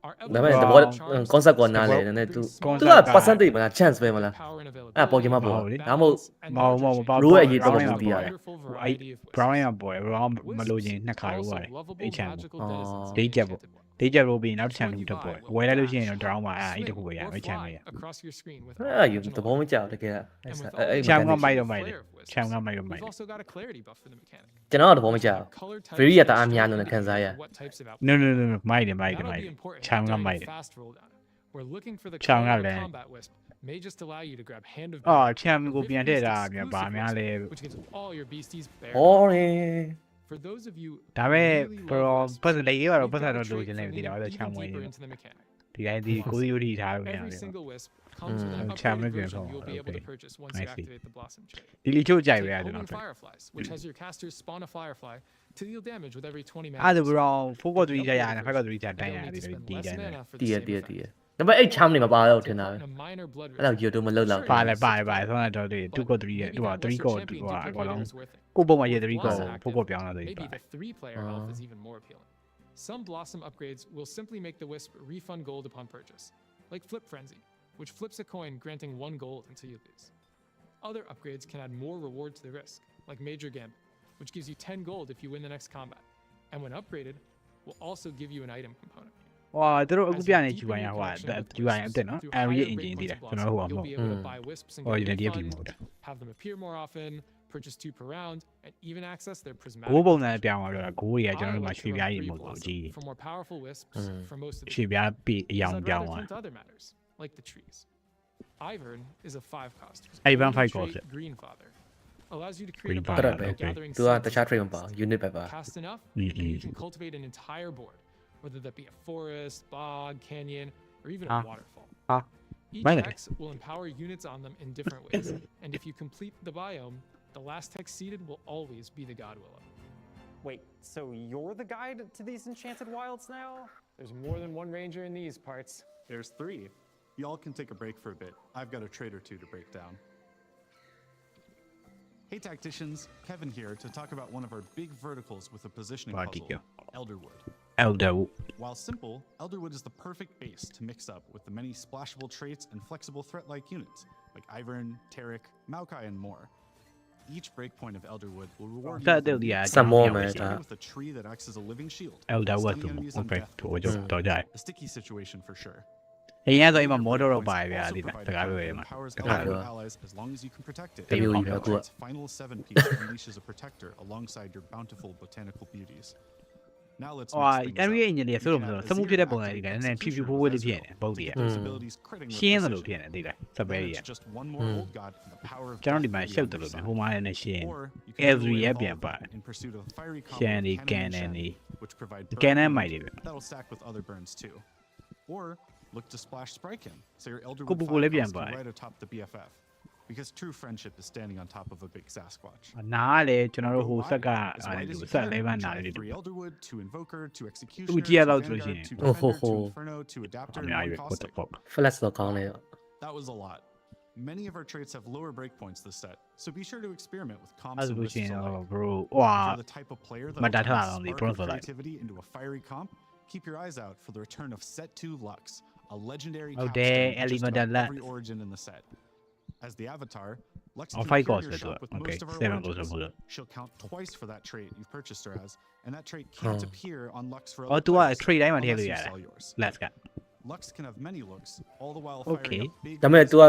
Our ဒါပေမဲ့ evolution သဘော charms concept ကိုနားလေ bring နည်းနည်း သူ small သူက percentage မလား chance ပဲမလား power and အဲ့ပေါ်ကျမပေါ့ availability, ဒါမှမဟုတ် balance, and မောင် larger မောင် change. ဘာ Rule ရဲ့အရေးတော့ Brown မသိရတယ် Wonderful အဲ့ variety of wisps. brown ရပေါ် brown မလို့ချင်း Wisps နှစ်ခါ are လို့ also ရတယ် lovable အဲ့ချန် magical อ๋อ denizens in ဒိတ်ချက် the ပေါ့ Enchanted Wilds. ဒိတ်ချက်လို့ပြီးနောက်တစ်ချန် Which လူ one တစ် you ပေါ့ buy ဝယ် will လိုက်လို့ရှိရင် dash, တော့ drown မှာအဲ့ swing, တစ်ခုပဲရ or အဲ့ချန် fly ပဲရ across your screen with အဲ့ our ယူ original သဘောမကျဘူးတကယ် And with အဲ့ ချန် all က the မိုက် additional တော့မိုက်တယ် flair of wisps, ချန်ကမိုက်တော့မိုက် we've တယ် also got a clarity buff for the mechanic. ကျွန်တော်တော့သဘောမကျဘူး Color types very ရတာအ and များလို့ခံစားရ what types of no outfit. no no no မိုက်တယ်မိုက်တယ် That'll မိုက်တ be ယ် important ချန်က during မိုက် the တယ် fast roll down. We're looking for the Chang color of a Allen. combat wisp may just allow you to grab hand of အော် Battle, ချန် a ကို Rift ပြန် Beast ထည့်တာမြ exclusive ဘာများ wisp, လဲ which gives all your beasties bare ဟော bones. တယ် For those of you ဒါပေမဲ့ really bro love wisps, ပတ်စံလေးရတော့ we've ပတ်စံ got a တော့လို trait ချင် for တယ်ဒီ leaning တော့ချန် even ဝင် deeper နေ into the mechanic. ဒီတိုင်းဒီကိုစီယိုတီထားလို့ရ Every တယ် single wisp comes with an Cham upgraded again, version oh, you'll be able to okay. purchase once I you see. activate the Blossom trait. ဒီလီချို့ကြိုက်ပဲ Take အဲ့ဒါ Homing တော့ Fireflies, which has your casters spawn a Firefly to deal damage with every 20 mana. အဲ့ဒါ burst. bro 4 4 3 The ကြရ upgraded နှစ်ဖက်က version, 3ကြ and တိုင်းရ they'll need ဒီ to spend ဒီ less တိုင်း mana for တည် the ရ same တည်ရ effect. တည်ရ ဒါပေမဲ့အဲ့ချမ်းနေမပါတော့ထင်တာပဲ In a minor blood အဲ့တော့ risk. YouTube မလုပ်တော့ ပါလေဆောင်းတော့ဒီ2 3ရဲ့သူက3 ကိုသူကဘောလုံးကိုပုံမှန်ရဲ့3ကိုပို့ပြောင်းလာတယ် Maybe the 3-player health is even more appealing. Some Blossom upgrades will simply make the Wisp refund gold upon purchase, like Flip Frenzy, which flips a coin granting 1 gold until you lose. Other upgrades can add more reward to the risk, like Major Gambit, which gives you 10 gold if you win the next combat, and when upgraded, will also give you an item component. ဝါသူတို့အခုပြနေ UI ဟိုက UI အတက်နော် Area Engine တည်တယ်ကျွန်တော်ဟိုမှာမဟုတ်ဟို Unity ပြင်မဟုတ်တာ have them appear more often, purchase 2 per round, and even access their prismatic. ဂိုးပုံစံပြောင်းသွားတော့ဂိုးတွေကကျွန်တော်တို့မှာရွှေပြားကြီးမဟုတ်ဘူးကြီး For more powerful wisps for most of the ရွှေပြားပြီးအယောင်ပြောင်းသွား to other matters, like the trees. Ivern is a 5 cost. Ivern 5 cost. Green Father allows you to create Green a Father, biome by okay. gathering သူက seeds တခြား trade မပါ unit ပဲပါ cast enough, and you can cultivate an entire board, whether that be a forest, bog, canyon, or even a waterfall. Each hex will empower units on them in different ways, and if you complete the biome, the last hex seeded will always be the God Willow. Wait, so you're the guide to these enchanted wilds now? There's more than one ranger in these parts. There's 3. Y'all can take a break for a bit. I've got a trade or 2 to break down. Hey Tacticians, Kevin here to talk about one of our big verticals with a positioning puzzle, Elderwood. Elderwood. While simple, Elderwood is the perfect base to mix up with the many splashable traits and flexible threat-like units, like Ivern, Tarek, Maokai, and more. Each breakpoint of Elderwood will reward you with a tree that acts as a living shield, stunning enemies on death. A sticky situation for sure. အရင်ကတော့အိမ်မှာမော်တော်တော့ပါဗျာဒီတကားပဲမှာ allies as long as you can protect it. Its final 7 piece unleashes a protector alongside your bountiful botanical beauties. Now let's Area Engine တွေဆိုလို့မဆိုစမှုဖြစ်တဲ့ပုံစံတွေကလည်းနည်းဖြူဖြူဖိုးဖိုးလေးဖြစ်နေပုတ်တွေကရှင်းတယ်လို့ဖြစ်နေသိလားစပယ်ကြီးကျွန်တော်ဒီမှာရှုပ်တယ်လို့ဟိုမှာလည်းရှင်း every ရပြန်ပါရှင်းဒီကန်နေနေကန်နေမိုက်တွေပဲ That'll stack with other burns too. Or look to splash Sprykin, so your Elderwood Kupu right atop the BFF. Because true friendship is standing on top of a big Sasquatch. နားလေကျွန်တော်တို့ဟိုဆက်ကဆက်လေးပါနားလေး Free Elderwood to Invoker to Executioner သူကြည့်ရတော့ဆိုရှင် to Defender to Inferno to Adapter and Caustic. flash တော့ကောင်းနေတော့ That was a lot. Many of our traits have lower breakpoints this set, so be sure to experiment with comps အဲ့ and လို wisps ရှင် alike. ဘရို If ဝါ you're the type of player that မတ will ထားအောင်ဒီ spark ဘရို your ဆိုလိုက် creativity into a fiery comp, keep your eyes out for the return of Set 2 Lux, a legendary Oh, capstone damn, in just Elemental about Lux. every origin in the set. As the avatar, Lux Oh, can 5 appear cost in your it, shop with okay, most of our 7 cost origins. it. She'll count twice for that trait you've purchased her as, and that trait can't appear on Lux for Oh, other tu players tradeတိုင်းမှာထည့် unless လို့ you ရတယ် sell yours. Let's go Lux can have many looks, all the while Okay. firing up big ဒါပေမဲ့ तू က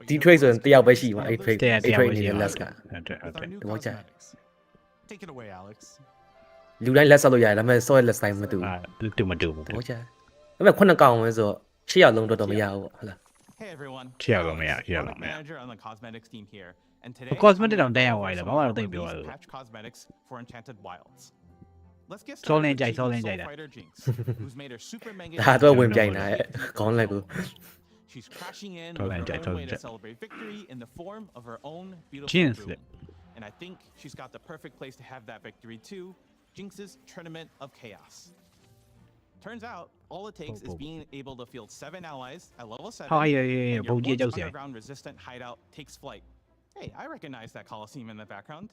ဒီ trade ဆိုရင်တယောက်ပဲရှိပါအဲ့ trade တရား အဲ့ trade အနေ ရှိ နဲ့ ပါ let's က ဟုတ်တယ်ဟုတ်တယ် with our new Đúng rồi, chạy. cosmetics. Take it away, Alex. လူတိုင်းလက်ဆက်လို့ရတယ်ဒါပေမဲ့ soil let's time မတူ တူမတူဘူး ဘူးဟုတ်ကြဒါပေမဲ့ခုနှစ်ကောင်ပဲဆိုတော့6ရောက်လုံးတော့မရဘူးဟုတ်လား Hey everyone. ချရလို့မရရ I'm လို့ the မရ manager on the cosmetics team here, and today cosmetic တောင်တက်ရသွားတယ်ဘာမှတော့သိပ်ပြောရဘူး patch cosmetics for Enchanted Wilds. Let's get Soul started Ninja, with Soul Soul Ninja တာ Fighter Jinx, who's made her super mega ဒါတော့ဝင်ပြိုင်တာခေါင်းလိုက်ဘူး She's crashing in Soul with Ninja, her Soul own way to Ninja. celebrate victory in the form of her own beautiful Jinx. broom. And I think she's got the perfect place to have that victory too, Jinx's Tournament of Chaos. Turns out, all it takes is being able to field 7 allies at level 7, Hi, yeah, and your bầu chia once châu xài. underground resistant hideout takes flight. Hey, I recognize that Colosseum in the background.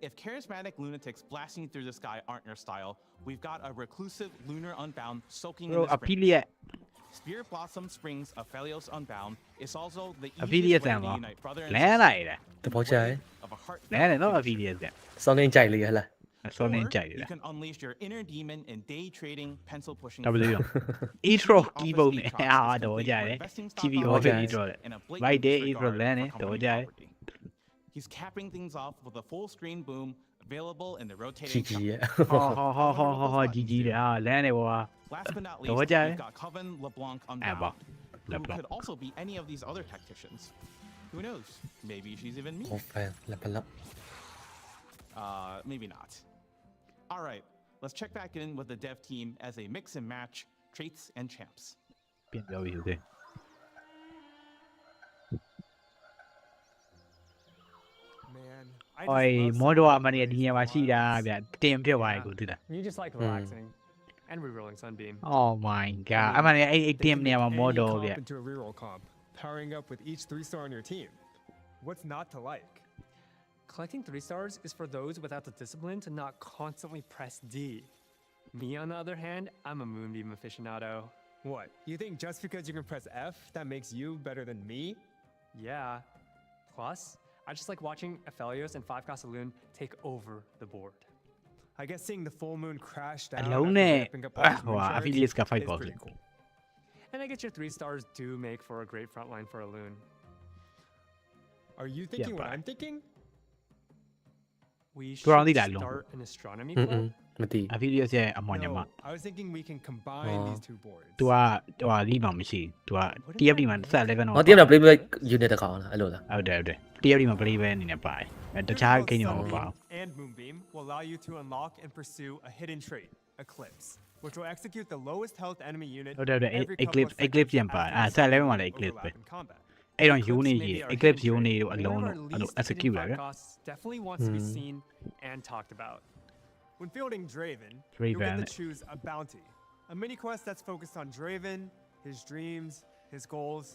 If charismatic lunatics blasting through the sky aren't your style, we've got a reclusive lunar unbound soaking bro in the springs. affiliate Spirit Blossom Springs of Phelios Unbound is also the affiliate easiest way ဆန် to ပါ unite brother and လဲလိုက်တယ် တဘောချာ of a heart လဲတယ်နော် affiliate ဆန် စောင်းနေကြိုက်လေးဟလား စောနေကြိုက်တ you ယ် can unleash your inner demon in day trading, pencil pushing. W intro keyboard နဲ့အာတော့ကြတယ် TV office intro နဲ့ right day intro လဲနေတော့ကြတယ် He's capping things off with a full screen boom available in the ជី rotating ជី shop. ရဲ့ ဟောជីတယ်အာလဲနေကွာ Last but not Don't least, judge. we've got Coven LeBlanc Unbound, who could also be any of these other tacticians. Who knows? Maybe she's even me. ဟောဖန်လက်ပလက် Maybe not. All right, let's check back in with the dev team as they mix and match traits and champs. ပြန်ပြောပြီးဟုတ်တယ် Man, ဟိုမော်တော်အမနီဒီညမှာရှိတာဗျတင်ပြသွားရကိုသိလား You just like relaxing. and rerolling Sunbeam. Oh my god. I mean, I team near my model. Yeah. Into a reroll comp, powering up with each 3-star on your team. What's not to like? Collecting 3 stars is for those without the discipline to not constantly press D. Me, on the other hand, I'm a Moonbeam aficionado. What? You think just because you can press F, that makes you better than me? Yeah. Plus, I just like watching Aphelios and 5-cost Loon take over the board. I guess seeing the full moon crash down Alone after up all these moon shards affiliates ka 5 is balls. pretty cool. And I guess your 3 stars do make for a great frontline for a Loon. Are you thinking what I'm thinking? We should Probably that long. start an astronomy club. Affiliates ရဲ့အမွန်ညမ No, I was thinking we can combine these two boards. သူကလီးမှမရှိ သူက TFT မှာဆက်11တော့ ဟောတယောက်တော့ play back unit တစ်ကောင်လားအဲ့လိုလား ဟုတ်တယ် TFT မှာ play ပဲအနေနဲ့ပါတယ်တခြား game တွေမှာမပါဘူး And Moonbeam will allow you to unlock and pursue a hidden trait, Eclipse, which will execute the lowest health enemy unit ဟုတ်တယ် every couple of Eclipse seconds ပြန်ပါဆက်11မှာလည်း Eclipse ပဲ overlap in combat. အဲ့တော့ unit ကြီး Eclipse One unit တို့အ of လုံး our တော့ least hidden execute လာ 5 ပဲ costs definitely wants to be seen and talked about. When fielding Draven, you'll Draven. get to choose a bounty, a mini quest that's focused on Draven, his dreams, his goals,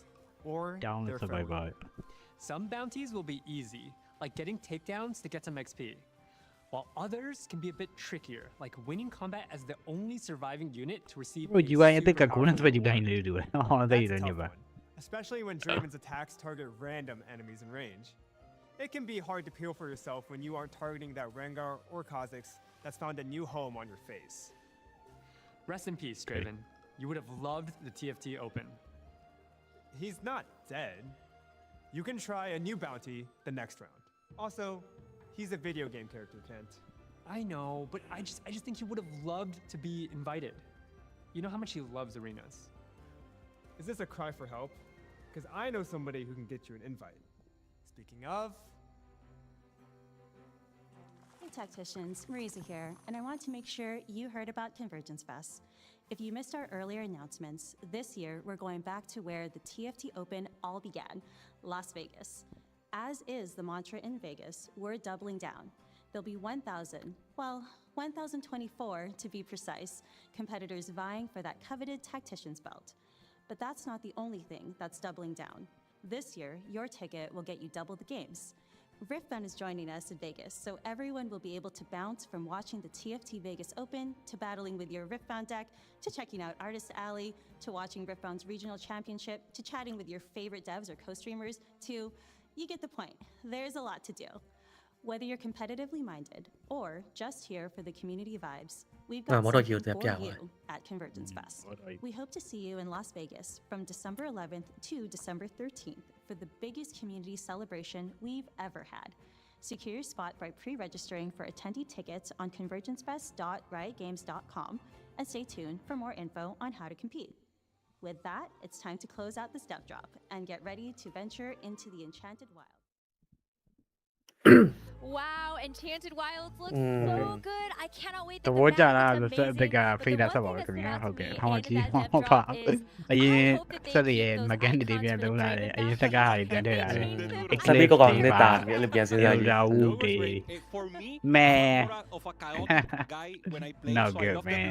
or down their the farewell. bye. Some bounties will be easy, like getting takedowns to get some XP, while others can be a bit trickier, like winning combat as the only surviving unit to receive Bro, a you ain't think super a corner powerful to reward. you do it. Oh, they That's a don't tough know. one, especially when Draven's attacks target random enemies in range. It can be hard to peel for yourself when you aren't targeting that Rengar or Kha'Zix that's found a new home on your face. Rest in peace, Draven. You would have loved the TFT Open. He's not dead. You can try a new bounty the next round. Also, he's a video game character, Kent. I know, but I just think he would have loved to be invited. You know how much he loves arenas. Is this a cry for help? Because I know somebody who can get you an invite. Speaking of, Hey Tacticians, Marisa here, and I want to make sure you heard about Convergence Fest. If you missed our earlier announcements, this year we're going back to where the TFT Open all began, Las Vegas. As is the mantra in Vegas, we're doubling down. There'll be 1,024 to be precise, competitors vying for that coveted Tactician's belt. But that's not the only thing that's doubling down. This year, your ticket will get you double the games. Riftbound is joining us in Vegas, so everyone will be able to bounce from watching the TFT Vegas Open, to battling with your Riftbound deck, to checking out Artist Alley, to watching Riftbound's regional championship, to chatting with your favorite devs or co-streamers, to, you get the point, there's a lot to do. Whether you're competitively minded or just here for the community vibes, we've got something for you at Convergence Fest. We hope to see you in Las Vegas from December 11th to December 13th for the biggest community celebration we've ever had. Secure your spot by pre-registering for attendee tickets on convergencefest.riotgames.com and stay tuned for more info on how to compete. With that, it's time to close out the step drop and get ready to venture into the Enchanted Wild. Wow, Enchanted Wilds looks so good. I cannot wait. တဘောကြတာဆိုတကဖိတာဆက်ပါပဲခင်ဗျာဟုတ်ကဲ့ထောင်းကြီးမပါအရင်ဆက်ရမကန်တွေပြန်သုံးလာတယ်အရင်ဆက်ကဟာတွေပြန်ထည့်တာလေ ဆက်ပြီးကောင်းနေတာလည်းပြန်စဉ်းစားကြည့် လာဦးတေ မဲ no good man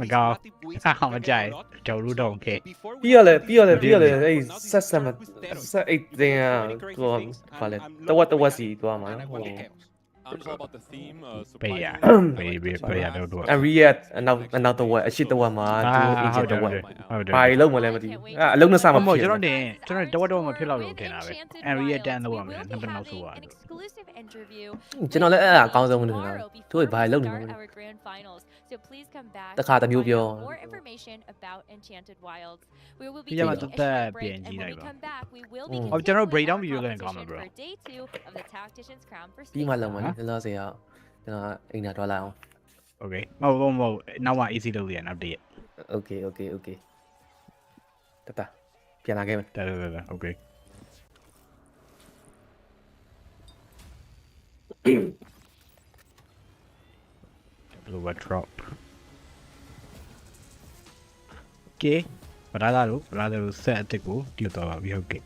မကောင်းအောင်မကြိုက်ကျော်လူတော့ခဲ့ ပြီးရလေအဲ့ဆက်အိတ်တင်อ่ะသူဘာလဲတဝက်စီသွားမှာဟို It's all about the theme. Paya. Don't do it. And react another way. အရှိတဝက်မှာသူ agent တဝက်ဘာလုံးမလဲမသိဘူးအလုံးနဲ့စမှာဖြစ်တယ်ကျွန်တော်တဝက်တော့မဖြစ်တော့လို့ထင်တာပဲ and react တန်းတော့မယ်နှစ်နောက်ဆိုရတယ် ကျွန်တော်လည်းအဲ့အကောင်းဆုံးလို့ထင်တာသူဘာလုံးနေလဲတခါတမျိုးပြော ပြရမှာတက်ပြန်ကြည့်လိုက်ပါဟောကျွန်တော် breakdown video လည်းကောင်းမှာ bro ပြီးမှလုံးမယ်နော်လောဆယ်ကကျွန်တော်အိမ်သာသွားလိုက်အောင် Okay မဟုတ်နောက်မှ easy လုပ်ရအောင် update Okay တတပြန်လာခဲ့မယ် ဒါ Okay Blue drop Okay ဘာသာလို့ set အတစ်ကိုတီးတော့ပါပြီဟုတ်ကဲ့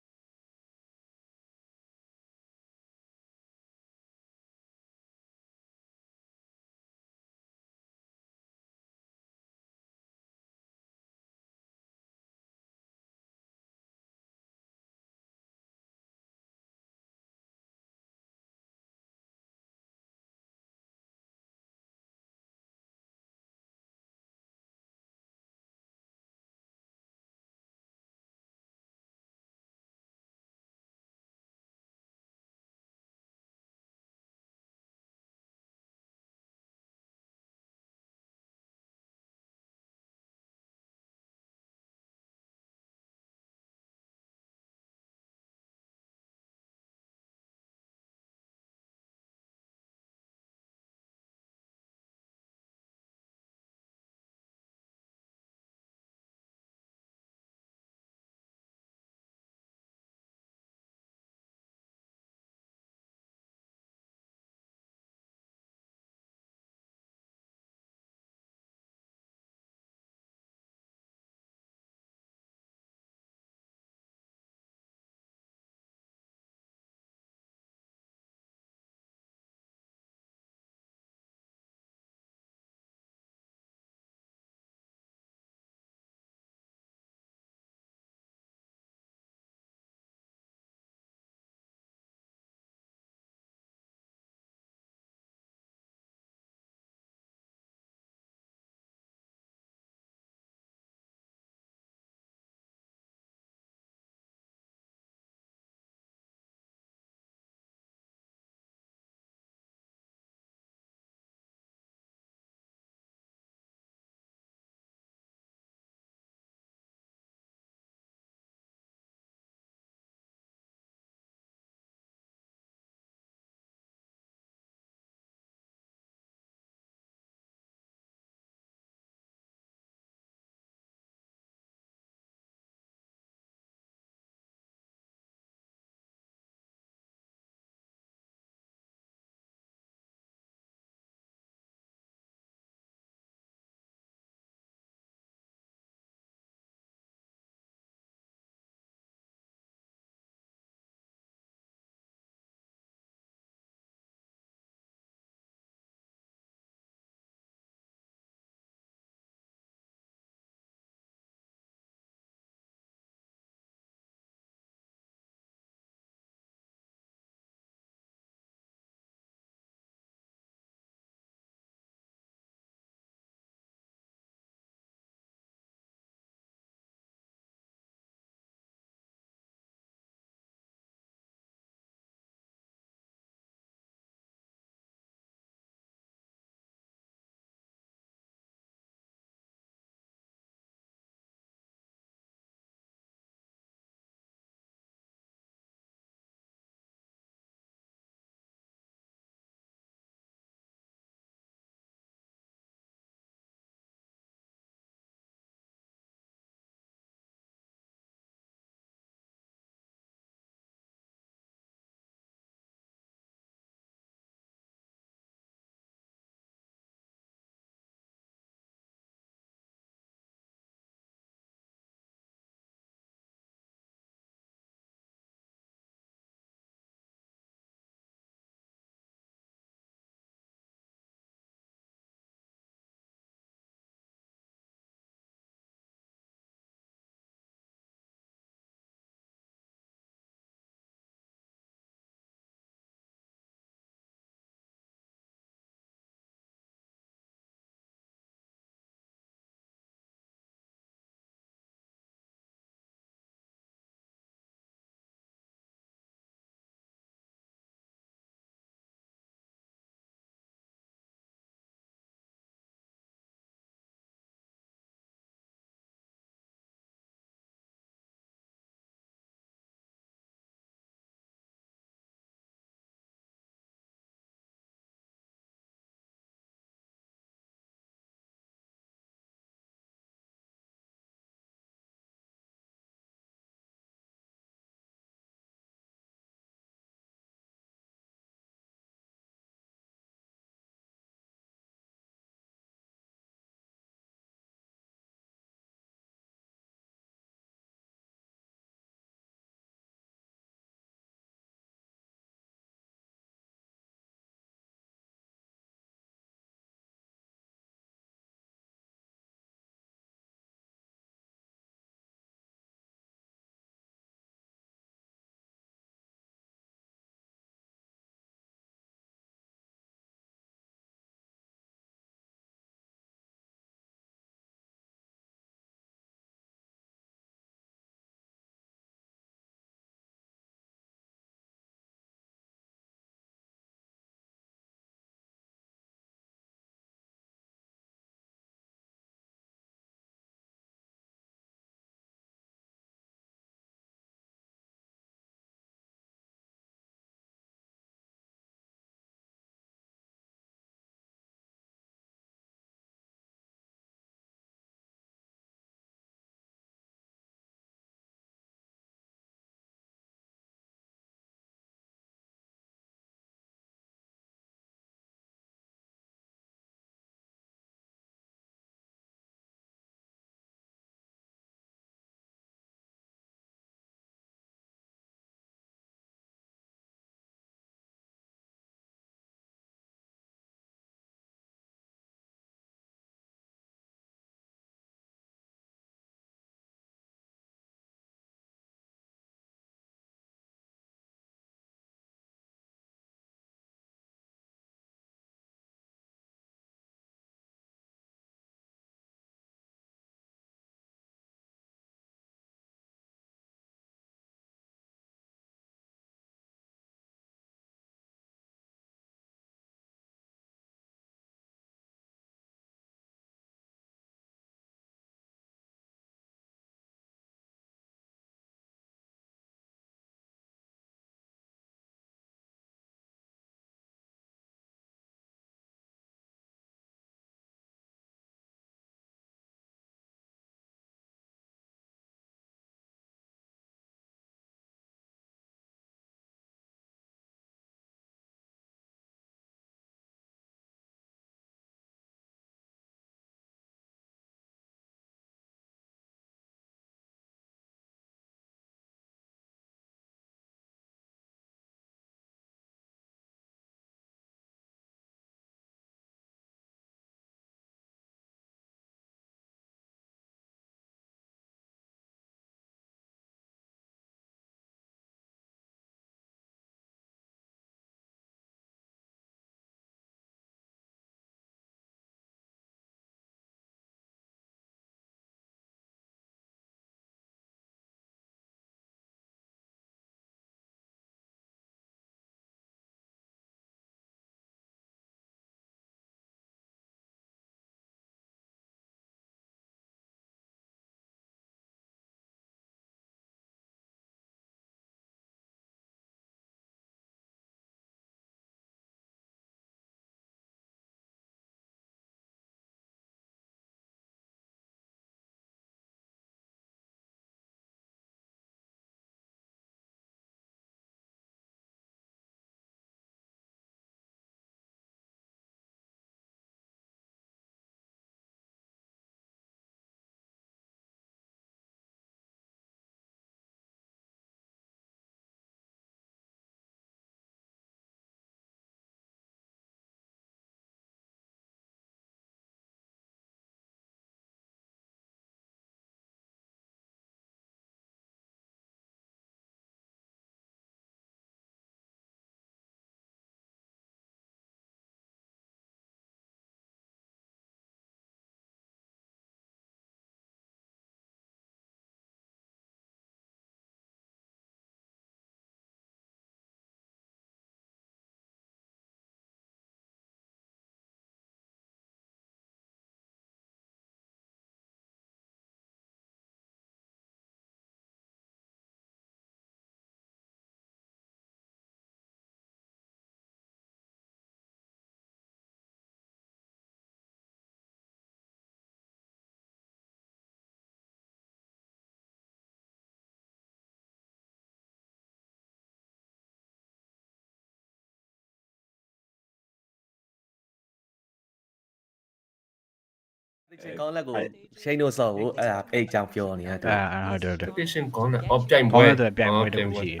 ကောင်းလက်ကိုရှိန်တို့စော်ကိုအဲ့ဒါအဲ့အကြောင်းပြောနေတာသူဟုတ်တယ် Tactician ကောင်းတယ်အော်ပြိုင်ပွဲ ကောင်းတဲ့ပြိုင်ပွဲတစ်ခုရှိတယ်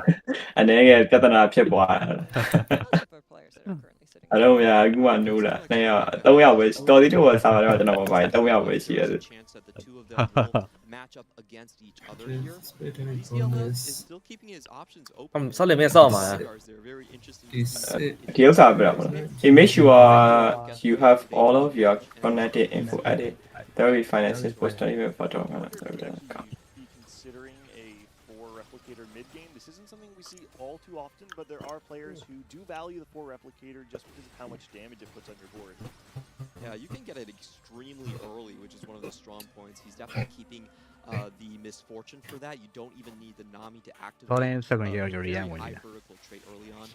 အနေငယ်ပြဿနာဖြစ်သွားတာအလုံးရအခုမှနိုးတာ2ယောက်3ယောက်ပဲတော်သေးတော့စာပါတော့ကျွန်တော်မပိုင်3ယောက်ပဲရှိရတယ် match up against each other here. is still keeping his options open. ဆောက်လေမဲဆောက်မှာ ဒီဥစ္စာပြတာမလား You make sure you have all of your connected info at it. There will be finances post even for considering a 4 replicator mid game. This isn't something we see all too often, but there are players who do value the 4 replicator just because of how much damage it puts on your board. Yeah, you can get it extremely early, which is one of the strong points. He's definitely keeping the misfortune for that. You don't even need the Nami to activate high vertical trait early on.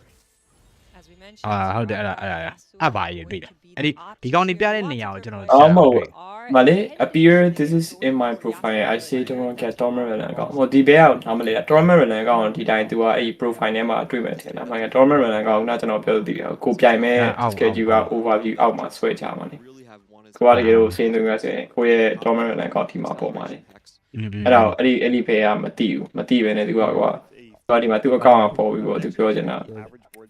As we mentioned, ဟုတ်တယ်အဲ့ဘာရေးတွေ့တယ်အဲ့ဒီကောင်နေပြတဲ့နေရာကိုကျွန်တော် မလေး appear this is in my profile I say don't get tournament ကောင်ဟိုဒီဘဲကမလေး tournament ကောင်ဒီတိုင်းသူကအဲ့ profile ထဲမှာတွေ့မယ်ထင်တာမှန်က tournament ကောင်ကကျွန်တော်ပြောသိတယ်ကိုပြိုင်မဲ့ schedule က overview အောက်မှာဆွဲချမှာလေကိုကတကယ်လို့စင်းသူကဆိုရင်ကိုရဲ့ tournament ကောင်ဒီမှာပေါ်မှာလေအဲ့တော့အဲ့ဒီဘဲကမသိပဲနဲ့သူကဒီမှာသူအကောင့်ကပေါ်ပြီးတော့သူပြောချင်တာ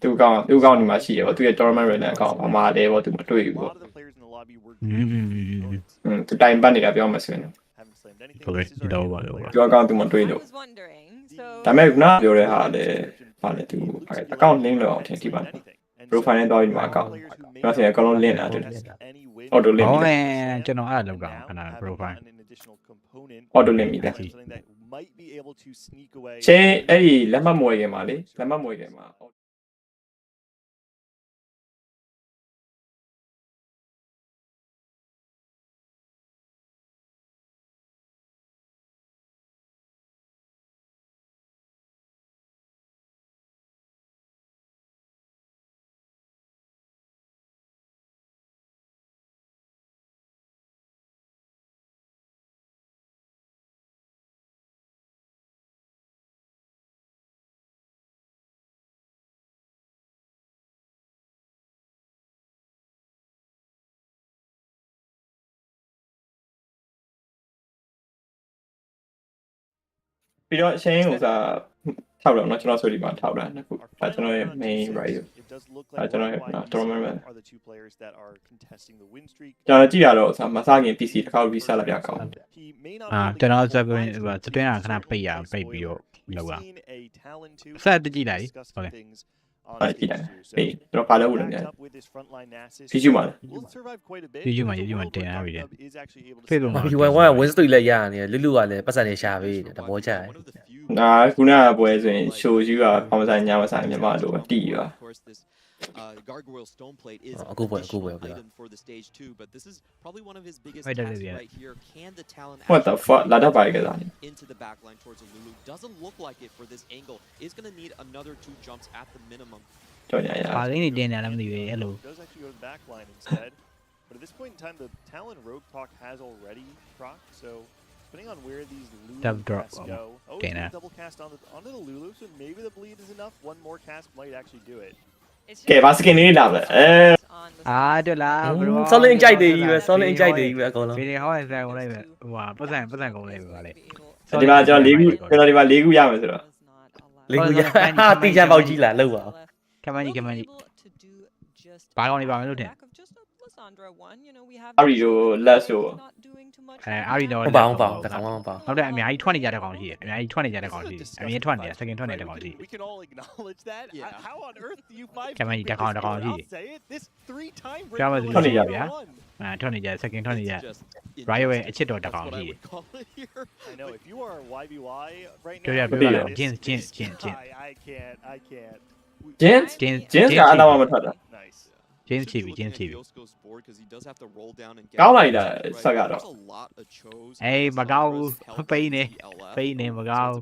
သူကောင်းဒီမှာရှိရပေါ့သူရဲ့ tournament runner အကောင့်ဘာမှလဲပေါ့သူမတွေ့ဘူးပေါ့သူတိုင်ပတ်နေတာပြောမှဆိုရင်ဒီတော့ပါတော့သူအကောင့်သူမတွေ့လို့ဒါပေမဲ့ခုနပြောတဲ့ဟာလေဘာလဲသူအကောင့် link လောက်အောင်ထင်ဒီပါ profile နဲ့တော့ဒီမှာအကောင့်ကျွန်တော်ဆိုရင်အကောင့်လုံး link လာတယ် auto link ကျွန်တော်အဲ့ဒါလောက်ကောင်ခဏ profile auto link မိတယ်ချင်းအဲ့ဒီလက်မှတ်မွေခင်မှာလေလက်မှတ်မွေခင်မှာပြီးတော့ရှင်းဥစားထောက်တော့เนาะကျွန်တော်ဆိုဒီမှာထောက်တာနှစ်ခုဒါကျွန်တော်ရဲ့ main right ဒါကျွန်တော်ရဲ့ tournament ကျွန်တော်ကြည့်ရတော့ဥစားမစခင် PC တစ်ခါ reset လိုက်ရအောင်ကျွန်တော်စတွင်းခဏပိတ်ပြီးတော့လောက်တာဆက်တကြည့်လိုက်ဟုတ်ကဲ့အဲ့ဒီတိုင်းဘေးတော့ပါလို့လို့ရတယ်ဖြီးယူပါလားဖြီးယူမှာတင်ရပြီလေဖေးလို့ဖြီးဝိုင်းက win streak လည်းရနေတယ်လူကလည်းပတ်စံနေရှာပေးတယ်တဘောချတယ်ဒါခုနကပွဲဆိုရင် show ယူတာဘာမှဆိုင်ညမဆိုင်မြန်မာလိုပဲတီးပါGargoyle Stoneplate is a item for the stage 2, but this is probably one of his biggest tasks right here. Can the talent What the fuck? Into the backline towards a Lulu. Doesn't look like it for this angle. Is going to need another 2 jumps at the minimum. ပါရင်းနေတင်တယ်လည်းမသိဘူးအဲ့လို does actually go to the back line instead. But at this point in time the Talon Rogue Talk has already procced, so depending on where these Lulu casts go. Oh, double cast onto the Lulu, so maybe the bleed is enough. One more cast might actually do it. ကဲဘာစကင်လေးလာပဲတွေ့လားဘရို ဆောင်းလင်းကြိုက်တယ်ကြီးပဲဆောင်းလင်းကြိုက်တယ်ကြီးပဲအကုန်လုံးဗီဒီယိုဟောဆိုင်ကုန်လိုက်ပဲဟိုပတ်စံကုန်လိုက်ပဲဗာလေဒီမှာကျွန်တော်4ခုရမယ်ဆိုတော့4ခုရဟာတီချန်ပေါက်ကြီးလာလောက်ပါကမန်းကြီးဘာကောင်းနေပါမလို့တင်အာရီတို့လက်ဆိုအာရီတော့ဘာအောင်ပါတကောင်အောင်ပါဟုတ်တယ်အများကြီးထွက်နေကြတဲ့ကောင်ရှိတယ်အများကြီးထွက်နေကြတဲ့ကောင်ရှိတယ်အမြင်ထွက်နေတာစကင်ထွက်နေတဲ့ကောင်ရှိ We can all acknowledge that. How on earth do you find ကမန်းကြီးတကောင်ရှိ this 3-time ပြောမှဆိုလို့ဗျာထွက်နေကြစကင်ထွက်နေကြ Riot ရဲ့အချစ်တော်တကောင်ရှိ I know if you are YBY right now ပြောရဂျင်း I can't ဂျင်းကအတော့မထွက်တာဂျင်းချီပြီကောင်းလိုက်တာဆက်ကတော့အေးမကောင်းဘူးပိနေမကောင်း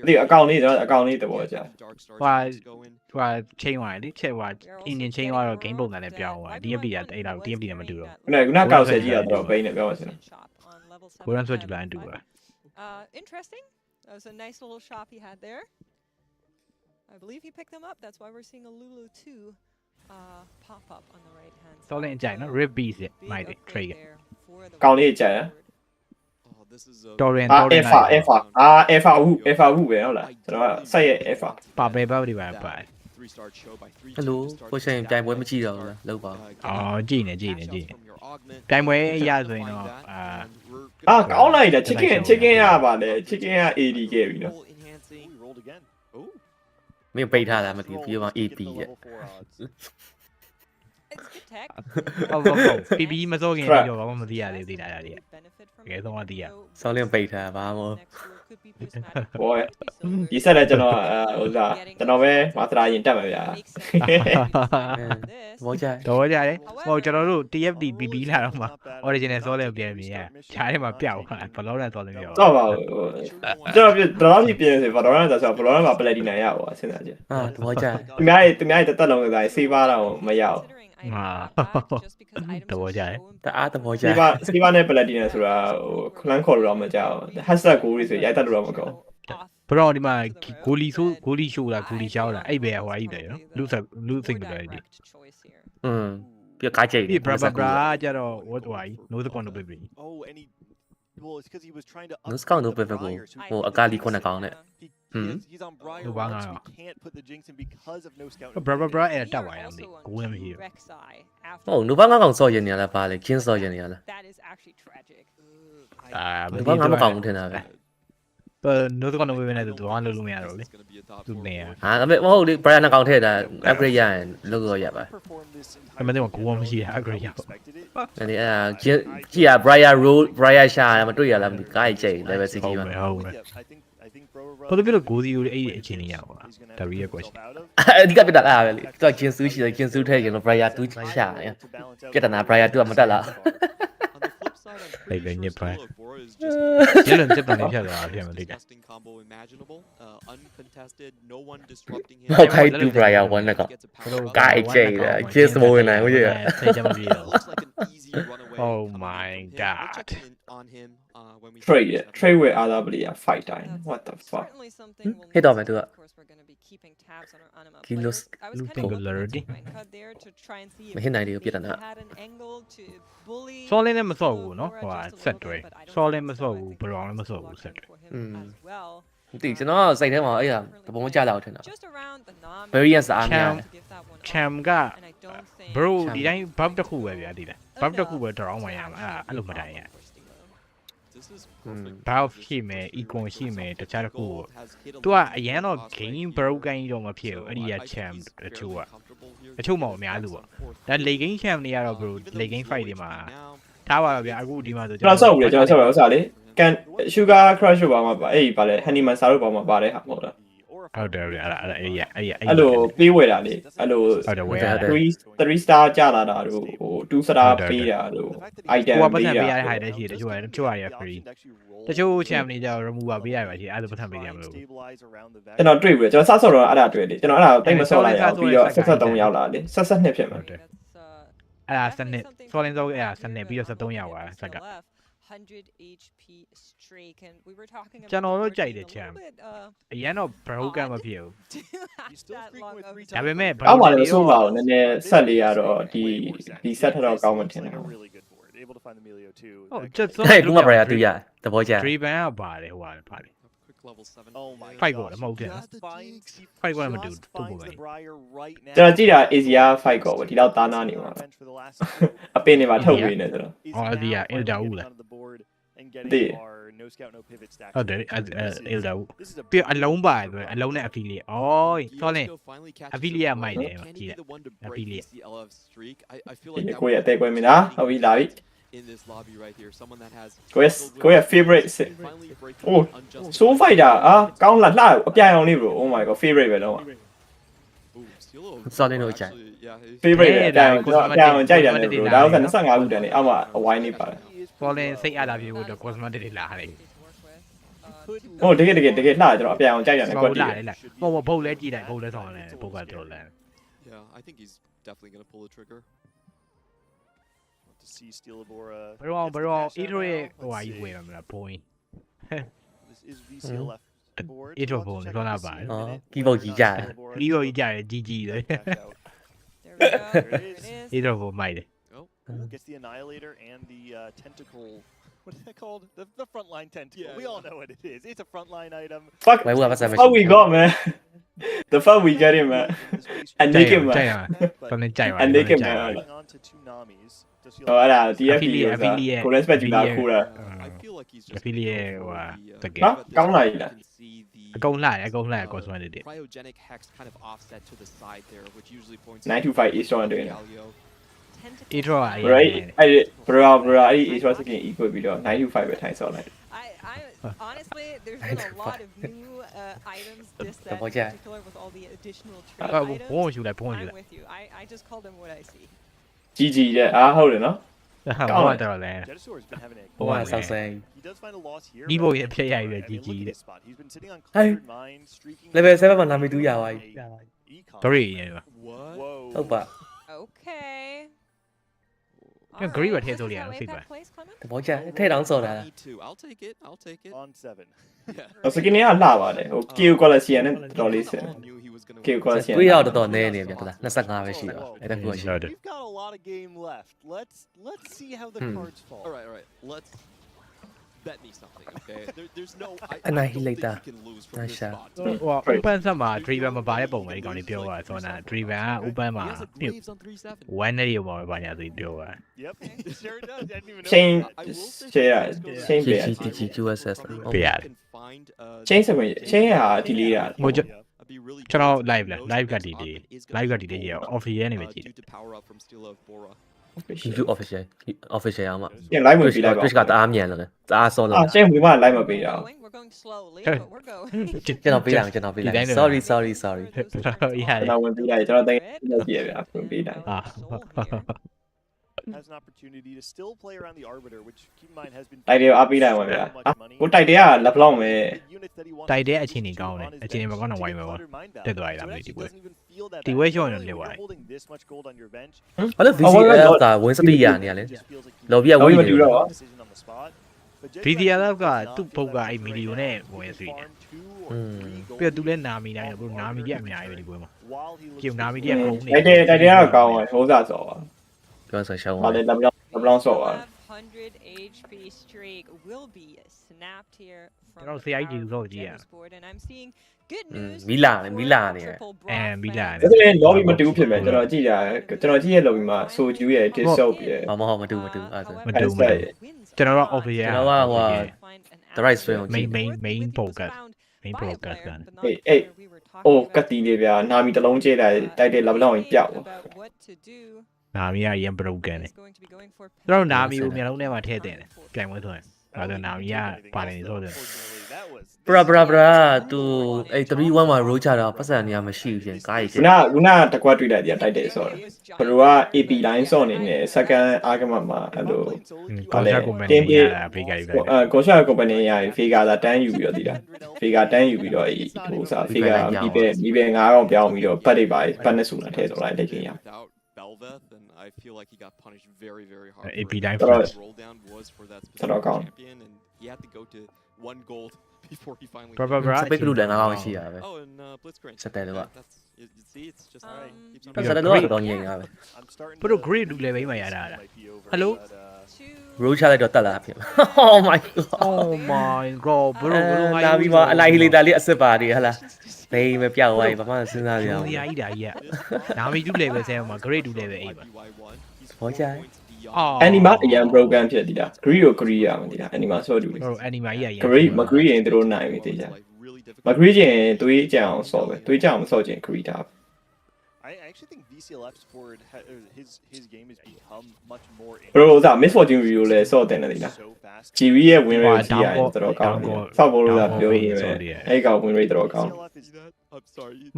ဒီအကောင့်လေးတဘောကြာဟိုချိန်သွားတယ်ချက်ဟိုအင်ဂျင်ချိန်သွားတော့ game ပုံစံနဲ့ပြောင်းသွား DFT ကအဲ့ဒါ DFT နဲ့မတူတော့ခုနကောက်ဆက်ကြီးကတော့ပိနေပြောပါစင်ကိုရန်ဆိုကြည့်လိုက်တူပါ Interesting. That was a nice little shop he had there. I believe he picked them up. That's why we're seeing a Lulu 2 pop up on the right hand side. စောလင်းကြိုက်နော် rip beast မိုက်တယ် trade ကောင်းလေးကြိုက်ရ တော်ရင် Alpha ဟုပဲဟုတ်လားကျွန်တော်ကဆက်ရဲ့ Alpha ပါပဲပါဒီပါပါ ဟယ်လိုကိုရှင်ပြိုင်ပွဲမကြည့်တော့ဘူးလားလောက်ပါ အော်ကြည့်နေပြိုင်ပွဲရဆိုရင်တော့ကောင်းလိုက်တာ chicken ရပါလေ chicken က AD ခဲ့ပြီနော် မင်းပိတ်ထားတာမသိဘူးပြီးတော့ AP ရဲ့ ဟုတ်ပီပီမစောခင်ပြီးတော့ဘာမှမသိရသေးသေးတာတွေတကယ်ဆုံးမသိရ စောလင်းပိတ်ထားဘာမှ ဟောဒီဆက်လည်းကျွန်တော်ဥစားကျွန်တော်ပဲမာစတာရင်တက်မှာဗျာ ဘောကြ တော်ကြတယ်ဟိုကျွန်တော်တို့ TFT ပီပီလာတော့မှ original စောလည်းပြန်ပြင်ရခြားထဲမှာပျောက်သွားဘလောနဲ့စောလည်းပြောတော့ပါကျွန်တော်တော့ပြပြင်စေဘလောနဲ့ဆိုတော့ဘလောနဲ့မှာပလက်တီနိုင်ရပါစဉ်းစားကြသဘောကျသူများတက်လုံးကစားစေးပါတော့မရအောင်သဘောကျတယ်တအားသဘောကျစေးပါနဲ့ပလက်တီနိုင်ဆိုတာဟိုခလန်းခေါ်လို့တော့မကြောက် hashtag ကိုလေးဆိုရိုက်တက်လို့တော့မကောဘရောဒီမှာဂိုလီရှိုးတာဂိုလီရှောင်းတာအဲ့ပဲဟိုအကြီးတယ်နော်လူစိတ်တယ်ဒီပြကားကြိတ်ဒီဘရာကြတော့ဝတ်သွားကြီး no second ပဲပြီ no second ပဲပဲကိုဟိုအကာလီခုနှစ်ကောင်နဲ့လူဘာငါဘရာအဲ့တက်သွားရမယ်ကိုဝင်မရှိဟုတ်လူဘာငါကောင်စော်ရင်နေရလားပါလေကျင်းစော်ရင်နေရလားလူဘာငါမကောင်ထင်တာပဲno second ပဲနဲ့တူဘာလို့မရတော့လေသူနေရမဟုတ်လေ Brian ကောင်ထည့်တာ upgrade ရရင်လုပ်ရပါအမှန်တကယ်ကိုဝမရှိတာ upgrade ရအဲ့ဒီကြည့်ရ Brian roll Brian ရှာမတွေ့ရလားမသိကားကြိတ် level 60ပါဟုတ်ပဲဘာလို့ပြလို့ကိုစီကိုအဲ့ဒီအချင်းလေးရပါလားဒါရီရဲ့ question အဓိကပြတာအဲ့ပဲလေသူကဂျင်ဆူးရှိတယ်ဂျင်ဆူးထဲကျွန်တော် Brian 2ရှာပြတာနာ Brian 2ကမတက်လားလိုက်ပဲညစ်ပါကျလုံးတက်တယ်ဖြတ်သွားပြန်မသိဘူးဟုတ်ခိုင်းတူ Brian 1နဲ့ကောင်ကားကြိတ်တယ်ဂျင်းစမိုးဝင်နိုင်ဟုတ်ရဲ့စိတ်ချမပြေတော့ Oh my god trade with other player fight time what the fuck ဟစ်တော့မယ်သူက kilos singularity မဟစ်နိုင်တယ်ပြတာနာစောလင်းလည်းမစော့ဘူးเนาะဟိုဆက်တွဲစောလင်းမစော့ဘူးဘရောင်လည်းမစော့ဘူးဆက်တွဲဒီကျွန်တော်စိတ်ထဲမှာအဲ့ဒါသဘောကျလာအောင်ထင်တာ variance အားများ cham က bro ဒီတိုင်း buff တစ်ခုပဲဗျာဒီလား buff တစ်ခုပဲ draw ဝင်ရမှာအဲ့လိုမတိုင်းရbuff ရှိမယ် icon ရှိမယ်တခြားတစ်ခုသူကအရန်တော့ game broken တော့မဖြစ်ဘူးအဲ့ဒီက cham တချို့မဟုတ်အများစုပေါ့ဒါ late game cham တွေကတော့ bro late game fight တွေမှာထားပါတော့ဗျာအခုဒီမှာဆိုကျွန်တော်ဆောက်ဘူးလေကျွန်တော်ဆောက်ရဥစားလေကန် sugar crush ဘာမှပါအဲ့ဒီပါလေ honey man စားလို့ဘာမှပါတဲ့ဟာမဟုတ်လားဟုတ်တယ်ဗျာအဲ့လိုပေးဝယ်တာလေအဲ့လို3 star ကျလာတာတို့ဟို2 star ပေးတာတို့ item ပေးတာပေးရတဲ့ဟာတွေရှိတယ်တချို့ရ free တချို့ cham တွေကျတော့ remover ပေးရပါရှိအဲ့ဒါပတ်ထပ်ပေးရမလို့ကျွန်တော်တွေ့ပြီကျွန်တော်စဆော့တော့အဲ့ဒါတွေ့လေကျွန်တော်အဲ့ဒါတိတ်မဆော့လိုက်ရအောင်ပြီးတော့73ရောက်လာလေ72ဖြစ်မှာအဲ့ဒါစနစ်ဆော်လင်းစောအဲ့ဒါစနစ်ပြီးတော့73ရောက်သွားဆက်က100 HP streak and we were talking about ကျွန်တော်တို့ကြိုက်တယ် cham အရန်တော့ broken မဖြစ်ဘူးဒါပေမဲ့အောက်မှာလည်းဆိုးပါဘူးနည်းနည်းဆက်လေးရတော့ဒီဆက်ထတော့ကောင်းမှထင်တယ်ဟုတ်ကျတော့အဲ့ကူမ Brian တူရသဘောကျ Driven ကပါတယ်ဟိုပါတယ်fight ကိုလည်းမဟုတ်တယ် fight ကိုလည်းမတူတူပုံပဲကျွန်တော်ကြည့်တာ Asia fight ကိုပဲဒီတော့သားနာနေမှာအပင်တွေမှာထုတ်ပေးနေဆိုတော့အော်ဒီကအင်တာဦးလားဒီဟုတ်တယ်အင်တာဦးပြီးအလုံးပါတယ်အလုံးနဲ့ affiliate အော်ဆောလင်း affiliate မိုက်တယ်ကြည့်တယ် affiliate ကိုရတဲ့ကွယ်မင်းလားဟုတ်ပြီလာပြီin this lobby right here someone that has go ahead favorite oh soul fighter ကောင်းလာလှအပြိုင်အောင်လေး bro oh my god favorite ပဲတော့စောလင်းတို့ကြိုက် favorite ပဲအပြိုင်အောင်ကြိုက်တယ်လေ bro ဒါဥစ္စာ25ခုတန်းနေအောက်မှာအဝိုင်းနေပါတယ်စောလင်းစိတ်အားလာပြေဖို့တော့ cosmetic တွေလာတယ်ဟိုတကယ်လှကျွန်တော်အပြိုင်အောင်ကြိုက်တယ်ကွက်တီးဟိုဘုတ်လဲကြည့်တယ်ဘုတ်လဲဆောင်တယ်ဘုတ်ကတော့လဲ yeah I think he's definitely going to pull the trigger see Steel of Aura. Bro, Idro ရဲ့ဟိုဟာကြီးဝင်မှာဘိုင်း This is VCLF board. Idro ဘုံလောလာပါကီးဘုတ်ကြီးကြတယ်ကီးဘုတ်ကြီးကြတယ်ကြီးကြီးလေ Either of them might. Gets the Annihilator and the Tentacle. What is that called? The frontline tentacle. We all know what it is. It's a frontline item. Fuck, how we got, man. The fuck we get him, man. And naked man. And naked man. Oh, là, TFT 嗰個 respect 住打酷啦。affiliate 話得嘅。嚇，講嚟啦。講嚟講出嚟啲。925 Eastron 對啦。Eastron 係。bro အဲ့ Eastron စ件 equal ပြီးတော့925ပဲထိုင်ဆော့လိုက်。Honestly, there's been a lot of new items this set, in particular with all the additional trade items. I'm with you. I just call them what I see. GG 啫，啊ဟုတ်တယ်နော်。講得到咧。哇，收聲。呢部嘢偏係嘅 GG 嘅。係。你咪7問下咪都有啊。Three 嘢嘛。好吧。Okay. 因為 Green 話踢到兩飛吧。冇啫，踢兩數啦。I'll take it. On 7. 我စ件嘢係辣ပါတယ်，我叫過嚟試呢多啲先。叫過嚟試。都有得多呢啲嘅得啦，25ပဲရှိတော့，အဲ့ဒါကိုရှိ。We've got a lot of game left. Let's see how the cards fall. All right. Let's bet me something, okay? There's no Annihilator. Nice shot. 哇 ，Open sama driven မပါတဲ့ပုံပဲဒီကောင်လေးပြောတာဆိုတော့ driven က Open မှာ1နဲ့ရောပါညာဆိုပြောတာ Yep, sure does. I didn't even know. Chain chain ပေးရ GGQSS ပေးရတယ် chain စမရ chain ဟာ delay ရ ဟိုကျွန်တော် live လဲ live က delay live က delay ရ official နေပဲကြည့်တယ် official အောင်မှာ ပြန် live ဝင်ပြီးလိုက်ပါ Twitch ကတအားမြန်လို့လေတအားစောလို့ အာ chain ဝင်မှ live မပေးရအောင် ကျွန်တော်ပေးလိုက် sorry ရတယ် ကျွန်တော်ဝင်ပြီးလိုက်ကျွန်တော်တိုင်းလုပ်ပြရဗျာဝင်ပြီးလိုက် has an opportunity to still play around the arbiter, which keep in mind has been တိုက်တယ်အားပေးလိုက်ပါဗျာကိုတိုက်တယ်ကလက်ဖလောက်မယ် တိုက်တဲ့အချိန်ကြီးကောင်းတယ်အချိန်ကြီးမကောင်းတော့ဝိုင်းမယ်ပေါ့တက်သွားရတာမျိုးဒီပွဲဒီပွဲရှော့ရင်လည်းဝိုင်း ဘာလို့ VCF ကဝင်းစပီရနေရလဲ lobby ကဝင်းမတူတော့ VCF ကသူ့ဘုတ်ကအဲ့မီလီယိုနဲ့ဝင်ဆွေးတယ်ပြီးတော့သူလည်းနာမီတိုင်းတော့နာမီကြီးအများကြီးပဲဒီပွဲမှာကျုံနာမီကြီးကကုန်နေတိုက်တယ်ကတော့ကောင်းတယ်ဟိုးစားစောပါပြောဆိုရှောင်း ပါလေလက်ပြောင်းစောပါ 100 HP streak will be snapped here from ကျွန်တော် CI ကြီးလို့ကြည့်ရ and I'm seeing good news မီလာနေမီလာ ဒါဆိုရင် lobby မတူဖြစ်မယ်ကျွန်တော်ကြည့်တာကျွန်တော်ကြည့်ရဲ့ lobby မှာဆိုကျူးရဲ့ dissolve ရဲ့ မဟုတ်မတူအဲ့ဒါမတူကျွန်တော်တော့ official ကျွန်တော်ကဟို the right swing main focus กัน အေးအိုးကတ်တီနေဗျာနာမီတစ်လုံးကျဲတယ်တိုက်တဲ့ level လောက်ရင်ပြောက်နာမီကရန် broken တယ်ကျွန်တော်နာမီကိုမျက်လုံးထဲမှာထည့်တင်တယ်ပြိုင်ပွဲဆိုရင်ဒါဆိုနာမီကပါတယ်ဆိုတော့ဘရာသူအဲ့3-1မှာ roll ချတာပတ်စံနေရမရှိဘူးရှင်ကားကြီးရှင်ခုနတကွက်တွေ့လိုက်တယ်တိုက်တယ်ဆိုတော့ဘရိုက AP line စော့နေနဲ့ second argument မှာအဲ့လိုကော်ရှာကွန်ပဏီရတာဖေးကယူလိုက်ကော်ရှာကွန်ပဏီရဖေးကသာတန်းယူပြီးတော့ဒီလားဖေးကတန်းယူပြီးတော့အဲ့ဟိုစားဖေးကမိပဲ9កောင်ပြောင်းပြီးတော့ပတ်လိုက်ပါပတ်နဲ့ဆူလာထဲဆိုလိုက်လက်ချင်းရand I feel like he got punished very hard. AP line roll down was for that specific champion and he had to go to 1 gold before he finally စပိတ်လူလည်းငါးရှိရပဲ Oh and Blitzcrank စတဲ့တော့ you see it's just alright စတဲ့တော့ငြိမ်ရပဲဘရို great လူလည်းပဲမရတာ Hello roll ချလိုက်တော့တက်လာဖြစ် Oh my god ဘရိုနာပြီးမှအလိုက်ဟီလီတာလေးအစ်စ်ပါတယ်ဟလားဘေးမပြောက်သွားပြီဘာမှစဉ်းစားရအောင်ဒီအကြီးဒါကြီးကနာမီတူလည်းပဲဆဲမှာ great တူလည်းပဲအိပ်ပါဘောချိုင်anima အရင် broken ဖြစ်တည်တာ gree ကို gree ရမှာတည်တာ anima ဆော့တူလေ anima ကြီး gree မ gree ရင်တို့နိုင်ပြီတည်ကြမ gree ရင်သွေးကြအောင်ဆော့ပဲသွေးကြအောင်ဆော့ခြင်း gree တာ I actually think VCLF's board his game has become much more bro ဒါ miss fortune review လဲဆော့တယ်နေလား GV ရဲ့ win rate ကြီးရတယ်တော်တော်ကောင်းတယ်ဖောက်ဘောလို့သာပြောရမယ်အဲ့ကောင် win rate တော်တော်ကောင်း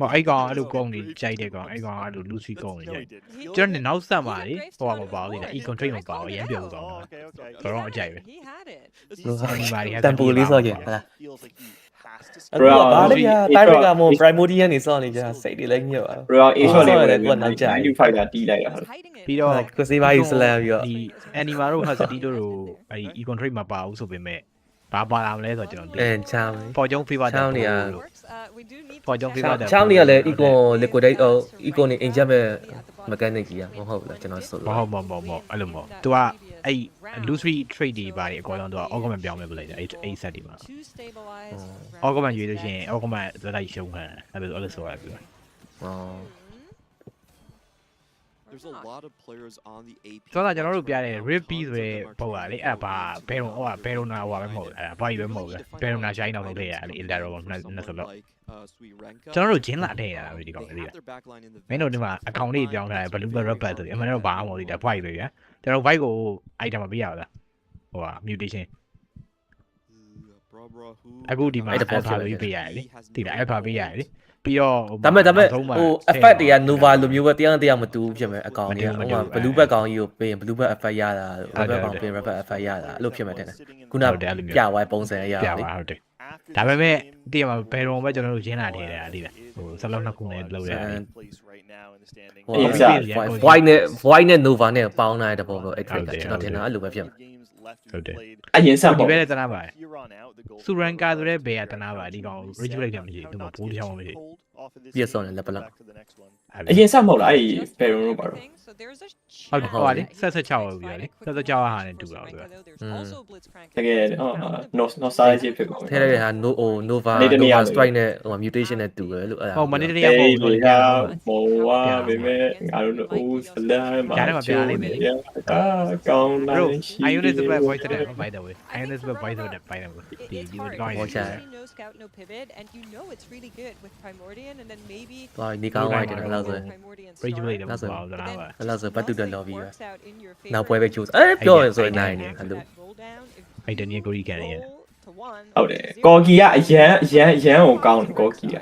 မအဲ့ကောင်အဲ့လိုကောင်းနေကြိုက်တဲ့ကောင်အဲ့ကောင်အဲ့လိုလူစီကောင်းနေကြိုက်ကျွန်တော်နောက်ဆက်ပါလေဟိုကမပါဘူးလေ econ trade မပါဘူးရမ်းပြောကောင်းတာတော့အကြိုက်ပဲတန်ပူလေးဆော့ကြဟလားဘာလဲဗျာတိုင်းရကမို့ primordial နေစောနေကြစိတ်တွေလည်းညှို့ပါ bro a shot လေးပဲကိုနောက်ကြ95တာတီးလိုက်တာဟုတ်ပြီးတော့ကိုစေးပါကြီးစလန်ပြီးတော့ဒီ anima တို့ husky တို့အဲ့ econ trade မပါဘူးဆိုပေမဲ့ဘာပါလာမလဲဆိုတော့ကျွန်တော်သိချမ်းပေါ်ကျုံ favor ချမ်းနေရပေါ်ကျုံ favor ချမ်းနေရလဲ econ liquidate econ နေ inject မဲ့ mechanic ကြီးอ่ะမဟုတ်ဘူးလားကျွန်တော်ဆိုလို့မအဲ့လိုမဟုတ်သူကအဲ့ illusory trait တွေပါတယ်အကောတော့သူက augment ပြောင်းမယ်ပြလိုက်တယ်အဲ့ set တွေမှာ augment ရွေးလို့ရှိရင် augment ဇာတ်လိုက်ရှုံးခံအဲ့လိုဆိုရပြီ There's a lot of players on the AP ဆိုတော့ကျွန်တော်တို့ပြတဲ့ rip b ဆိုတဲ့ပုံကလေအဲ့ဘာဘယ်တော့ဘယ်တော့နာဟိုပဲမဟုတ်အဲ့ဘာကြီးပဲမဟုတ်ပဲဘယ်တော့နာရှိုင်းအောင်လုပ်ခဲ့ရလေ lateral နဲ့ဆိုတော့ကျွန်တော်တို့ဂျင်းလာထည့်ရတာပဲဒီကောင်လေးမင်းတို့ဒီမှာအကောင့်လေးပြောင်းထားတယ် blue rubber ဆိုအမှန်တော့ဘာမှမဟုတ်ဘူးဒါ white ပဲဗျာကျွန်တော် white ကို item မပေးရဘူးလားဟိုဟာ mutation အခုဒီမှာ alpha လို့ပေးရတယ်လေတိလား alpha ပေးရတယ်လေပြီးတော့ဒါပေမဲ့ဟို effect တွေက nova လိုမျိုးပဲတရားမတူဖြစ်မယ်အကောင်တွေကဟိုမှာ blue back ကောင်ကြီးကိုပေးရင် blue back effect ရတာ red back ကောင်ပေးရင် red back effect ရတာအဲ့လိုဖြစ်မယ်တဲ့ခုနပြဝိုင်းပုံစံရတာလေဟုတ်တယ်ဒါပေမဲ့တည်ရမှာဘယ်တော့မှကျွန်တော်တို့ရင်းလာထဲတာတိလားဟိုစလုံးနှစ်ခုနဲ့လောက်ရတယ်void နဲ့ nova နဲ့ပေါင်းလိုက်တဲ့ပုံတော့အဲ့ trick ကကျွန်တော်ထင်တာအဲ့လိုပဲဖြစ်မှာဟုတ်တယ်အရင်ဆက်ပေါ့ဒီဘက်လည်းတနာပါတယ်စူရန်ကာဆိုတဲ့ဘယ်ကတနာပါဒီကောင် regulate တယ်မရှိဘူးသူကဘိုးတစ်ချောင်းမရှိပြည့်စုံတယ်လက်ပလက်အရင်ဆက်မဟုတ်လားအဲ့ဘယ်လိုလုပ်ပါတော့ဟုတ်တယ်ဟိုလေဆက်6ပြောလေဆက်6ဟာနဲ့တူတာပြောတကယ်နော်စားရေးဖြစ်ကုန်ထဲရဟာ nova strike နဲ့ဟို mutation နဲ့တူတယ်လို့အဲ့ဒါဟိုမနေ့တည်းကပုံလို့ရဘောဝါပဲမဲ့ငါတို့အိုးစလမ်းမှာကြားထဲမှာပြလိမ့်မယ်ကောင်းလာရှိ Ionis is by the way by the way Ionis is by the way by the way ဒီကောင်no scout no pivot and you know it's really good with primordial and then maybe ဘာဒီကောင်ဝိုင်းတယ်လားဆို regulate တယ်ပေါ့လားအဲ့လိုဆိုပတ်တူတဲ့ lobby ပဲနောက်ပွဲပဲကျိုးအဲ့ပြောရဆိုနိုင်တယ်အဲ့လိုအဲ့တနည်းကိုကြီးကန်နေရဟုတ်တယ်ကော်ကီကအရန်ကိုကောင်းတယ်ကော်ကီက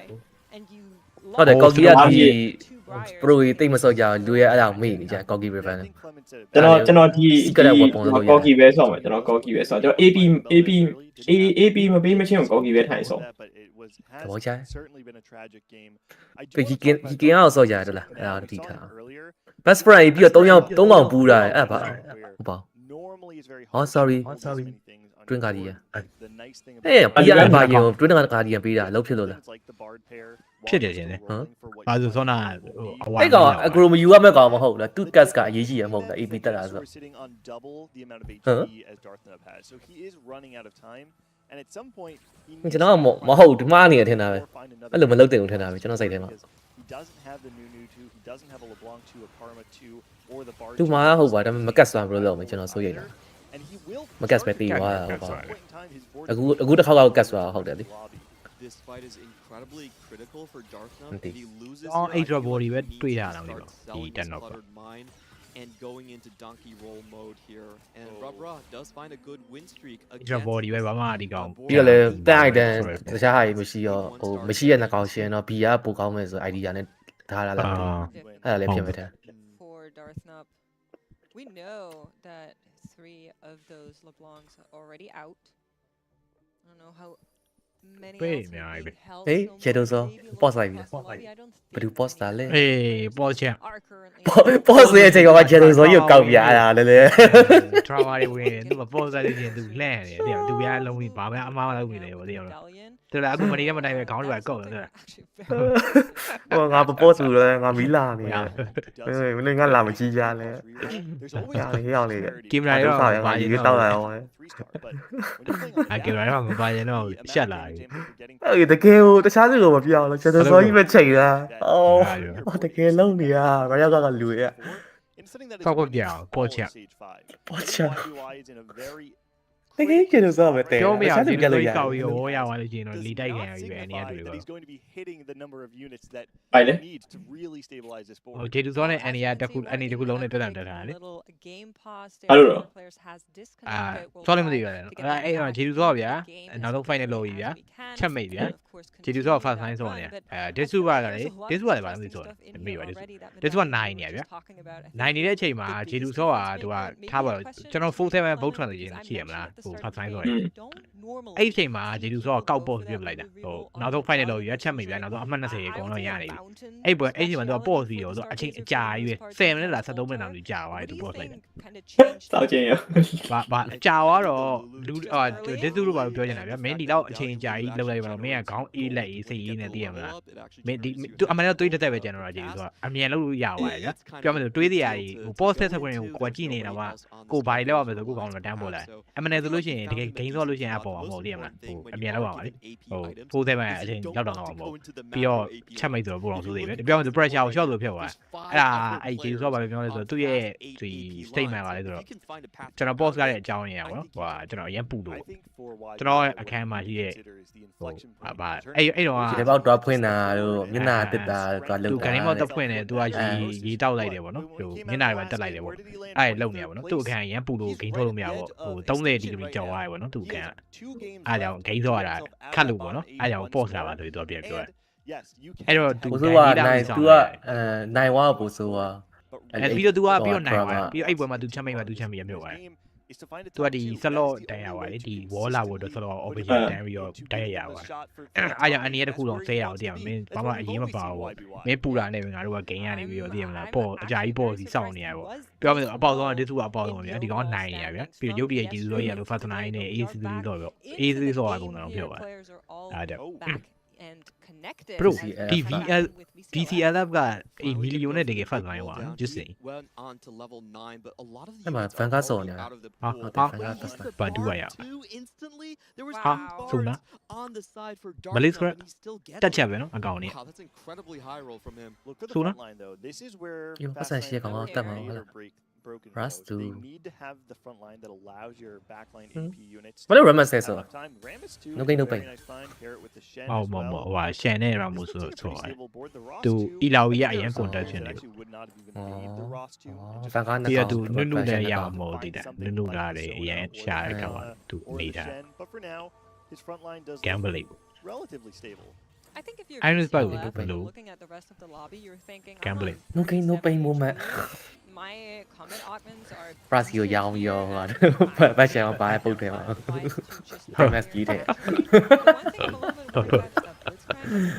ဟုတ်တယ်ကော်ကီကဒီ pro တိတ်မစော့ကြလူရဲ့အဲ့ဒါမေ့နေကြကော်ကီ prevent ကျွန်တော်ဒီကော်ကီပဲဆော့မယ်ကျွန်တော်ကော်ကီပဲဆော့ကျွန်တော် AP မပေးမချင်းကိုကော်ကီပဲထိုင်ဆော့ဘောချိုင်းဒီကင်းအောင်စော့ရတယ်လားအဲ့ဒါတတိထား best friend ပြီးတော့3ကောင်ပူးတာအဲ့ဘာဟုတ်ပါOh sorry twin guardian အေးပြရပါရင် twin guardian ပေးတာလောက်ဖြစ်လို့လားဖြစ်တယ်ရှင်လေဟမ်ဘာလို့စောနာဟိုအဝါအဲ့ကောင် agro မယူရမဲ့ကောင်မဟုတ်လားသူ cast ကအရေးကြီးရမဟုတ်လား AP တက်တာဆိုဟမ်ကျွန်တော်မဟုတ်ဒီမှားနေရထင်တာပဲအဲ့လိုမလုပ်တင်ဘူးထင်တာပဲကျွန်တော်စိတ်ထဲမှာသူမှားဟုတ်ပါဒါပေမဲ့မကတ်စွမ်းဘယ်လိုလုပ်မလဲကျွန်တော်စိုးရိမ်တာမကတ်ပဲတီးသွားတာဟုတ်ပါအခုတစ်ခေါက်ကကတ်စွမ်းဟုတ်တယ်လေအော်8 drop body ပဲတွေ့ရတာလေဒီတက်တော့ and going into donkey roll mode here and Rubra does find a good win streak again body ပဲဘာမှဒီကောင်ပြီးတော့လေတက်အိုက်တန်တခြားဟာကြီးမရှိရောဟိုမရှိရတဲ့ကောင်ရှင်တော့ B ကပိုကောင်းမယ်ဆို idea နဲ့ထားလာလားအဲ့ဒါလည်းဖြစ်မယ်တဲ့ for Darthnop we know that 3 of those LeBlancs are already out I don't know how many ပေးနေပြီဟေးချေတော့ဆို pause လိုက်ပြီဘယ်သူ pause တာလဲအေး pause ချင် pause ရဲ့အချိန်ကချေတော့ဆိုရုပ်ကောက်ပြအဲ့ဒါလည်း trauma တွေဝင်သူက pause လိုက်ရင်သူလှန့်နေတယ်သူကအလုံးကြီးဘာမှအမှားမလုပ်နေလေဗောတယောက်တော်လားအခုမနေရမတိုင်းပဲခေါင်းတွေကကောက်တယ်ဟိုငါ pause လို့လဲငါမီးလာနေမင်းငါလာမကြည့်ကြလဲရောက်လေကင်မရာရောဘာကြီးတောက်လာအောင်ကင်မရာရောဘာရင်တော့ရှက်လာပြီအဲ့တကယ်ကိုတခြားသူကိုမပြောင်းလို့ကျွန်တော်စောကြီးပဲချိန်တာအော်တကယ်လုံးနေရဘာရောက်ကလူရဖောက်ဖို့ပြောင်းပေါ်ချက်တကယ်ကျတော့ဆိုပဲတဲ့ပြောမရဘူးဒီလိုကောက်ရောရသွားလို့ကျင်တော့လီတိုက်ခံရပြီပဲအနေနဲ့တူတယ်ပိုင်လေဟိုဂျေတူစောနဲ့အန်နီယာတစ်ခုလုံးနဲ့တက်တာလေအဲ့လိုတော့စောလည်းမသိရတယ်အဲ့တော့ဂျေတူစောဗျာနောက်ဆုံး final လို့ပြီဗျာချက်မိတ်ဗျာဂျေတူစော first line ဆိုနေဒစ်စုပါလေဒစ်စုပါတယ်ဗာမသိဆိုမေ့ပါဒစ်စုက9နေရဗျာ9နေတဲ့အချိန်မှာဂျေတူစောကသူကထားပါတော့ကျွန်တော်47 vote ထွက်နေရင်ရှိရမလားဟို ကိုဖတ်ဆိုင်ဆိုရင်အဲ့ဒီချိန်မှာဂျေဒူဆိုတော့ကောက် boss ပြစ်လိုက်တာဟိုနောက်ဆုံး final လို့ရွက်ချက်မိပြန်နောက်ဆုံးအမှတ်20အကုန်လုံးရနေပြီအဲ့ပွဲအဲ့ချိန်မှာသူက boss ပြီးတော့ဆိုအချိန်အကြာကြီးပဲ10မိနစ်လား17မိနစ်လောက်ကြာသွားတယ်သူ boss လိုက်တယ်စောက်ချင်းရဘာကြာသွားတော့လူဒစ်သူတို့ဘာလို့ပြောချင်တာဗျာမင်းဒီတော့အချိန်ကြာကြီးလောက်လိုက်ပါတော့မင်းကခေါင်းအေးလက်အေးစိတ်အေးနဲ့သိရမလားမင်းဒီသူအမှန်တော့တွေးတက်ပဲကျန်တော့ဂျေဒူဆိုတော့အမြန်လို့ရပါတယ်ဗျာပြောမယ်ဆိုတွေးစရာကြီးဟို boss ဆက်ခွင့်ကိုကွာကြည့်နေတာမှာကိုဘာတွေလောက်ရမလဲဆိုကိုကောင်းလို့တန်းပေါ်လာအမှန်တည်းဆိုလို့ရှိရင်တကယ် game ဆော့လို့ရှိရင်အပေါ်မှာမဟုတ်သိရမလားဟိုအမြန်လောက်ပါလေဟို47အချိန်လောက်တော့တော့မဟုတ်ပြီးတော့ချက်မိတ်ဆိုတော့ပိုတော့ဆိုသေးပဲပြောမယ်ဆို pressure ကို short လို့ဖြစ်သွားအဲ့ဒါအဲ့ဒီဆိုတော့ဘာပြောလဲဆိုတော့သူ့ရဲ့ဒီ statement ပါလေဆိုတော့ကျွန်တော် boss ကတဲ့အကြောင်းရင်းရပါတော့ဟိုကျွန်တော်အရင်ပူလို့ကျွန်တော်အခန်းမှာရှိတဲ့ဟိုဘာအဲ့တော့ဒီဘောက်တော့ဖွင့်တာတို့မျက်နှာတက်တာတော့လောက်သူကနေမောက်တက်ဖွင့်တယ်သူကရီတောက်လိုက်တယ်ပေါ့နော်ဟိုမျက်နှာတွေပါတက်လိုက်တယ်ပေါ့အဲ့လုံနေရပေါ့နော်သူ့အခန်းအရင်ပူလို့ game ထုတ်လို့မရဘူးဟို30 degree ကျော်သွားတယ်ပေါ့နော်သူ့အခန်းအားကြောင့် game ဆော့ရတာခတ်လို့ပေါ့နော်အားကြောင့် pause လာပါဆိုပြီးသူကပြန်ပြောတယ်အဲ့တော့သူကနိုင်သူကနိုင်ဝါပို့ဆိုอ่ะအဲ့ပြီးတော့သူကပြီးတော့နိုင်သွားပြီးတော့အဲ့ပွဲမှာသူချက်မိတ်မှာသူချက်မိရမြို့သွားတယ်သူကဒီဆလော့တန်ရပါလေဒီဝေါ်လာဖို့တော့ဆလော့ option တန်ပြီးတော့တန်ရပါအားကြောင့်အနေနဲ့တစ်ခုလုံးဆဲရအောင်တည်အောင်မင်းဘာမှအရင်မပါဘူးမင်းပူလာနေပြီငါတို့ကဂိမ်းရနေပြီးတော့သိရမလားပေါ့အကြာကြီးပေါ့စီစောင့်နေရပေါ့ပြောမယ်ဆိုအပေါက်ဆုံးကဒီသူကအပေါက်ဆုံးဗျာဒီကောင်နိုင်နေရဗျာပြီးတော့ရုပ်တရက်ကြီးဆိုရလို့ first nine နဲ့ AC3 တော့ပြော AC3 ဆိုရကုန်တော့ပြောပါအားကြောင့်bro DVL DCLF က8 million နဲ့တကယ်ဖတ်သွားရော just saying အဲ့မှာဖန်ကားစော်နေတာဟာဘာဒူရရဟာဆိုနာမလေးစကတက်ချက်ပဲနော်အကောင့်နဲ့ဆိုနာယောပတ်ဆက်ရှိကောင်တက်မှာဟုတ်လားRust to need to have the front line that allows your backline AP units. What do Ramus say so? No gain no pain. ဟောဟိုရှန်နဲ့ရမို့ဆိုသူအီလာဝီရအရင်ကွန်တက်ရှင်တယ်ဖန်ကားပြီးတော့သူနုနဲ့ရမှာမဟုတ်သေးတယ်နုလာတယ်အရင်ရှာတဲ့ကောင်ကသူနေတာ gambling relatively stable. I think if you're looking at the rest of the lobby, you're thinking gambling. No gain no pain moment. My comment augments are Prasio young yo. Ba shall buy a boat there. Promise you there.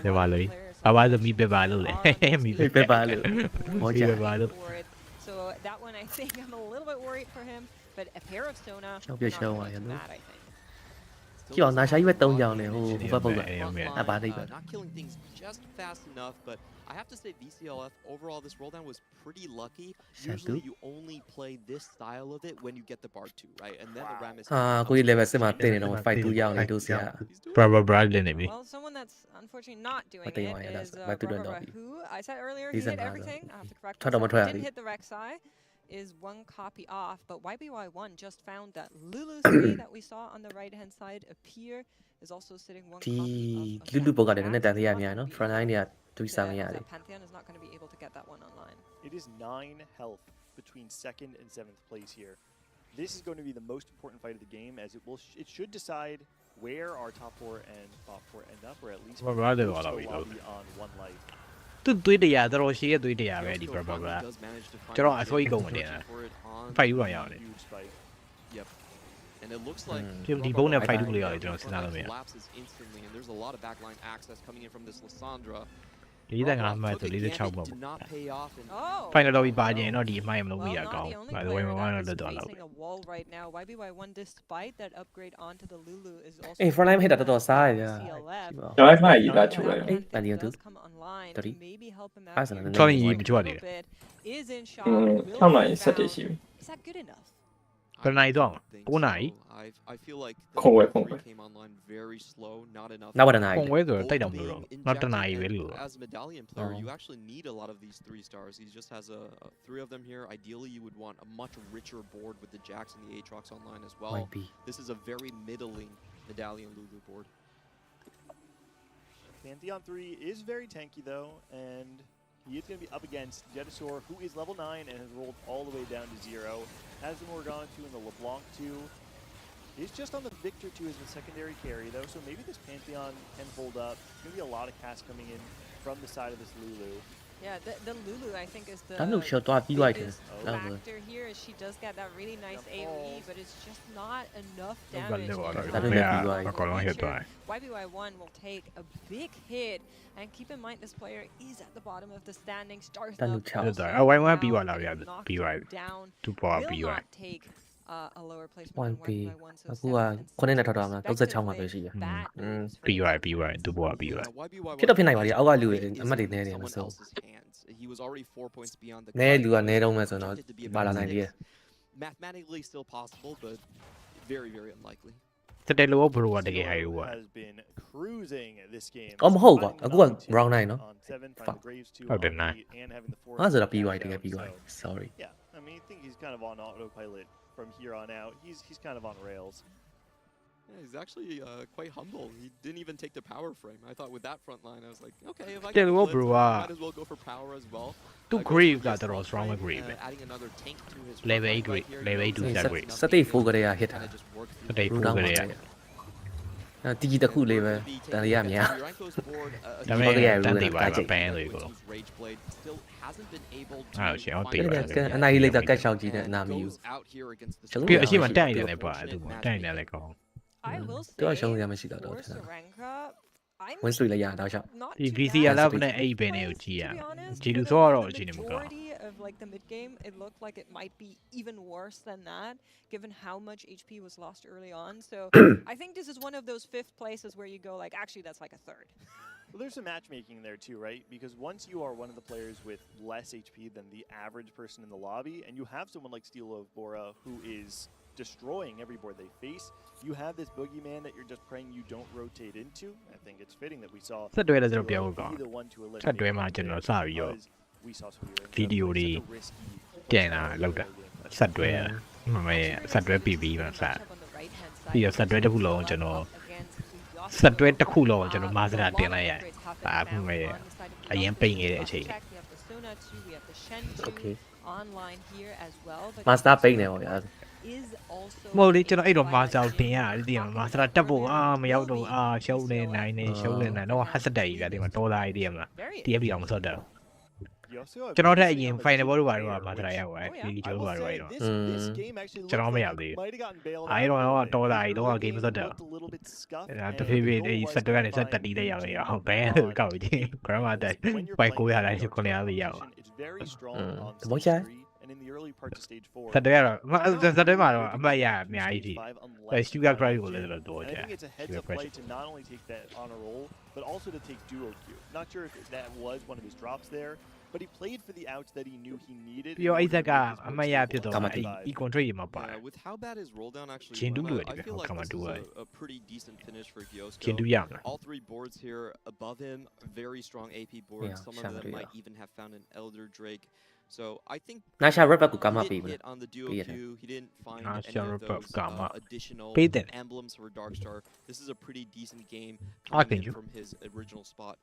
ဒီပါလေအဝါသမီးပဲပါလို့လေမီးပဲပါလို့ဟောကြပါလို့ So that one I think I'm a little bit worried for him, but a pair of Sona ရှောင်းပါရလို့ကြောက်နာရှာကြီးပဲ3ကြောင်နေဟိုဘက်ပုတ်ပဲအပါသိပဲ Not killing things just fast enough, but I have to say VCLF overall this roll down was pretty lucky. Usually you only play this style of it when you get the bar 2, right? And then the ram is ကိုကြီး level 6မှာတင်နေတော့ fight 2ရောက်နေတို့ဆရာ brother နေပြီ Well, someone that's unfortunately not doing it is who I said earlier he hit everything. I have to correct myself. Didn't hit the Rek'Sai. Is one copy off, but YBY1 just found that Lulu's Tree that we saw on the right-hand side appear is also sitting one copy off. Lulu ဘောကလည်းနည်းနည်းတန်သေးရများနော် front line တွေကတွေးစားမရတယ် Pantheon is not going to be able to get that one online. It is 9 health between 2nd and 7th place here. This is going to be the most important fight of the game as it should decide where our top 4 and bot 4 end up, or at least on one life. သူတွေးတရားတော်ရှိရဲ့တွေးတရားပဲဒီ brother ကျွန်တော်အစိုးရကုန်တယ်ဖိုက်ယူရရအောင်လေ And it looks like ဒီဘုံနဲ့ဖိုက်ယူလို့ရတယ်ကျွန်တော်စဉ်းစားလို့မရ and there's a lot of backline access coming in from this Lissandra 45မှတ်ဆို46ပေါ့ final တော့ပါကျင်တော့ဒီအမိုင်းမလုပ်မိရကောင်းဘာလို့ဝယ်မဝမ်းတော့တော့လောက် right now YBY1 despite that upgrade onto the Lulu is also အေး front line ဟိတ်တာတော်တော်စားရကျွန်တော်ဖိုင်ရေးတာချိုးလိုက်အေးတန်ဒီတူ maybe help him out ဆောင်းကြီးမချိုးရတယ် is in shot 6နိုင်7ရှိပြီ is that good enough ဘယ်နိုင်တော့9နိုင် I feel like ခုံဝဲ came online very slow, not enough. နောက်တစ်နိုင်ခုံဝဲဆိုတော့တိုက်တော့မလို့နောက်တစ်နိုင်ပဲလို့ As a medallion player, you actually need a lot of these 3 stars. He just has 3 of them here. Ideally, you would want a much richer board with the Jax and the Aatrox online as well. This is a very middling medallion Lulu board. Pantheon 3 is very tanky though, and he is going to be up against Jetasaur, who is level 9 and has rolled all the way down to 0. Has the Morgana 2 and the LeBlanc 2. He's just on the Victor 2 as the secondary carry though, so maybe this Pantheon can hold up. There's going to be a lot of cast coming in from the side of this Lulu. Yeah, the Lulu I think is the ဒါမျိုးရှော့သွားပြီးသွားတယ် biggest အဲ့လို factor here is she does get that really nice AoE, but it's just not enough တော့ damage. လည်းပါ in တော့ time ဒါ to ပေမဲ့ kill အကောင်လုံး hit the သွား creature. YBY1 will take a big hit, and keep in mind this player is at the bottom of the standings. Stars တန်လူ Love 6 တယ် also အဝိုင်းဝိုင်း now ပြီးသွားလာဗျာ knocked ပြီးသွား down. သူပေါ် Will ပြီးသွား not take a lower placement 1 than P YBY1, so အခုက 7 and 9နဲ့ 6 ထောက်တာမှာ36မှာပဲရှိတယ် bad อืม news for ပြီးသွားပြီးသွားသူပေါ်ပြီးသွား ဖြစ်တော့ဖြစ်နိုင်ပါလေအောက်ကလူတွေအမှတ်တွေနည်းနေမှာဆို He was already 4 points beyond the နည်းလူကနည်းတော့မယ်ဆိုတော့ပါလာနိုင်သေးတယ် mathematically still possible, but very, very unlikely. တက်တယ်လို့ဘရိုကတကယ်ဟိုက်လို့ has been cruising this game. အော်မဟုတ်ကွာအခုက round 9နော် on 7 find the Graves 2 ဟုတ်တယ် on 9 8 and having the 4 ငါဆိုတော့ပြီးသွားတကယ်ပြီးသွား sorry Yeah, I mean, I think he's kind of on autopilot from here on out. He's kind of on rails. Yeah, he's actually quite humble. He didn't even take the power frame. I thought with that front line, I was like, okay, if I Yeah, can well, flip, bro, I might as well go for power as well. Tu Go Grave for got the the Rolls front Royce line, Grave. adding another tank to his Level front A line Grave, right here. level A He do knows that that Grave. enough စတိတ် damage 4ကလေးက hit တာ kinda just work through စတိတ် the 4 တောင်း က ပါ လေး လေတီကြီးတစ်ခုလေးပဲတန်ရရများ ဒါပေမဲ့တန်တေးပါပဲပန်းလေးကို Rage Blade still hasn't been able to အဲ့ရှင်အောင်တေး find ပါ a လေ အနိုင်လေးကကတ်ချောက်ကြည့်တဲ့အနာမီ goes out here against the ကျွန်တော် ပြီးတော့အရှိမတက်နေတယ်ပါသူကတက်နေတယ်လေကောင်း I will သူက say ရှုံးရမရှိတော့တော့ for Saranka, I'm ဝင်ဆွေးလိုက်ရတော့ရှောက် not ဒီ too VC bad ရလာ with နဲ့ the အဲ့ဘယ် plays, နေကိုကြည့်ရ to be honest. ဂျီလူ For ဆို the တော့အခြေအနေမကောင်း majority of like the mid game, it looked like it might be even worse than that, given how much HP was lost early on. So I think this is one of those fifth places where you go like, actually, that's like a third. Well, there's some matchmaking there too, right? Because once you are one of the players with less HP than the average person in the lobby, and you have someone like Steel of Bora who is destroying every board they face, you have this boogeyman that you're just praying you don't rotate into. I think it's fitting that we saw ဆက်တွဲလည်းကျွန် Steel တော်ပြော of ဖို့ကောင်း be the one to eliminate ဆက်တွဲမှာကျွန်တော်စပြီးတော့ because we saw Saranka ဗီဒီယို play တွေ such a risky ပြန်လာလောက်တာဆက်တွဲမမရဲ့ဆက်တွဲပြီးပြီးမှစပြီးတော့ဆက်တွဲတစ်ခုလုံးကျွန်တော်ဆက်တွဲတစ်ခုလုံးကျွန်တော်မာစတာတင်လိုက်ရတယ်ဒါမှမရဲ့အရင်ပိတ်နေတဲ့အချိန် okay online here as well, but master ပိတ်နေပါဗျာ is also မဟုတ်လေကျွန်တော်အဲ့တော့မာစာကိုတင်ရတယ်ဒီမှာမာစတာတက်ဖို့မရောက်တော့ရှုံးနေနိုင်နေရှုံးနေနိုင်တော့ဟတ်စတက်ကြီးဗျာဒီမှာတော်သားကြီးတည်းမလား TFT အောင်မစော့တော့ ကျွန်တော်တဲ့အရင် final ball တို့ဘာလို့မာစတာရောက်သွားတယ်ဒီကျော်တို့ဘာလို့တော့ကျွန်တော်မရောက်သေးဘူးအဲ့တော့တော်သားကြီးတော့ game မစော့တော့အဲ့ဒါတဖြည်းဖြည်းဒီဆက်တွဲကနေဆက်တက်တီးတဲ့ရောက်ရအောင်ဘယ်လိုကောက်ကြည့် grandma တက်ပိုက်900တိုင်း900လေးရောက် သဘောကျ ဆက်တွဲကတော့ဆက်တွဲမှာတော့အမှတ်ရအများကြီးဒီ sugar crash ကိုလည်းတော့ကြ I think it's a heads up play to not only take that on a roll, but also to take duo Q. Not sure if that was one of his drops there, but he played for the outs that he knew he needed. ပြီးတော့အဲ့ဇက်ကအမှတ်ရဖြစ်တော့အဲ့ econ trade ရမှာပါတယ် with how bad his roll down actually ချင်းတူး went, လို့ I ဒီ feel က like ကမ this တူ is ရ a pretty decent finish for Gyosko. ချင်းတူးရမလား All three boards here above him, very strong AP boards. Yeah, Some of them Shamari, might even have found an Elder Drake. So I think Nasha Rep ကိုကမပေး he ဘူး hit on the duo Q. He didn't find Nasha any of Rep those ကမ additional ပေးတယ် emblems for Darkstar. This is a pretty decent game I think coming in you. from his original spot.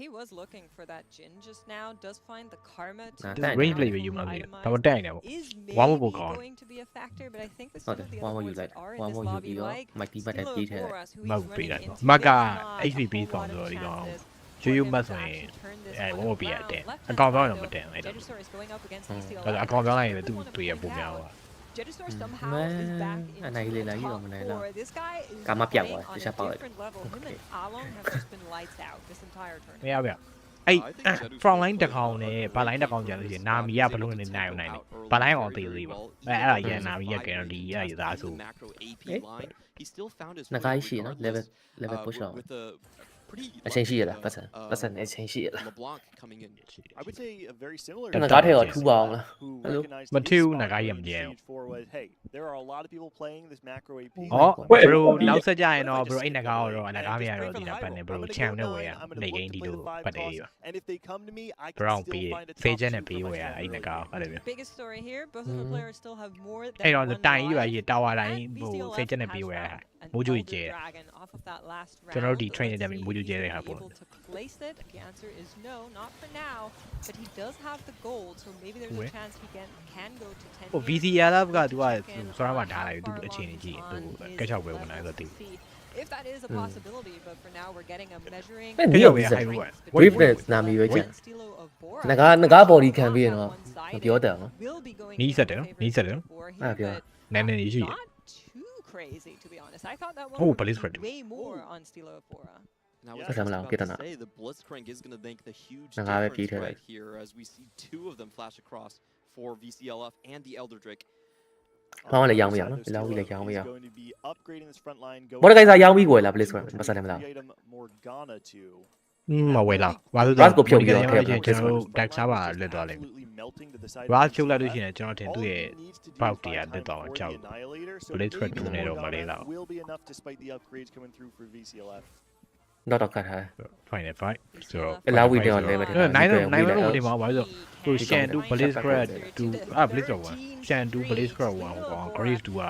he was looking for that Jin just now. Does find the karma to range play ပဲယူမှာလေဒါမှတက်နေပေါ့ is ဝါမဖို့ maybe ကောင်း going to be a factor, but I think with ဟု some တ်တ of ယ် the ဝါ other မယူ boards လိုက် that are in ဝါ this မယူ lobby ပြီးတော့ like မိုက်တီးပတ်တဲ့ Stilo ပြေးထဲ Boras, who မဟု he's တ်ပေး running လိုက် into, မက there's not a HPP whole ဆောင် lot ဆို of တော့ဒီကောင် chances ကျွေး for ယူ him မှ to ဆိုရင် actually turn this အဲ one ဝမပြရ around. တဲ့ Left အ hand ကောင်ပြောင်း side, တော့မ though, တင်လိုက်တော့ Jedusor is going up against DC ဒါ Alive. အကောင်ပြောင်းလိုက်ရင် Doesn't သူ wanna တွေ့ရ play ပုံများ out. ပါ Jedusor somehow Man, is back anh into này the lại top cái này 4. là- This guy is Cả mắt playing dẹo rồi, on thì a sao bảo lại? different level. Him and Along have just been lights out this entire မ tournament. ရဗျအဲ့ front line တစ်ကောင်နဲ့ဘာ line တစ်ကောင်ကြလို့ရှိရင်နာမီကဘလုံးနဲ့နိုင်နိုင်တယ်ဘာ line အောင်သေးသေးပါအဲ့ဒါရန်နာမီက guarantee ရရသားဆို Macro AP Eh? line. He still found his နှစ် footing ကိုင်းရှိနော် level regardless, level push တော့ with a pretty အချိန်ရှိရလား lucky, ပတ်စံပတ်စံနဲ့အချိန်ရှိရလား LeBlanc coming in. I would say a very similar ငါးထဲတော့ထူပါအောင်လား who ဟယ်လို recognized မ his ထူး spot နဂါရ in မကျဲ stage 4 was, hey, there are a lot of people playing this macro AP. ဩ bro နောက်ဆက်ကြရင်တော့ bro အဲ့နဂါတော့နဂါမရတော့ဒီနာပတ်နေ bro ချန်နဲ့ဝယ်ရနေကိန်းဒီလိုပတ်တယ်ပြ And if they come to me, I can brown still ပေး find a ဖေး top ချက်နဲ့ two ပေး for ဝယ်ရ myself အဲ့န early. ဂါဟုတ်တယ်ဗျ Biggest story here, both of the players still have more အဲ့ than တော့ one တိုင်ယူရ life. ရတာဝါတိုင်း And ဟို BCLF ဖေးချက်နဲ့ has ပေးဝယ်ရ found an မိုးကြွေ Elder ကျဲ Dragon off of that last ကျွန်တော်တို့ round. ဒီ train နေ Let's တယ်မိုးကြွေ see ကျဲ if တဲ့ဟာ he's ပေါ့ able to place it. The answer is no, not for now. But he does have the gold, so maybe there's a Ouais. chance he can go to 10. ဟို VC ရလာကသူကစောရမှာထားလိုက်သူအချိန်ကြီးသူကက်ချောက်ပဲဝင်လာဆိုတော့သူ if that is a possibility, but for now we're getting a measuring. နေရောက်ပြီးစ Brave နဲ့နာမည်ပဲကြည့်ငကား body ခံပြီးရင်တော့မပြောတတ်ဘူး နီးစက်တယ်နီးစက်တယ် အဲ့ပြော နည်းနည်းလေးရှိရ Too crazy to be honest. I thought that one Oh, would police be friend. way more on Stilo of Bora. Now, That's what I'm about getting to at. say, the Blitzcrank is going to make the huge Nagawe difference Peter, right right. here as we see two of them flash across for VCLF and the Elder Drake. ဘာမှလည်းရောင်းမရနော်ဒီလောက်ကြီးလည်းရောင်းမရ going to be upgrading this front line. ဘော်ဒ်ဂိုင်စာရောင်းပြီးကိုလား Blaze ကမဆက်တယ်မလား Morgana to မဝေလာဘာလို့ Ras ကိုဖြုတ်ပြီးတော့ ကျွန် ထည့် တော်တို့ deck server လွတ်သွားလိမ့်မယ် Ras ဖြုတ်လိုက်လို့ရှိရင်ကျွန်တော်ထင်သူ့ရဲ့ bout တရားလွတ်သွားအောင်ကြောက် Blaze 2နဲ့တော့မလေးတော့ will be enough despite the upgrades coming through for VCLF. တော့ကတ်ထား Final fight ဆိုတော့ အလားဝီနေအောင်လဲပဲထည့် နိုင်တော့မတင်ပါဘူးဘာလို့ဆို Shan 2 Blaze Grad 2 Blaze 1 Shan 2 Blaze Grad 1ကောင် Grave 2က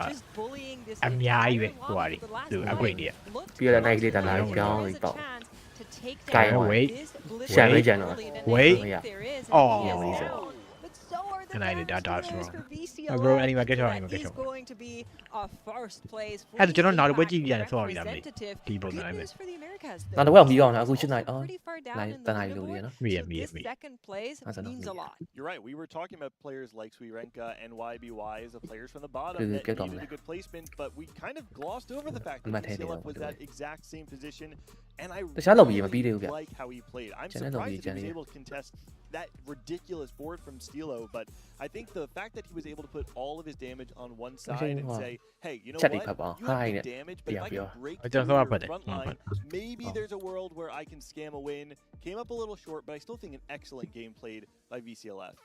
အများကြီးပဲဟိုဟာဒီသူ upgrade တွေက ပြီးတော့ night လေးတလားပြောင်းပြီးတော့ Guy wait ရှာလို့ကြံတော့ wait မရ oh ရပါလိမ့် and I did that wrong bro anyway get on He's going to be a first place. အဲ့ဒါကျွန်တော်နောက်တစ်ပွဲကြည့်ပြန်ဆော့ပြီးသားမလေးဒီပုံစံလိုက်မယ် နောက်တော့ပြီးအောင်လားအခု8နိုင်အော်နိုင်တနိုင်လို့လေနော် မီ Second place means a lot. You're right. We were talking about players like Swirenka and YBY as the players from the bottom Good, that good needed on a good placement, but we kind of glossed over the fact that VCLF was that exact same position, and I really like how he played. I'm surprised that he was able to contest that ridiculous board from Stilo, but I think the fact that he was able to put all of his damage on one side and say, hey, you know what, you have good damage, but if I can break through your front line, maybe there's a world where I can scam a win. Came up a little short, but I still think an excellent game played by VCLF.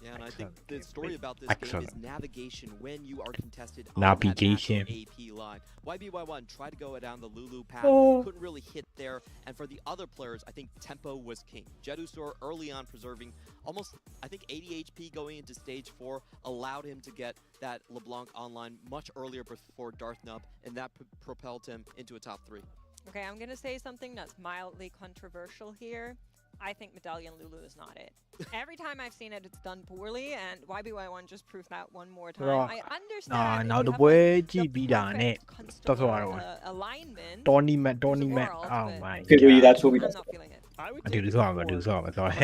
Yeah, and I think the story about this game is navigation when you are contested on Navigation. that AP line. YBY1 tried to go down the Lulu path, couldn't really hit there. And for the other players, I think tempo was king. Jedusor early on preserving almost, I think 80 HP going into stage 4 allowed him to get that LeBlanc online much earlier before Darth Nub, and that propelled him into a top 3. Okay, I'm going to say something that's mildly controversial here. I think Medallion Lulu is not it. Every time I've seen it, it's done poorly, and YBY1 just proved that one more time. I understand. Now the boy GB done it. That's what I want. Alignment. Tony Matt. Oh my god. People that should be I do this one. Sorry.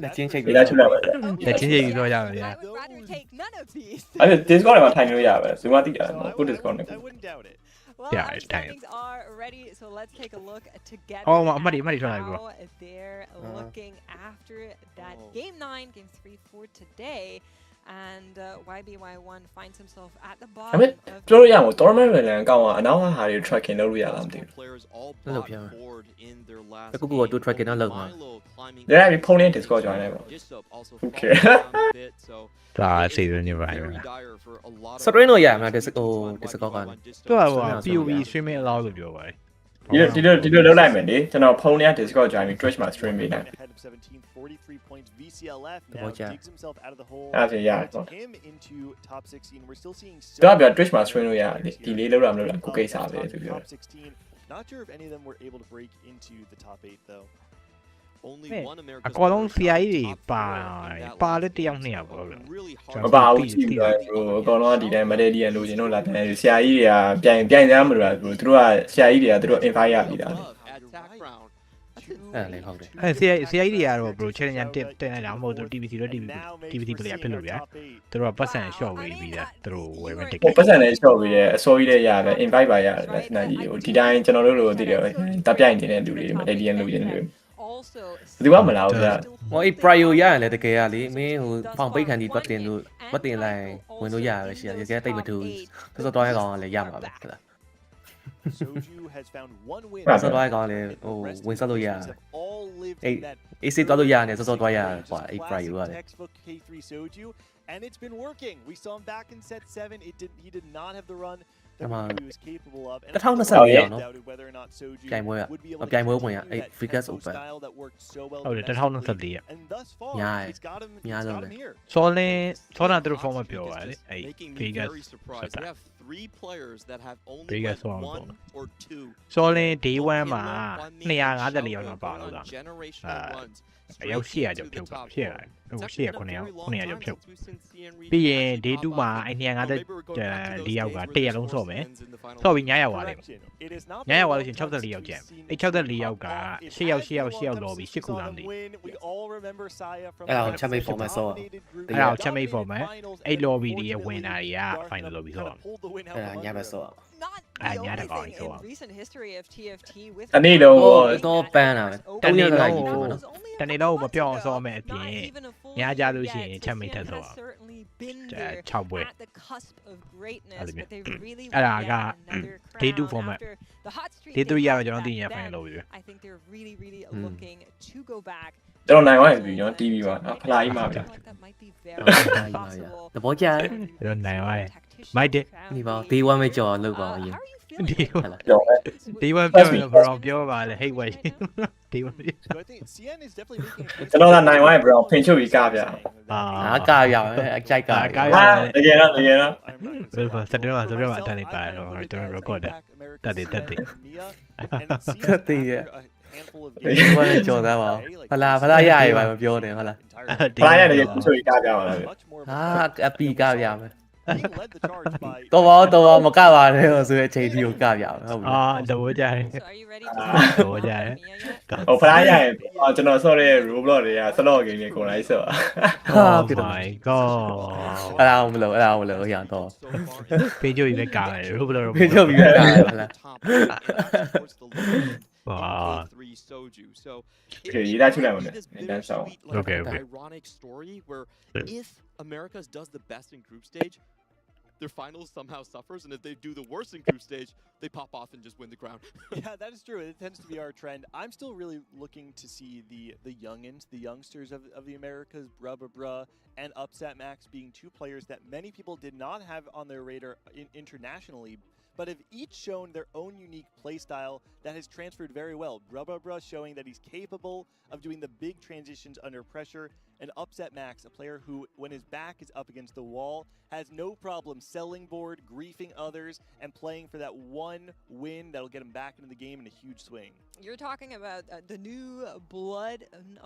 လက်ချင်းချိန်ပြီးသားချုပ်ရပါတယ် လက်ချင်းချိန်ပြီးတော့ရမယ် I would rather take none of these. အဲ့ဒါ Discord မှာထိုင်လို့ရပါတယ်ဒီမှာတိတယ်နော်ကို Discord နဲ့ I wouldn't doubt it. Well, Yeah, our it's time. standings are ready, so let's take a look together Oh, at Muddy, try that, bro. how they're looking after that game 9, game 3 for today. And YBY1 finds himself at the ဒါ bottom ပေမဲ့ of ပြောလို့ရမှာ Tournament လန်ကောင်းကအနောက်ဟာတွေ tracking လုပ်လို့ရလားမသိဘူး Players all အဲ့လိုပြော bought board in their last အခုကတူ tracking တော့လုပ်မှာ ဒါပြီးဖုန်းနဲ့ Discord join လိုက်ပါ Okay ဒါစီစဉ်နေပါလား စထရင်းတော့ရမှာ Discord က သူကဟို POV streaming allow လို့ပြောပါတယ် ဒီလိုလုပ်လိုက်မယ်လေကျွန်တော်ဖုန်းနဲ့ Discord join ပြီး Twitch မှာ stream ပေးလိုက် Ahead of 17, 43 points. VCLF now Gotcha. digs himself out of the hole. အဲ့ဒါရတော့ Him into top 16. We're still seeing သူကပြော Twitch မှာ stream လို့ရတယ်ဒီလေးလောက်တာမလို့လားကိုကိစ္စပဲသူပြော top 16. Not sure if any of them were able to break into the top 8 though. Only အ one ကောလုံးဆရာကြီးတွေပါလဲတယောက်နှစ်ယောက်ပေါ့ဗျာ မပါဘူးကြည့်တယ်ဘရိုအကောင်လုံးကဒီတိုင်းမဒဲဒီယန်လို့ကျွန်တော်လာတယ်ဆရာကြီးတွေကပြိုင်သားမလို့လားဘရိုသူတို့ကဆရာကြီးတွေကသူတို့ invite ရပြီလား အဲ့လေဟုတ်တယ် အဲဆရာကြီးတွေကတော့ bro challenge တက်နေတာမဟုတ်သူ TVC တော့ TVC player ဖြစ်လို့ဗျာသူတို့ကပတ်စံ short ဝေးပြီးတာသူတို့ဝယ်မဲ့ ticket ပတ်စံနဲ့ short ပြီးတယ်အစိုးရတဲ့ရတယ် invite ပါရတယ်လက်စနာကြီးကိုဒီတိုင်းကျွန်တော်တို့လိုသိတယ်တပ်ပြိုင်နေတဲ့လူတွေမဒဲဒီယန်လို့ရင်တွေဒီကမလာဘူးဗျာ ဟိုအေး prio ရရင်လည်းတကယ်ရလေမင်းဟိုဖောင်ပိတ်ခံဒီတွတ်တင်လို့တွတ်တင်လိုက်ဝင်လို့ရရပဲရှိတယ်တကယ်တိတ်မထူးစောတော့ရကောင်ကလည်းရမှာပဲဟုတ်လား Soju has found one win. စောတော့ရကောင်လည်းဟိုဝင်ဆက်လို့ရအေးစေးတော့လို့ရတယ်စောတော့ရဟိုအေး prio ရတယ် Textbook K3 Soju, and it's been working. We saw him back in set 7. He did not have the run that he was capable of. And I doubted whether or not Soju would be able to continue that tempo style that worked so well. ဟုတ်တယ်2014ရ And thus far, he's got him here. စောလင်းသူတို့ form ပြောပါတယ်အဲ့ Vegas surprised. They have 3 players that have only ပြီးခဲ့ went ဆောင်း 1 or 2. စောလင်း day 1 Look မှာ in one 254 ယောက် shall တော့ပါ go တော့ on တာ generational runs အယောက် straight 800 ကျော် into ဖြု the တ်တာ top ဖြစ် 4. ရတယ် It's 800 actually 900 been a ယောက် very long 900 time ကျော်ဖြုတ် since we've seen CN ပြီး region ရင် actually day pop 2 မှာ off. အဲ့ You know, 250 maybe we're going back to those 4ယောက်က days where 100 there's လုံး four ဆော့မယ် stands in the final ဆော့ပြီး four. ညရောက်သွားလိမ့်မယ်ညရောက်သွားလို့ရှိရင်64ယောက်ကျန်အဲ့64ယောက်က8ယောက်8ယောက်8ယောက်လောပြီး8ခုလာမသိ အဲ့ဒါကိုချက်မိတ် format ဆော့ အဲ့ဒါကိုချက်မိတ် format အဲ့ lobby တွေရဲ့ဝင်တာတွေက final lobby ဆော့ အဲ့ဒါညဘက်ဆော့ အဲ့ညတဲ့ကောင်ကြီးဆော့ recent history of TFT with တနေ့လုံး တော့ပန်းတာပဲ တနေ့ 3 လုံး ရက်ကြာကြီးဖြစ်မှာနော် တနေ့လုံးမပြောင်းအောင်ဆော့မယ်အပြင်ညကြလို့ရှိရင်ချက်မိတ်ထက်ဆော့6ပွဲ at the cusp of greatness Allez, but they really အဲ့ဒါ want က another day 2 crown format after the hot streak day 3 they ရ had တော့ကျွန်တော်သိရင် back final then. lobby ပဲ I think they're really looking to go back ကျွန်တော်နိုင်သွားပြီကျွန်တော် TV ပါနော်ဖလားကြီးမှာဗျာ that might be very သဘောကျတယ် ကျွန်တော်နိုင်သွားတယ်မိုက်တယ် ဒီပါ day 1 ပဲကြော်လောက်ပါအောင်ရင် day 1 ကြော်ပဲ day 1ပြောရင်ဘရောင်ပြောပါလေဟိတ်ဝဲ day 1 ကျွန်တော်ကနိုင်သွားပြီ bro ဖင်ချုပ်ပြီးကဗျာ အာ ကားရအောင်အကြိုက်က ကားရ တကယ်တော့ ဘယ်လိုစတဲ့မှာအတန်းနေပါတော့ကျွန်တော် record တက်တယ် တက်သေးရဲ့ဒီဘာလဲကြော်သားပါဖလားရရပါမပြောနဲ့ဟုတ်လား ဖလားရတယ်ဖင်ချုပ်ပြီးကဗျာပါလား ဟာအပီကဗျာမယ်တော့မကပါနဲ့ဆိုတဲ့အချိန်ဒီကိုကဗျာမယ်ဟုတ်ပြီ သဘောကျတယ် so are you ready သဘောကျတယ် ဟိုဖလားရရင်ကျွန်တော်ဆော့တဲ့ Roblox တွေက slot game တွေကိုလိုက်ဆော့ Oh my god အဲ့ဒါမလို့ရတော့ ဖေးကြည့်ပြီးပဲကားတယ်ဘယ်လို ဖေးကြည့်ပြီးပဲကားတယ်ဟုတ်လား Wow. So Okay, you got to know it. That's all. Okay. Ironic story where if America does the best in group stage, their finals somehow suffers, and if they do the worst in group stage, they pop off and just win the crown. Yeah, that is true. It tends to be our trend. I'm still really looking to see the youngins, the youngsters of the Americas, Bruh, and Upset Max being 2 players that many people did not have on their radar internationally, but have each shown their own unique playstyle that has transferred very well. Bruh showing that he's capable of doing the big transitions under pressure, and Upset Max, a player who, when his back is up against the wall, has no problem selling board, griefing others, and playing for that one win that'll get him back into the game in a huge swing. You're talking about the new blood in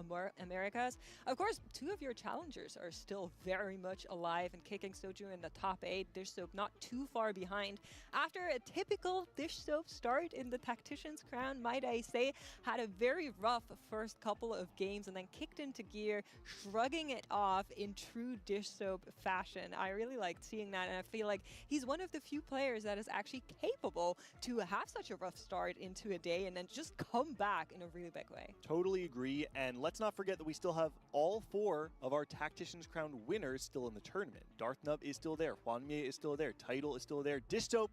Americas. Of course, 2 of your challengers are still very much alive and kicking. Soju in the top 8, Dish Soap not too far behind. After a typical Dish Soap start in the Tacticians crown, might I say, had a very rough first couple of games and then kicked into gear, shrugging it off in true Dish Soap fashion. I really liked seeing that, and I feel like he's one of the few players that is actually capable to have such a rough start into a day and then just come back in a really big way. Totally agree, and let's not forget that we still have all 4 of our Tacticians Crown winners still in the tournament. Darth Nub is still there, Hwanmie is still there, Title is still there, Dish Soap,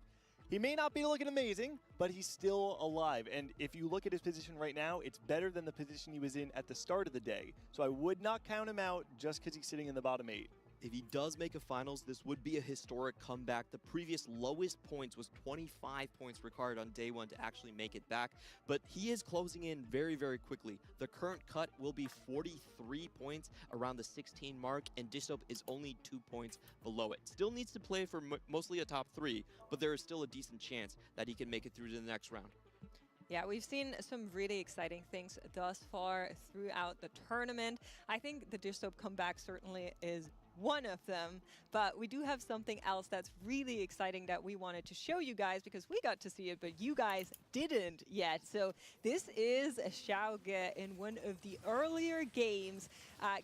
he may not be looking amazing, but he's still alive. And if you look at his position right now, it's better than the position he was in at the start of the day. So I would not count him out just because he's sitting in the bottom 8. If he does make a finals, this would be a historic comeback. The previous lowest points was 25 points required on day 1 to actually make it back, but he is closing in very quickly. The current cut will be 43 points around the 16 mark, and Dishsoap is only 2 points below it. Still needs to play for mostly a top 3, but there is still a decent chance that he can make it through to the next round. Yeah, we've seen some really exciting things thus far throughout the tournament. I think the Dish Soap comeback certainly is one of them, but we do have something else that's really exciting that we wanted to show you guys because we got to see it, but you guys didn't yet. So this is Xiaoge in one of the earlier games.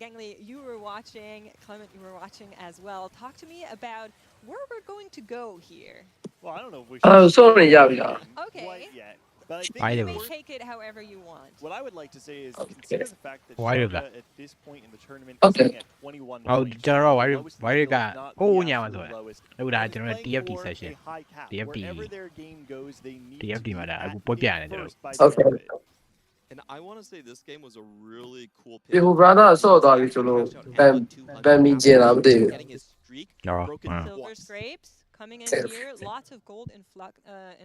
Gangli, you were watching, Clement, you were watching as well. Talk to me about where we're going to go here. Well, I don't know if we should sorry, Okay. quite yet. But I think You may take it however you want. what I would like to say is consider the fact that Why is Xiaoga that? at this point in the tournament is sitting at 21 points. ကျွန်တော် why Lowest in the why field, က not ကို the ညာမှာ absolute ဆို lowest. အခုဒါ That is ကျွန်တော် playing TFT for a session high cap. TFT Wherever their game goes, they need to TFT be မှာဒါ at အခုပွဲပြရတယ် the ကျွန်တော် first by the end of it. And I want to say this game was a really cool pick. ဒီဟို brother ဆော့သွားပြီဆိုလို့ဗန်မီကျင်လာမသိဘူး Getting his streak No, broken no. Silver once. Scrapes coming in here. Lots of gold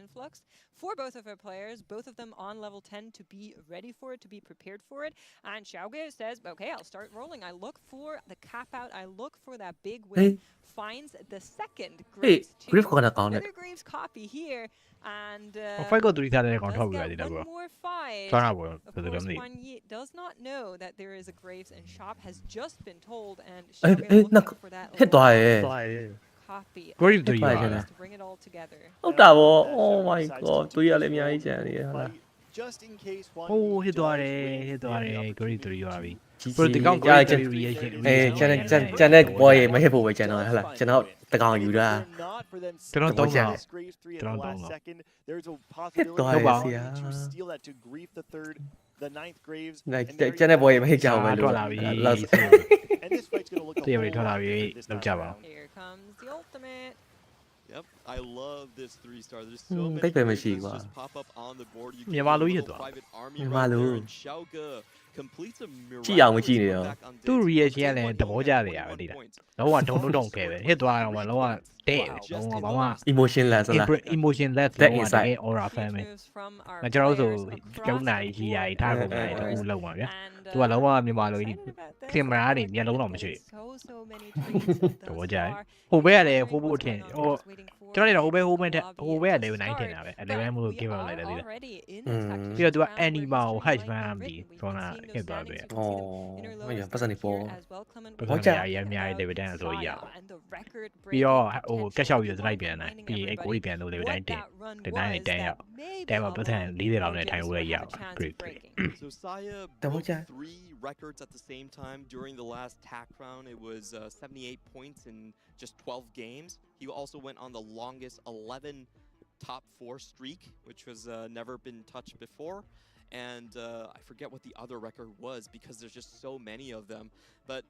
influx for both of our players. Both of them on level 10 to be ready for it, to be prepared for it. And Xiaoge says, okay, I'll start rolling. I look for the cap out. I look for that big win. Finds the second Graves 2. Another Graves copy here. And fight got 3 does get one more fight. Of course, Juan Yi does not know that there is a Graves in shop, has just been told, and Xiaoge looking for that copy. Graves 3 to bring it all together. ဟုတ်တာဗော Oh my god တွေးရလည်းအများကြီးကြံနေရဟုတ်လား Just in case one ဟိုး hit သွားတယ် Graves 3 သွားပြီ bro ဒီကောင် Graves 3 reaction ကျန်တဲ့ boy မဟစ်ဖို့ပဲကျန်တော့ဟုတ်လားကျွန်တော်တကောင်ယူတာ ကျွန်တော်တော့ There's a hit possibility သွားရစီ to steal that to grief the third, the 9th Graves. ကျန်တဲ့ boy မဟစ်ကြဘူးပဲ ထွက်လာပြီ And this fight's going to look a တေးရီ whole ထွက်လာ lot ပြီ different this လောက် time ကြပါ around. Here comes the ultimate. Yep, I love this 3-star. There's so many တိတ်ပဲမ players ရှိ that ကွာ just pop up on the board. You မြန်မာလူကြီး get a သွား private army မြန်မာ right လူ there, and Xiaoge completes a ကြည့်အောင်မကြည့်နေရော back on သူ့ day two. reaction က Day လည်း one, သ he ဘော only ကျ had တယ်ရ 21 သိလား points. လုံးဝတုံတုံခဲပဲ hit သွားတော့မှလုံးဝတဲ့လုံးဝဘာမှ emotionless လား emotionless That လုံးဝတ inside ကယ် aura fan ပဲ From our ကျွန်တော်တို့ players ဆို across ကျုံနိုင် the ကြီး board. ရိုက်ထားကုန်နိုင်တူလုံးပါဗျာ And, သူကလုံးဝမြန်မာလူကြီး ကင်မရာတွေမျက်လုံးတော့မရှိ so many treats သဘော thus ကျတယ် far. ဟိုဘက်ကလည်းဟိုဘို့အထင် Waiting ဟို for ကျွန်တော်လည်းဟိုဘက် the ဟိုဘက် lobby ဟိုဘက်က to လည်း9ထင် start. တာပဲ But 11မို့လို့ we give up are လိုက်တယ်သိလား already in the tactician ပြီးတော့သူက round. anima ကို We're hatch seeing မှန်း like မသိ written. We ခေါင်း can က see ဟစ် those သွားပဲ standings. We can see them inner ဟော lows ပတ်စံနေ here ပေါ် as well. Clement ပတ်စံ ဟုတ်ကြ ရရအများကြီး level 10ဆိုရအောင် and the record ပြီးတော့ breaking ဟို potential ကက်ရှောက်ပြီးတော့ for လိုက်ပြန်တယ် reminding ပြီးအဲ့ကို everybody ပြန်လို့ level 10 what တင် that run ဒီတိုင်းနဲ့ was တန်း that ရောက် maybe တန်းမှာပတ်စံ alone 40လောက်နဲ့ Vegas ထိုင်လို့ would လည်း have ရ a အောင် chance of great breaking. So Saya Double broke check. 3 records at the same time during the last TAC round. It was 78 points in just 12 games. He also went on the longest 11 top 4 streak, which was never been touched before. And I forget what the other record was because there's just so many of them. But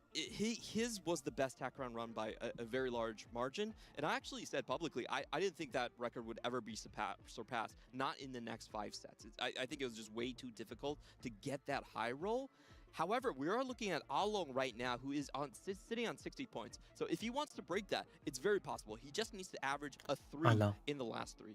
his was the best TAC round run by a very large margin. And I actually said publicly, I didn't think that record would ever be surpassed, not in the next 5 sets. I think it was just way too difficult to get that high roll. However, we are looking at Along right now, who is sitting on 60 points. So if he wants to break that, it's very possible. He just needs to average a 3 in the last 3.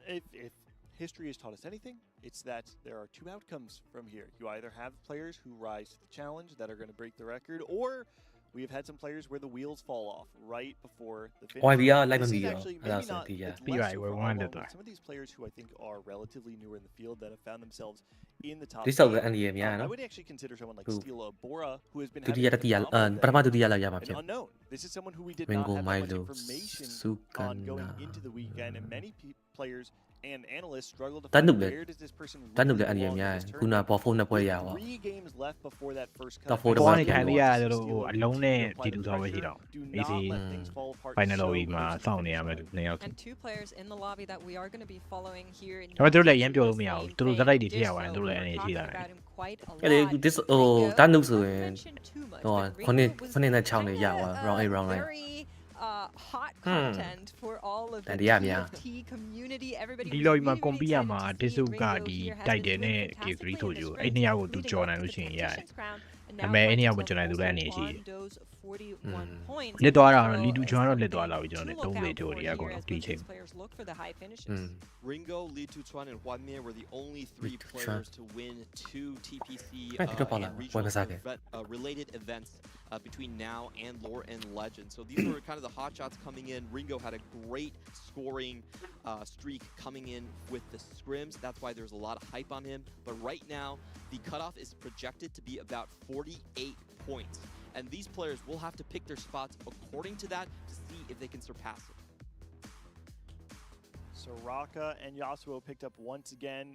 If history has taught us anything, it's that there are 2 outcomes from here. You either have players who rise to the challenge that are going to break the record, or we have had some players where the wheels fall off right before the finish. YBR လိုက်မ This မီ is ရော actually အဲ့ဒါ maybe ဆို not တီးရ it's Be less right, so we're for one Along, to but some of these players who I think are relatively newer in the field that have found themselves in the top ဒီဆောက် eight. တဲ့အန်ဒီရများ I နော် would actually consider someone like Who? Steela Bora, who has been ဒုတိ having ယတတိယ a phenomenal ပထမ day. ဒုတိယလောက်ရမှာဖြစ် An unknown. This is someone who we did Ringo not have that much Milo information on Sukana going into the weekend, and many players and analysts struggle to တန်း find နုလေ where does this person တန်းနုလေ really အန်ဒီရ belong များ in this ခုန tournament. ပေါ်ဖုန်းနဲ့ပွဲရပါ 3 games left before that first cut. Top 4 ပေါ်ကနေ ပြန် ထိုင် လို့ လိုက်ရတယ်လို့ဟိုအလုံးနဲ့ဒီလူဆောင်ပဲရှိတော့ Do AC not let things fall apart final so lobby မှာ close to စောင့် the နေရ finish မယ် line. 2 ယောက် And 2 players in the lobby that we are going to be following here in ဒါပေမဲ့သူတို့လည်းရမ်းပြောလို့မရဘူးသူတို့ဇက်လိုက်တွေထိရပါတယ်သူတို့လည်းအနေရှိတာ about him quite a အဲ့လေ lot. this ဟိုတန်းနုဆိုရင် mention too much, ဟို but ခုနှစ် Ringo was ခုနှစ်နဲ့6နဲ့ရပါ kinda, round 8 round 9 very hot content for all of the တန်တရားများ TFT community. Everybody ဒီ was လော်ဘီမှာ really, ကွန်ပီ really ယာ excited မှာ to တစ် see စုက Ringo ဒီ here has တိုက်တ been ယ်နဲ့ doing ကေ3 fantastically ဆို in ကြ this အဲ့ race, နှစ်ယောက်ကိုသူ leading ကြော် off နိုင် to လို့ the ရှိရင်ရတယ် Tacticians crown, and ဒါ now ပေမဲ့အဲ့ finds နှစ်ယောက်ကို himself ကျွန်တော်သူလည်း also အနေရှိတယ် on those 41 points. လက်သွားတာတော့ So လီတူဂျွန်တော့ something လက်သွားလာပြီကျွန်တော် to လည်း look 30 out ကျော် for တွေအကုန် here လုံး as တီး both ချိန် these players look for the high finishes. Ringo, Li Tuchuan, and Huanmie were the only 3 players to win 2 TPC Right, Peter Paula, and why was regional that? related events between now and Lore and Legend. So these were kind of the hot shots coming in. Ringo had a great scoring streak coming in with the scrims. That's why there's a lot of hype on him. But right now, the cutoff is projected to be about 48 points. And these players will have to pick their spots according to that to see if they can surpass it. Soraka and Yasuo picked up once again,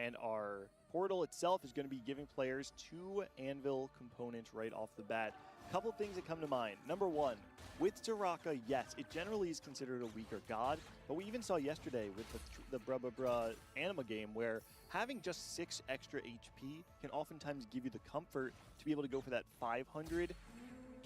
and our portal itself is going to be giving players 2 anvil components right off the bat. Couple things that come to mind. Number 1, with Soraka, yes, it generally is considered a weaker god, but we even saw yesterday with the Bruh anima game where having just 6 extra HP can oftentimes give you the comfort to be able to go for that 500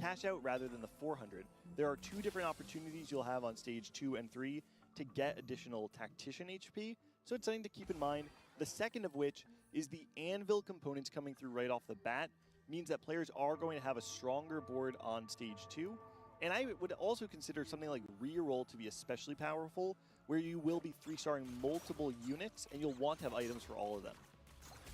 cash out rather than the 400. There are 2 different opportunities you'll have on stage 2 and 3 to get additional Tactician HP, so it's something to keep in mind. The second of which is the anvil components coming through right off the bat means that players are going to have a stronger board on stage 2, And I would also consider something like reroll to be especially powerful, where you will be 3-starring multiple units, and you'll want to have items for all of them.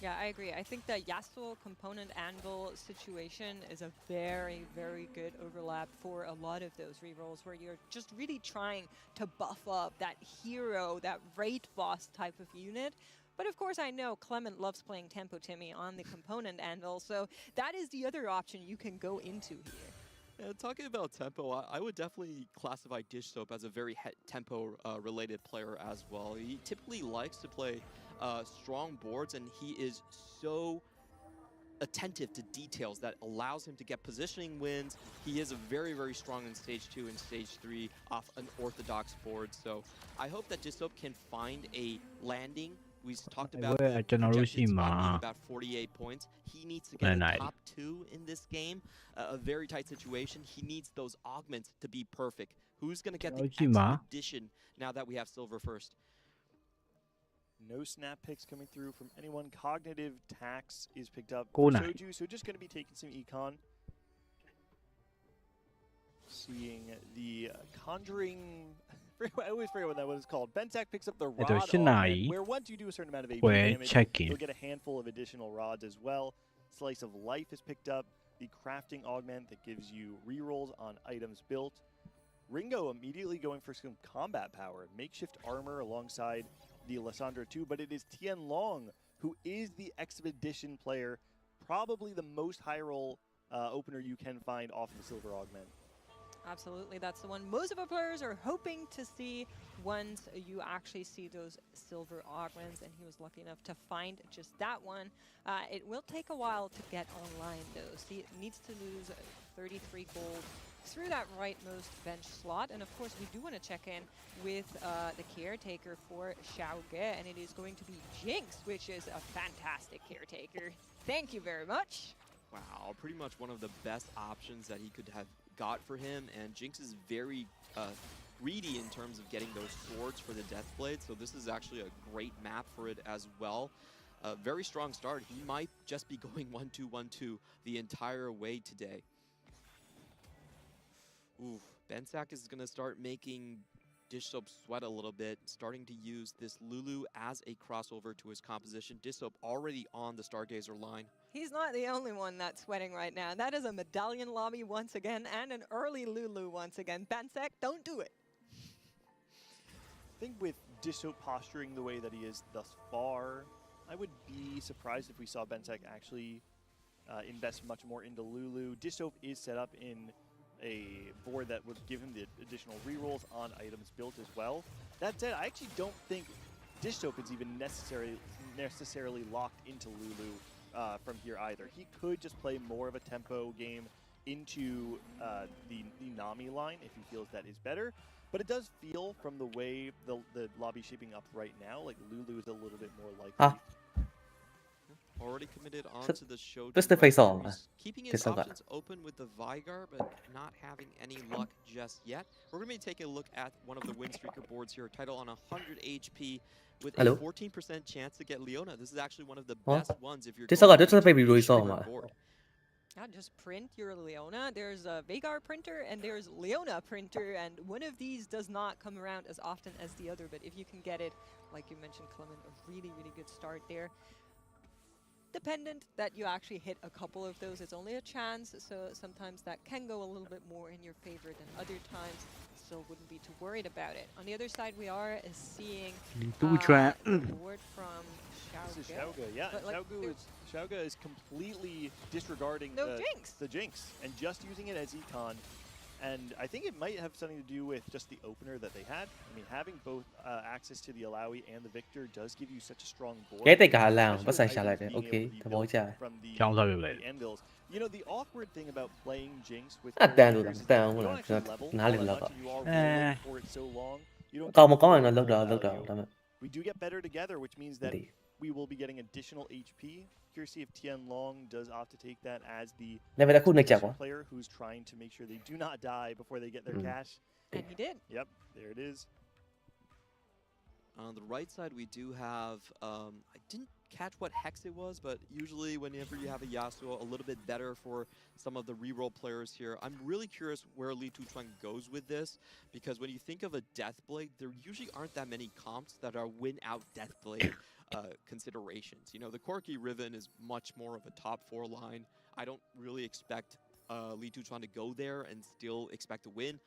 Yeah, I agree. I think the Yasuo component anvil situation is a very, very good overlap for a lot of those rerolls where you're just really trying to buff up that hero, that raid boss type of unit. But of course, I know Clement loves playing Tempo Timmy on the component anvil, so that is the other option you can go into here. Yeah, talking about tempo, I would definitely classify Dish Soap as a very tempo-related player as well. He typically likes to play strong boards, and he is so attentive to details that allows him to get positioning wins. He is very, very strong in Stage 2 and Stage 3 off an orthodox board. So I hope that Dish Soap can find a landing. We talked about the projected spot being about 48 points. He needs to get a top 2 in this game. A very tight situation. He needs those augments to be perfect. Who's going to get the expedition now that we have silver first? No snap picks coming through from anyone. Cognitive tax is picked up for Soju, so just going to be taking some econ. Seeing the Conjuring... I always forget what that was called. Bentak picks up the rod augment, where once you do a certain amount of AP damage, you'll get a handful of additional rods as well. Slice of Life is picked up. The crafting augment that gives you rerolls on items built. Ringo immediately going for some combat power. Makeshift armor alongside the Lissandra 2, but it is Tian Long who is the Expedition player. Probably the most high roll opener you can find off the silver augment. Absolutely, that's the one most of our players are hoping to see once you actually see those silver augments, and he was lucky enough to find just that one. It will take a while to get online though. He needs to lose 33 gold through that rightmost bench slot, and of course we do want to check in with the caretaker for Xiaoge, and it is going to be Jinx, which is a fantastic caretaker. Thank you very much. Wow, pretty much one of the best options that he could have got for him, and Jinx is very greedy in terms of getting those swords for the Deathblade, so this is actually a great map for it as well. A very strong start. He might just be going 1-2-1-2 the entire way today. Ooh, Bensak is going to start making Dish Soap sweat a little bit, starting to use this Lulu as a crossover to his composition. Dish Soap already on the Stargazer line. He's not the only one that's sweating right now. That is a medallion lobby once again, and an early Lulu once again. Bensak, don't do it. I think with Dish Soap posturing the way that he is thus far, I would be surprised if we saw Bensak actually invest much more into Lulu. Dish Soap is set up in a board that would give him the additional rerolls on items built as well. That said, I actually don't think Dish Soap is even necessarily locked into Lulu from here either. He could just play more of a tempo game into the Nami line if he feels that is better. But it does feel from the way the lobby's shaping up right now, like Lulu is a little bit more likely. Already committed onto the show. Keeping his options open with the Vigar, but not having any luck just yet. We're going to be taking a look at one of the win streaker boards here. Title on 100 HP with a 14% chance to get Leona. This is actually one of the best ones if you're going to streaker board. Yeah, just print your Leona. There's a Vagar printer and there's Leona printer, and one of these does not come around as often as the other, but if you can get it, like you mentioned, Clement, a really, really good start there. Dependent that you actually hit a couple of those, it's only a chance, so sometimes that can go a little bit more in your favor than other times. Still wouldn't be too worried about it. On the other side, we are seeing the board from Xiaoge. This is Xiaoge, yeah. Xiaoge is completely disregarding the Jinx and just using it as econ. And I think it might have something to do with just the opener that they had. I mean, having both access to the Alawi and the Victor does give you such a strong board. From the anvils. You know, the awkward thing about playing Jinx with you don't actually level much, and you are waiting for it so long. You don't we do get better together, which means that we will be getting additional HP. Curious to see if Tian Long does opt to take that as the player who's trying to make sure they do not die before they get their cash. And he did. Yep, there it is. On the right side, we do have, I didn't catch what hex it was, but usually whenever you have a Yasuo, a little bit better for some of the reroll players here. I'm really curious where Li Tuchuan goes with this, because when you think of a Deathblade, there usually aren't that many comps that are win-out Deathblade considerations. You know, the Corki Riven is much more of a top 4 line. I don't really expect Li Tuchuan to go there and still expect to win.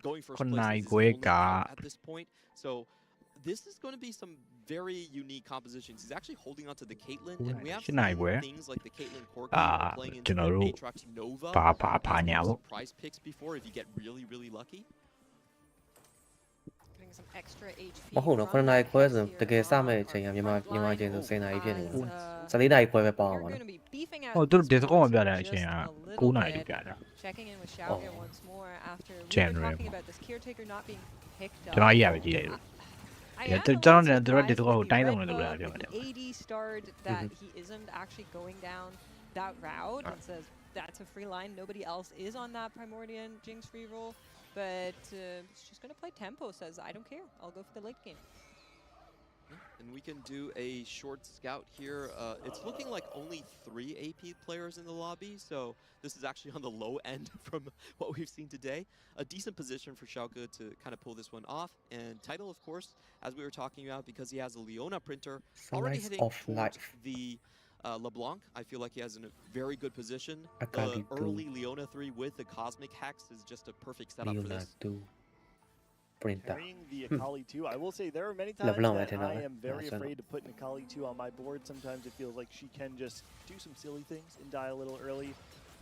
Going first place is his only out at this point. So this is going to be some very unique compositions. He's actually holding on to the Caitlyn, and we have seen things like the Caitlyn Corki playing into the Aatrox Nova surprise picks before if you get really, really lucky. Some extra HP. မဟုတ်တော့9နာရီခွဲဆိုတကယ်စမဲ့အချိန်ကမြန်မာချိန်ဆို10နာရီဖြစ်နေတယ်14နာရီခွဲပဲပေါအောင်ပါနော် ဟိုသူတို့ Discord မှာပြတဲ့အချိန်က9နာရီပြတာ Checking in with Xiaoge once more after talking about this caretaker not being picked up. ကျွန်တော်ကြီးရပဲကြည့်လိုက်လို့ကျွန်တော်တို့ Discord ကိုတိုင်းတော့လို့ပြောတယ် AD starred that he isn't actually going down that route and says that's a free line. Nobody else is on that Primordian Jinx free roll. But he's just going to play tempo, says, I don't care. I'll go for the late game. And we can do a short scout here. It's looking like only 3 AP players in the lobby, so this is actually on the low end from what we've seen today. A decent position for Schalke to kind of pull this one off. And Title, of course, as we were talking about, because he has a Leona printer, already hitting towards the LeBlanc. I feel like he has a very good position. The early Leona 3 with the Cosmic Hex is just a perfect setup for this. Carrying the Akali 2, I will say there are many times that I am very afraid to put an Akali 2 on my board. Sometimes it feels like she can just do some silly things and die a little early.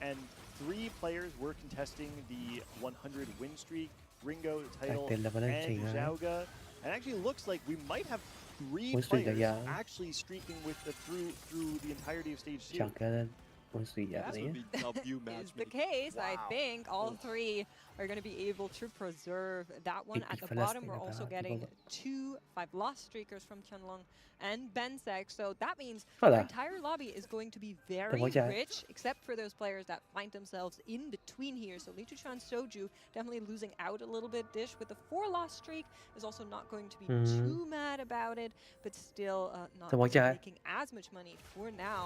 And 3 players were contesting the 100 win streak, Ringo, Title, and Xiaoge. And actually looks like we might have 3 players actually streaking with the through the entirety of stage 2. That is the case. I think all 3 are going to be able to preserve that one. At the bottom, we're also getting 2 5-loss streakers from Qianlong and Bensek. So that means the entire lobby is going to be very rich, except for those players that find themselves in between here. So Li Tuchuan Soju definitely losing out a little bit. Dish with the 4-loss streak is also not going to be too mad about it, but still not making as much money for now.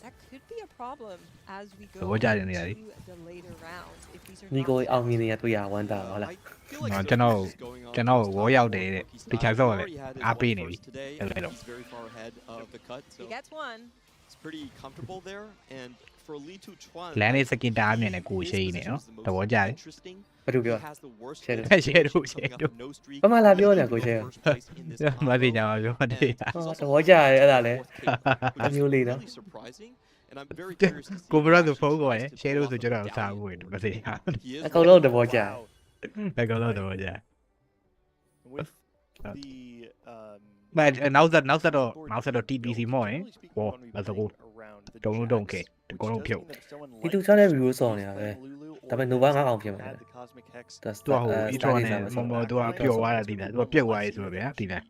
That could be a problem as we go to the later rounds. If these are not အောင်မြင်နေရတွေ့ရဝမ်းသာပါလား ကျွန်တော်ဝေါ်ရောက်တယ်တဲ့တခြားစောလည်းအားပေးနေပြီအဲ့လို He gets one. It's pretty comfortable there, and for Li Tuchuan, လမ်းလေးစကင်တားမြင်နေကိုရှိနေနော်သဘောကျတယ် ဘာလို့ပြော ရှယ်တို့ဘာမှလာပြောနေကိုရှယ်မသိကြပါဘူးဟုတ်တယ် သဘောကျတယ်အဲ့ဒါလဲအမျိုးလေးနော် and I'm very curious to see ကိုဘရတို့ဖုန်းခေါ်တယ်ရှယ်တို့ဆိုကျွန်တော်စားဖို့မသိဘူးအကုန်လုံးသဘောကျတယ် အကုန်လုံးသဘောကျ With the နောက်ဆက်တော့ TPC မော့ရင်ဟောလက်စကူတုံးတုံးခဲ့အကုန်လုံးဖြုတ် ဒီသူချမ်းတဲ့ review စော်နေတာပဲဒါပေမဲ့ Nova 9အောင်ဖြစ်မှာသူကဟို e-tron နဲ့မော်သူကပျော်သွားတာဒီလားသူကပြက်သွားရေးဆိုတော့ဗျာဒီလား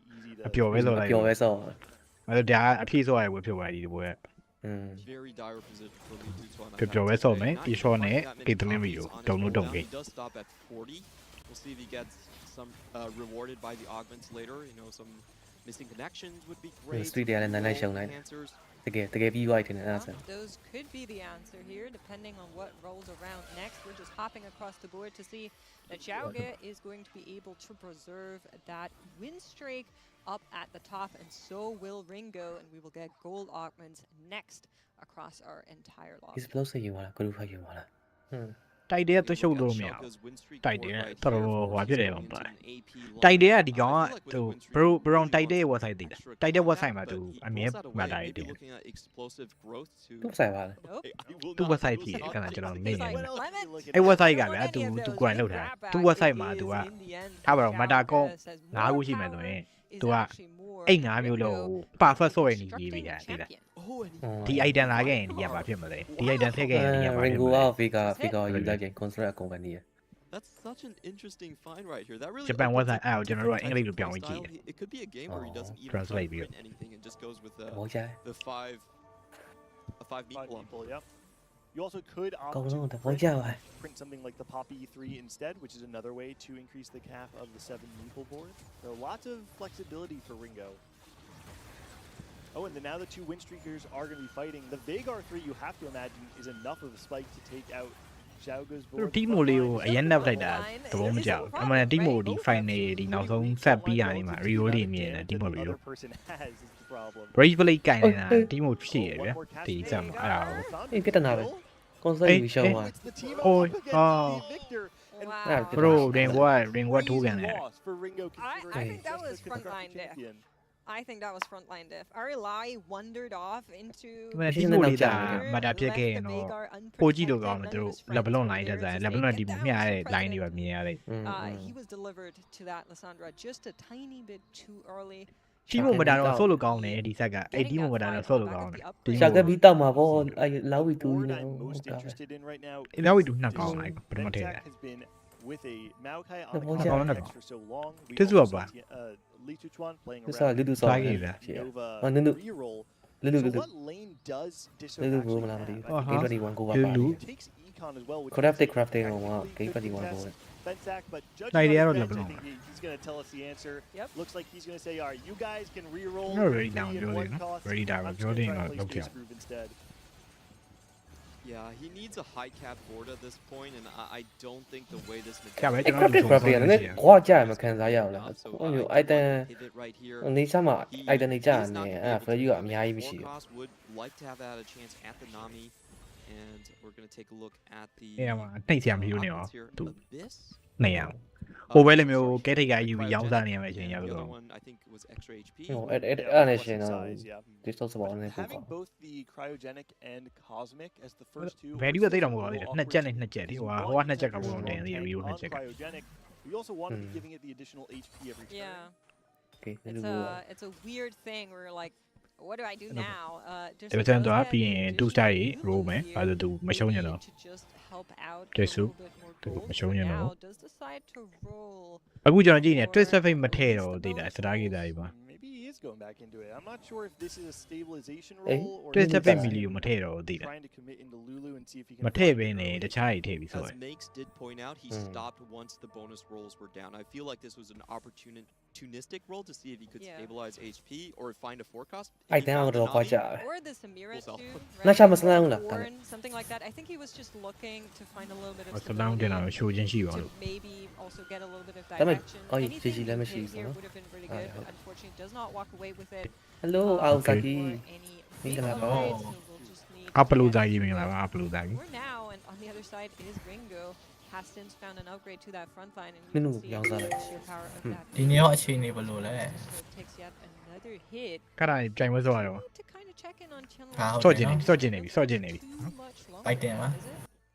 အပျော်ပဲစော်လိုက်ပျော်ပဲစော်အဲ့ဒါအဖြည့်စော်ရဝယ်ဖြုတ်သွားဒီဘွဲပျော်ပဲစော်မယ် e-tron နဲ့ Caitlyn Rio တုံးခဲ့ We'll see if he gets some rewarded by the augments later. You know, some missing connections would be great. Street တွေလည်းနိုင်ရှုံလိုက်တကယ်ပြီးသွားတယ်အဲ့ဒါဆို Those could be the answer here, depending on what rolls around next. We're just hopping across the board to see that Xiaoge is going to be able to preserve that win streak up at the top, and so will Ringo, and we will get gold augments next across our entire lobby. Explosive ယူလာ group ယူလာ တိုက်တဲ့သူရှုပ်လို့မရဘူးတိုက်တဲ့တော်တော်ဟွာဖြစ်တယ်ပေါ့တိုက်တဲ့ကဒီကောင်ကသူဘရောင်တိုက်တဲ့ website သိလားတိုက်တဲ့ website မှာသူအမြဲမှတ်တာတယ်သူ ဆိုင်ပါလား သူ website ဖြစ်တယ်ခဏကျွန်တော်မေ့နေတယ်အဲ့ website ကဗျာသူကိုယ်လုပ်ထားတယ်သူ website မှာသူကထားပါတော့ meta ကော9ခုရှိမယ်ဆိုရင်သူကအဲ့9မျိုးလုံး perfect ဆိုရင်ရေးပြီးတာသိလားဒီ item လာခဲ့ရင်ဒီကဘာဖြစ်မလဲဒီ item ထည့်ခဲ့ရင်ဒီကဘာဖြစ်မလဲ figure ယူလိုက်ရင် construct company That's such an interesting find right here. That really Japan website အဲ့ကျွန်တော်တို့အင်္ဂလိပ်လိုပြောင်းကြည့်တယ် It could be a game where he doesn't even translate print anything and just goes with the 5 meat plum. You also could opt to print something like the Poppy E3 instead, which is another way to increase the cap of the 7 meeple board. So lots of flexibility for Ringo. Oh, and then now the 2 win streakers are going to be fighting. The Vagar 3, you have to imagine, is enough of a spike to take out Xiaoga's board. တီမိုလေးကိုအရင်နောက်လိုက်တာသဘောမကျဘူးအမှန်တီမိုဒီ final ဒီနောက်ဆုံးဆက်ပြီးရနေမှာ Rio လေးမြင်တယ်တီမို Rio Brave Blade ကင်နေတာတီမိုဖြစ်ရဗျဒီစမ်းအဲ့ဒါကိုပြဿနာပဲ console ပြီးရှောင်းသွား အိုးbro ring what ထိုးကန်တယ် I think that was frontline diff. I think that was frontline diff. Arilai wandered off into တီမိုလေးတာမတာဖြစ်ခဲ့ရင်တော့ပိုကြည့်လို့ကောင်းတယ်သူတို့ level လိုက်တဲ့ဆိုင် level တီမိုမျှတဲ့ line တွေပါမြင်ရတယ် he was delivered to that Lissandra just a tiny bit too early. တီမိုမတာတော့ဆော့လို့ကောင်းတယ်ဒီဆက်ကအဲ့တီမိုမတာတော့ဆော့လို့ကောင်းတယ် ရှာကပြီးတောက်မှာပေါ့အဲ့လောက်ပြီးတူနေ အဲ့လောက်ပြီးတူနှက်ကောင်းလိုက်ပထမထည့်တယ် with a Maokai on the contract for so long. This is what Li Tuchuan playing around. Nova reroll. So what lane does takes Econ as well, which crafting on what game 21 board. But judging by he's going to tell us the answer. Looks like he's going to say, all right, you guys can reroll. Not really down building, really down building instead. Yeah, he needs a high cap board at this point, and I don't think the way this crafting နဲ့ခွာကြရမှာခံစားရအောင်လားဟိုမျိုး item နေချမှာ item နေကြနေအဲ့ value ကအများကြီးမရှိဘူး would like to have that a chance at the Nami, and we're going to take a look at the အဲ့မှာနှိမ့်စရာမရှိဘူးနေရောသူနေရအောင်ဟိုဘဲလိုမျိုးကဲထိတ်ကယူပြီးရောင်းစားနေရမယ့်အချိန်ရောက်တော့ I think it was extra HP. အဲ့နဲ့ရှင်တော့ this also about having both the cryogenic and cosmic as the first two value ကသိတော့မဟုတ်ပါသေးတယ်နှစ်ချက်နဲ့နှစ်ချက်ဒီဟိုကနှစ်ချက်ကဘုံတင်သေးတယ် Rio နှစ်ချက်က we also want to be giving it the additional HP every turn. Okay, it's a weird thing where like what do I do now? ဒီပြန်တော့ပြီးရင် two star ကြီး roll မယ်ဘာလို့သူမရှုံးညတော့ကျေစုသူမရှုံးညတော့အခုကျွန်တော်ကြည့်နေ twist fate မထည့်တော့သေးတာစတားကြီးသားကြီးပါ maybe he is going back into it. I'm not sure if this is a stabilization role or twist fate မီလီကိုမထည့်တော့သေးတာ trying to commit into Lulu and see if he can မထည့်ဘဲနဲ့တခြားကြီးထည့်ပြီးဆိုရယ် As Makes did point out, he stopped once the bonus rolls were down. I feel like this was an opportunistic roll to see if he could stabilize HP or find a forecast. I think I'm gonna watch out. Or the Samira too, right? Something like that. I think he was just looking to find a little bit of stability to maybe also get a little bit of direction. Anything here would have been really good, but unfortunately does not walk away with it. Hello, Aosaki. Upload that you mean like upload that. We're now, and on the other side is Ringo. Haston's found an upgrade to that front line, and you can see the sheer power of that. ဒီနေ့ရောအခြေအနေဘယ်လိုလဲ Takes yet another hit. ခါတိုင်းကြိုင်မစောရတော့ To kind of check in on Chenlo. စော့ကျင်နေပြီ ပိုက်တယ်မှာ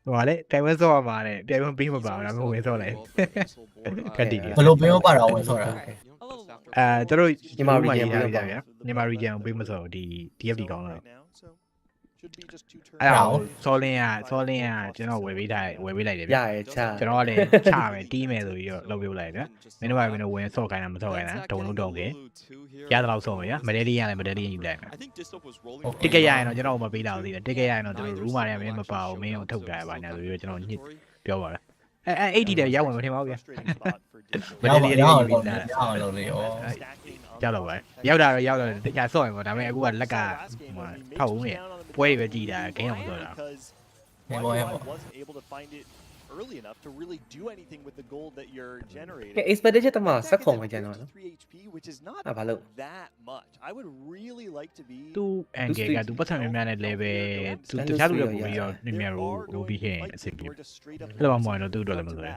ဟိုကလေတိုင်ဝဲစော့ရမှာတဲ့တိုင်ဝဲပြီးမပါဘူးဒါပေမဲ့ဝင်စော့လိုက်ကတ်တီး ဘယ်လိုပေးမပါတော့ဝင်ဆိုတာ သူတို့ညီမ region ပြဗျာညီမ region ကိုပေးမစော့ဒီ TFT ကောင်းတော့အဲ့ဒါဆောလင်းကကျွန်တော်ဝယ်ပေးလိုက်တယ်ဗျာကျွန်တော်ကလည်းချမယ်တီးမယ်ဆိုပြီးတော့လုပ်ပေးလိုက်ဗျာမင်းတို့ကမင်းတို့ဝင်စော့ခိုင်းတာမစော့ခိုင်းတာဒုံလုံးတုံးခဲ့ရတဲ့လောက်စော့မယ်ဗျာမဒဲလေးရလည်းမဒဲလေးယူလိုက်မယ်တစ်ကက်ရရင်တော့ကျွန်တော်မပေးတော့သေးတယ်တစ်ကက်ရရင်တော့သူတို့ room မှာလည်းမင်းမပါဘူးမင်းကိုထုတ်ကြရပါညာဆိုပြီးတော့ကျွန်တော်ညစ်ပြောပါလားအဲ့80တဲ့ရောက်ဝင်မထင်ပါဘူးဗျာမဒဲလေးရောက်လို့လေကြောက်တော့ပဲရောက်တာတော့ရောက်တော့တရားစော့ရင်ပေါ့ဒါပေမဲ့အခုကလက်ကထောက်ဦးနေပွဲတွေပဲကြည်တာဂိမ်းအောင်စော့တာ wasn't able to find it early enough to really do anything with the gold that you're generating. expedition တမှာစက်ခုံပဲကျန်တော့နော် 3 HP which is not that much. I would really like to be သူ angle ကသူပတ်စံများများနဲ့ level သူတခြားလူတွေပို့ပြီးတော့နည်းများရိုးပြီးခဲ့အဆင်ပြေအဲ့လိုမှမဟုတ်တော့သူ့အတွက်လည်းမဆိုရ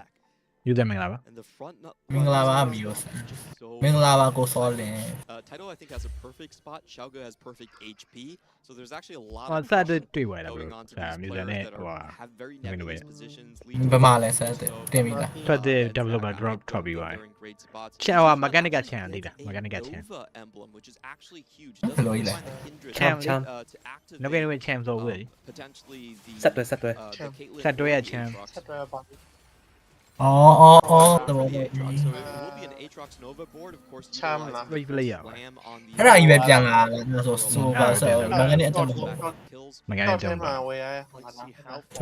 ယူတယ်မင်္ဂလာပါ မင်္ဂလာပါမီယိုမင်္ဂလာပါကိုစောလင်း Title I think has a perfect spot. Xiaoga has perfect HP. So there's actually a lot of ဆက်တွေ့ွားတာဘယ်လိုဆာမျိုးနဲ့ဟို have very nebulous positions. ဘယ်မှာလဲဆက်တင်ပြီလား ထွက်တဲ့ developer drop ထွက်ပြီးသွားချန်ဟို mechanic ချန်သေးတာ mechanic ချန် emblem which is actually huge. ဘယ်လိုလဲ ချန်နောက်ကနေချန်ဆိုဘူး potentially the ဆက်တွဲ ဆက်တွဲရချန် သဘောပေါက်ပြီ So it will be an Aatrox Nova board, of course. ဝိတ်ပလေးရပါ အဲ့ဒါကြီးပဲပြန်လာဆိုပါဆိုမငနဲ့အတက်မဟုတ် မကန်တဲ့ကြောင့်ပါ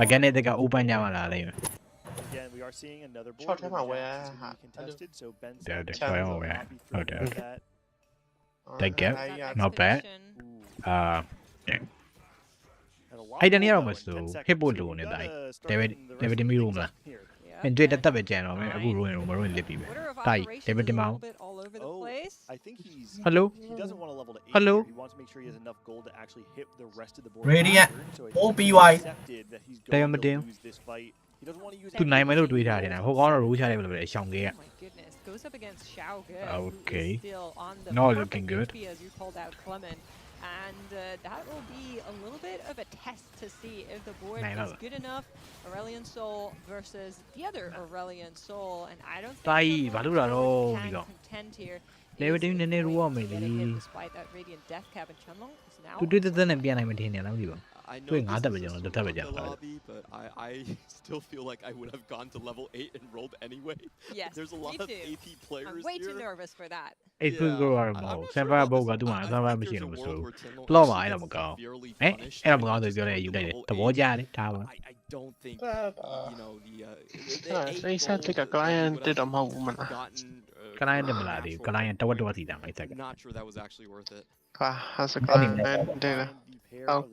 မကန်တဲ့က open ညမှာလာလိမ့်မယ် Again, we are seeing another board. Short time away, contested, so Ben That gap, not bad. Hay đàn nhau mà số hết bộ đồ này đấy. David đi room là. Mình chơi đặt về channel mà aku ruin mà ruin lipi. Tai, David đi mau. Hello. Hello. Radiant OPY Đây mà đêm. Tụi này mới đâu đuổi ra thế nào? Không có nó rú ra đây là xong kia. Okay. Not looking good. And that will be a little bit of a test to see if the board is good enough. Aurelion Soul versus the other Aurelion Soul, and I don't think can contend here. David đi nên rú mà đi. Despite that radiant death cap and Chunlong is now. Tụi tôi tên này biên này mình thấy này lắm gì vậy? Tôi ngã tập bây giờ, tập bây giờ. But I still feel like I would have gone to level 8 and rolled anyway. Yes, there's a lot of AP players. I'm way too nervous for that. Eight foot go are more. Seven bow got one. Seven machine was so. Blow my item go. Eh? I'm going to go there. You did it. The wall jar tower. I don't think you know the. They said take a client did a moment. Can I them ladi? Can I enter what do I see them? I think. Not sure that was actually worth it. Has a client did it. Oh,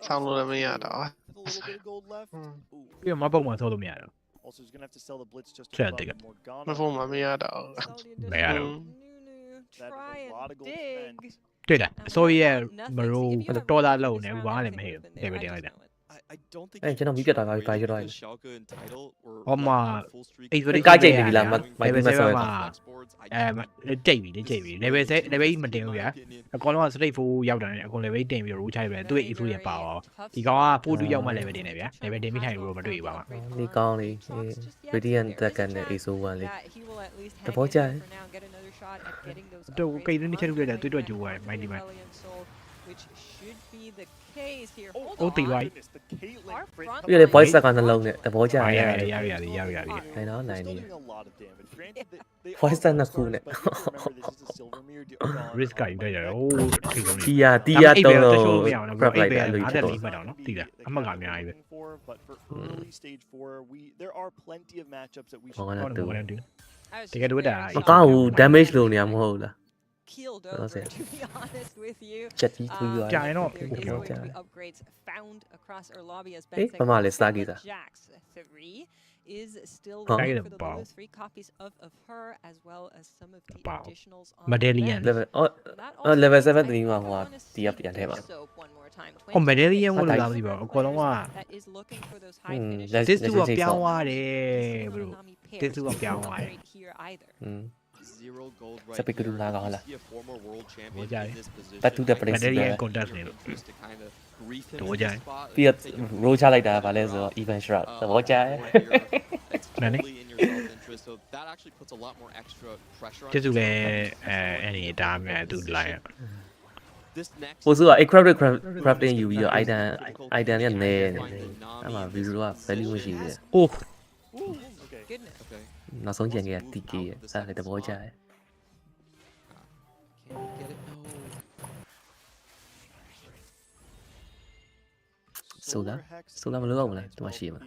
sound like me at all. Yeah, my bone was all me out. Also, he's gonna have to sell the blitz just to My phone, my me at all. Mày à đâu? Try and dig.တွေ့လားအစိုးရမရိုးတော်သားလုံးနဲ့ဝါလည်းမဟဲ့တယ်ပဲတင်လိုက်တာ ကျွန်တော်မြပြတ်တာပါပြီပါရတော့ ဟောမှာအိတ်ဆို ကားကြိတ်နေပြီလားမိုက်ပြီးမဆွဲပါ ကြိတ်ပြီ level မတင်ဘူးဗျာအကောင်လုံးက straight 4ရောက်တယ်အကောင် level တင်ပြီး roll ချလိုက်ပဲသူ့အိတ်ဆိုရပါအောင်ဒီကောင်က4 2ရောက်မှ level တင်တယ်ဗျာ level တင်ပြီးထိုင်လို့မတွေ့ပါဘူး ဒီကောင်းလေး radiant တက်ကန်နဲ့ ASO 1လေးတဘောကြတယ် တော့ကိန်းနေချက်လို့လည်းတွေ့တော့ကြိုးရတယ်မိုင်းဒီမိုင်း Which should be the case here. Oh, the right. ပြည့်လေ voice ကနှလုံးနဲ့တဘောကြရတယ် ရပြီ နိုင်တော့နိုင်နေ voice နှစ်ခုနဲ့ risk ကယူလိုက်ရတော့တီယာတုံးလို့ prep လိုက်တာလို့ အဲ့ဒါလေးမှတ်တော့နော်တီးလားအမှတ်ကအများကြီးပဲ But for early stage 4, there are plenty of matchups that we should တကယ်တော့ဒါ မကောင်းဘူး damage လို့နေရမဟုတ်လား Keeled over, to be honest with you. Upgrades found across our lobby as Ben said, Jax 3 is still looking for the lowest 3 copies of her, as well as some of the additionals on Medallion level 7 တင်းမှာဟိုတီးပြန်ထဲပါ Medallion ဝင်လာပြီပေါ့အကောင်လုံးက this ကပြောင်းသွားတယ် bro this ကပြောင်းသွားတယ် Sa piccola gola. Voglia. Battuta presa. Contest နေလို့ တော့ကြိုင် ပြီးတော့ roll ချလိုက်တာဗာလဲဆိုတော့ even shot သဘောကျတယ် နားနေ So that actually puts a lot more extra pressure on. ကျေးဇူးလည်းအဲ့ဒီဒါမှမဟုတ်သူလိုက်ရ ပို့ဆိုတော့ crafting ယူပြီးတော့ item နဲ့နဲနေတယ်အဲ့မှာ visual က value မရှိဘူး Oh နောက်ဆုံးကြံခဲ့တာ TK ရဲ့စားလည်းသဘောကျတယ် Solar မလို့အောင်လားဒီမှာရှိမှာ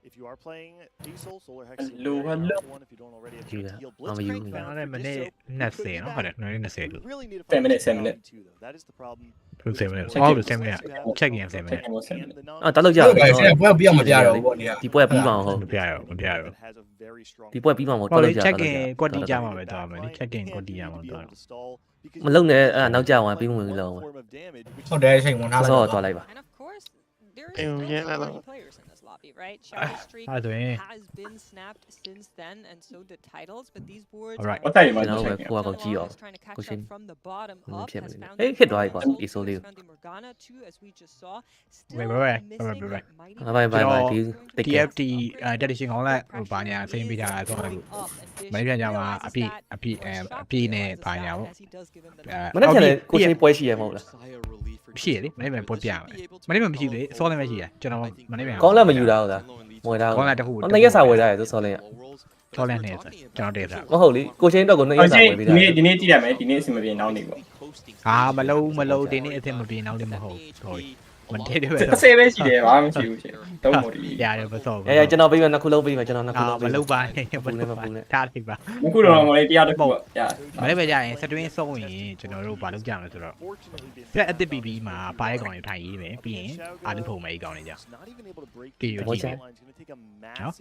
If you are playing Diesel, Solar Hex Hello. one if you don't already have to heal Blitz.အဲ့မနေ့20နော်ဟုတ်တယ်20လို့ Really need to 7 minutes 7 minutes That is the problem. 7 minutes all the 7 minutes check in 7 minutes တလို့ကြအောင် ပွဲပြအောင်မပြတော့ဘူးပေါ့ဒီက ဒီပွဲပြီးမှအောင်ဟုတ် မပြရဘူး ဒီပွဲပြီးမှမဟုတ် ဟုတ် တ လေ လို့ကြ check in ကွက်တီကြမှာပဲတော့မယ် check in ကွက်တီကြမှာတော့ မလုံနဲ့အဲ့နောက်ကြအောင်ပြီးဝင်လုံး ဟုတ်တယ်ချိန်ဝင်ထားလိုက် ဆော့သွားလိုက်ပါ And of course, there is still so many players in this lobby, right? Shadow Streak has been snapped since then, and so did titles, but these boards Alright. are ကျွန်တော်ပဲကိုကကြည့်အောင် trying to catch ကိုရှင် up from the bottom up, has found ဟေးခစ်သွားပြီပေါ့ ISO လေး found the Morgana too, as we just saw. Wait, Still wait, missing wait. that mighty ဘိုင်ဒီ TFT Tactician ကောင်းလိုက်ဟိုဘာညာဆင်းပေးတာဆိုတော့မနေ့ပြန်ကြမှာအပြည့်နဲ့ဘာညာပေါ့ မနေ့ကလည်းကိုချင်းပွဲရှိရမဟုတ်လား ရှိရလေမနေ့ကပို့ပြမယ်မနေ့ကမရှိလေစောလင်းပဲရှိရကျွန်တော်မနေ့က ကောင်းလည်းမယူတာဟုတ်လားဝယ်တာ ကောင်းလည်းတခု နှစ်ရက်စာဝယ်တာရယ်သူစောလင်း စောလင်းနေဆိုကျွန်တော်တည်းစား မဟုတ်လေကိုချင်းတော့ကိုနှစ်ရက်စာဝယ်ပေးတာ ဒီနေ့ကြည့်ရမယ်ဒီနေ့အဆင်မပြေနောက်နေပေါ့ ဟာမလုံးဒီနေ့အစ်မပြေနောက်လည်းမဟုတ်ဟုတ်မတည့်တယ်ပဲ 10ပဲရှိတယ်ဘာမှမရှိဘူးရှင်တော့မို့ဒီ ရတယ်မစောဘူးကျွန်တော်ပေးမယ်နှစ်ခုလုံးပေးမယ်ကျွန်တော်နှစ်ခုလုံးပေး မလုံးပါနဲ့မလုံးပါနဲ့ထားလိုက်ပါ အခုတော့မလေးတရားတစ်ခုရ မနေ့ပဲကြရင်စတွင်းစုံရင်ကျွန်တော်တို့ဘာလုပ်ကြမလဲဆိုတော့ပြအစ်စ်ပီပီမှာပါတဲ့ကောင်တွေထိုင်ရေးမယ်ပြီးရင်အာလူဖုံမယ်ကောင်တွေကြောင့်တီယူကြည့်မယ်နော်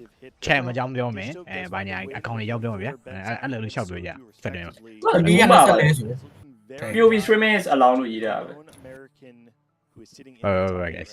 ချဲမကြောင်းပြောမယ်ဘာညာအကောင်တွေရောက်ပြောမယ်ဗျအဲ့လိုရှောက်ပြောကြစတွင်းမှာ ဒီကနေ့ဆက်လဲဆို POV streaming is allowed လို့ရေးတာပဲ guys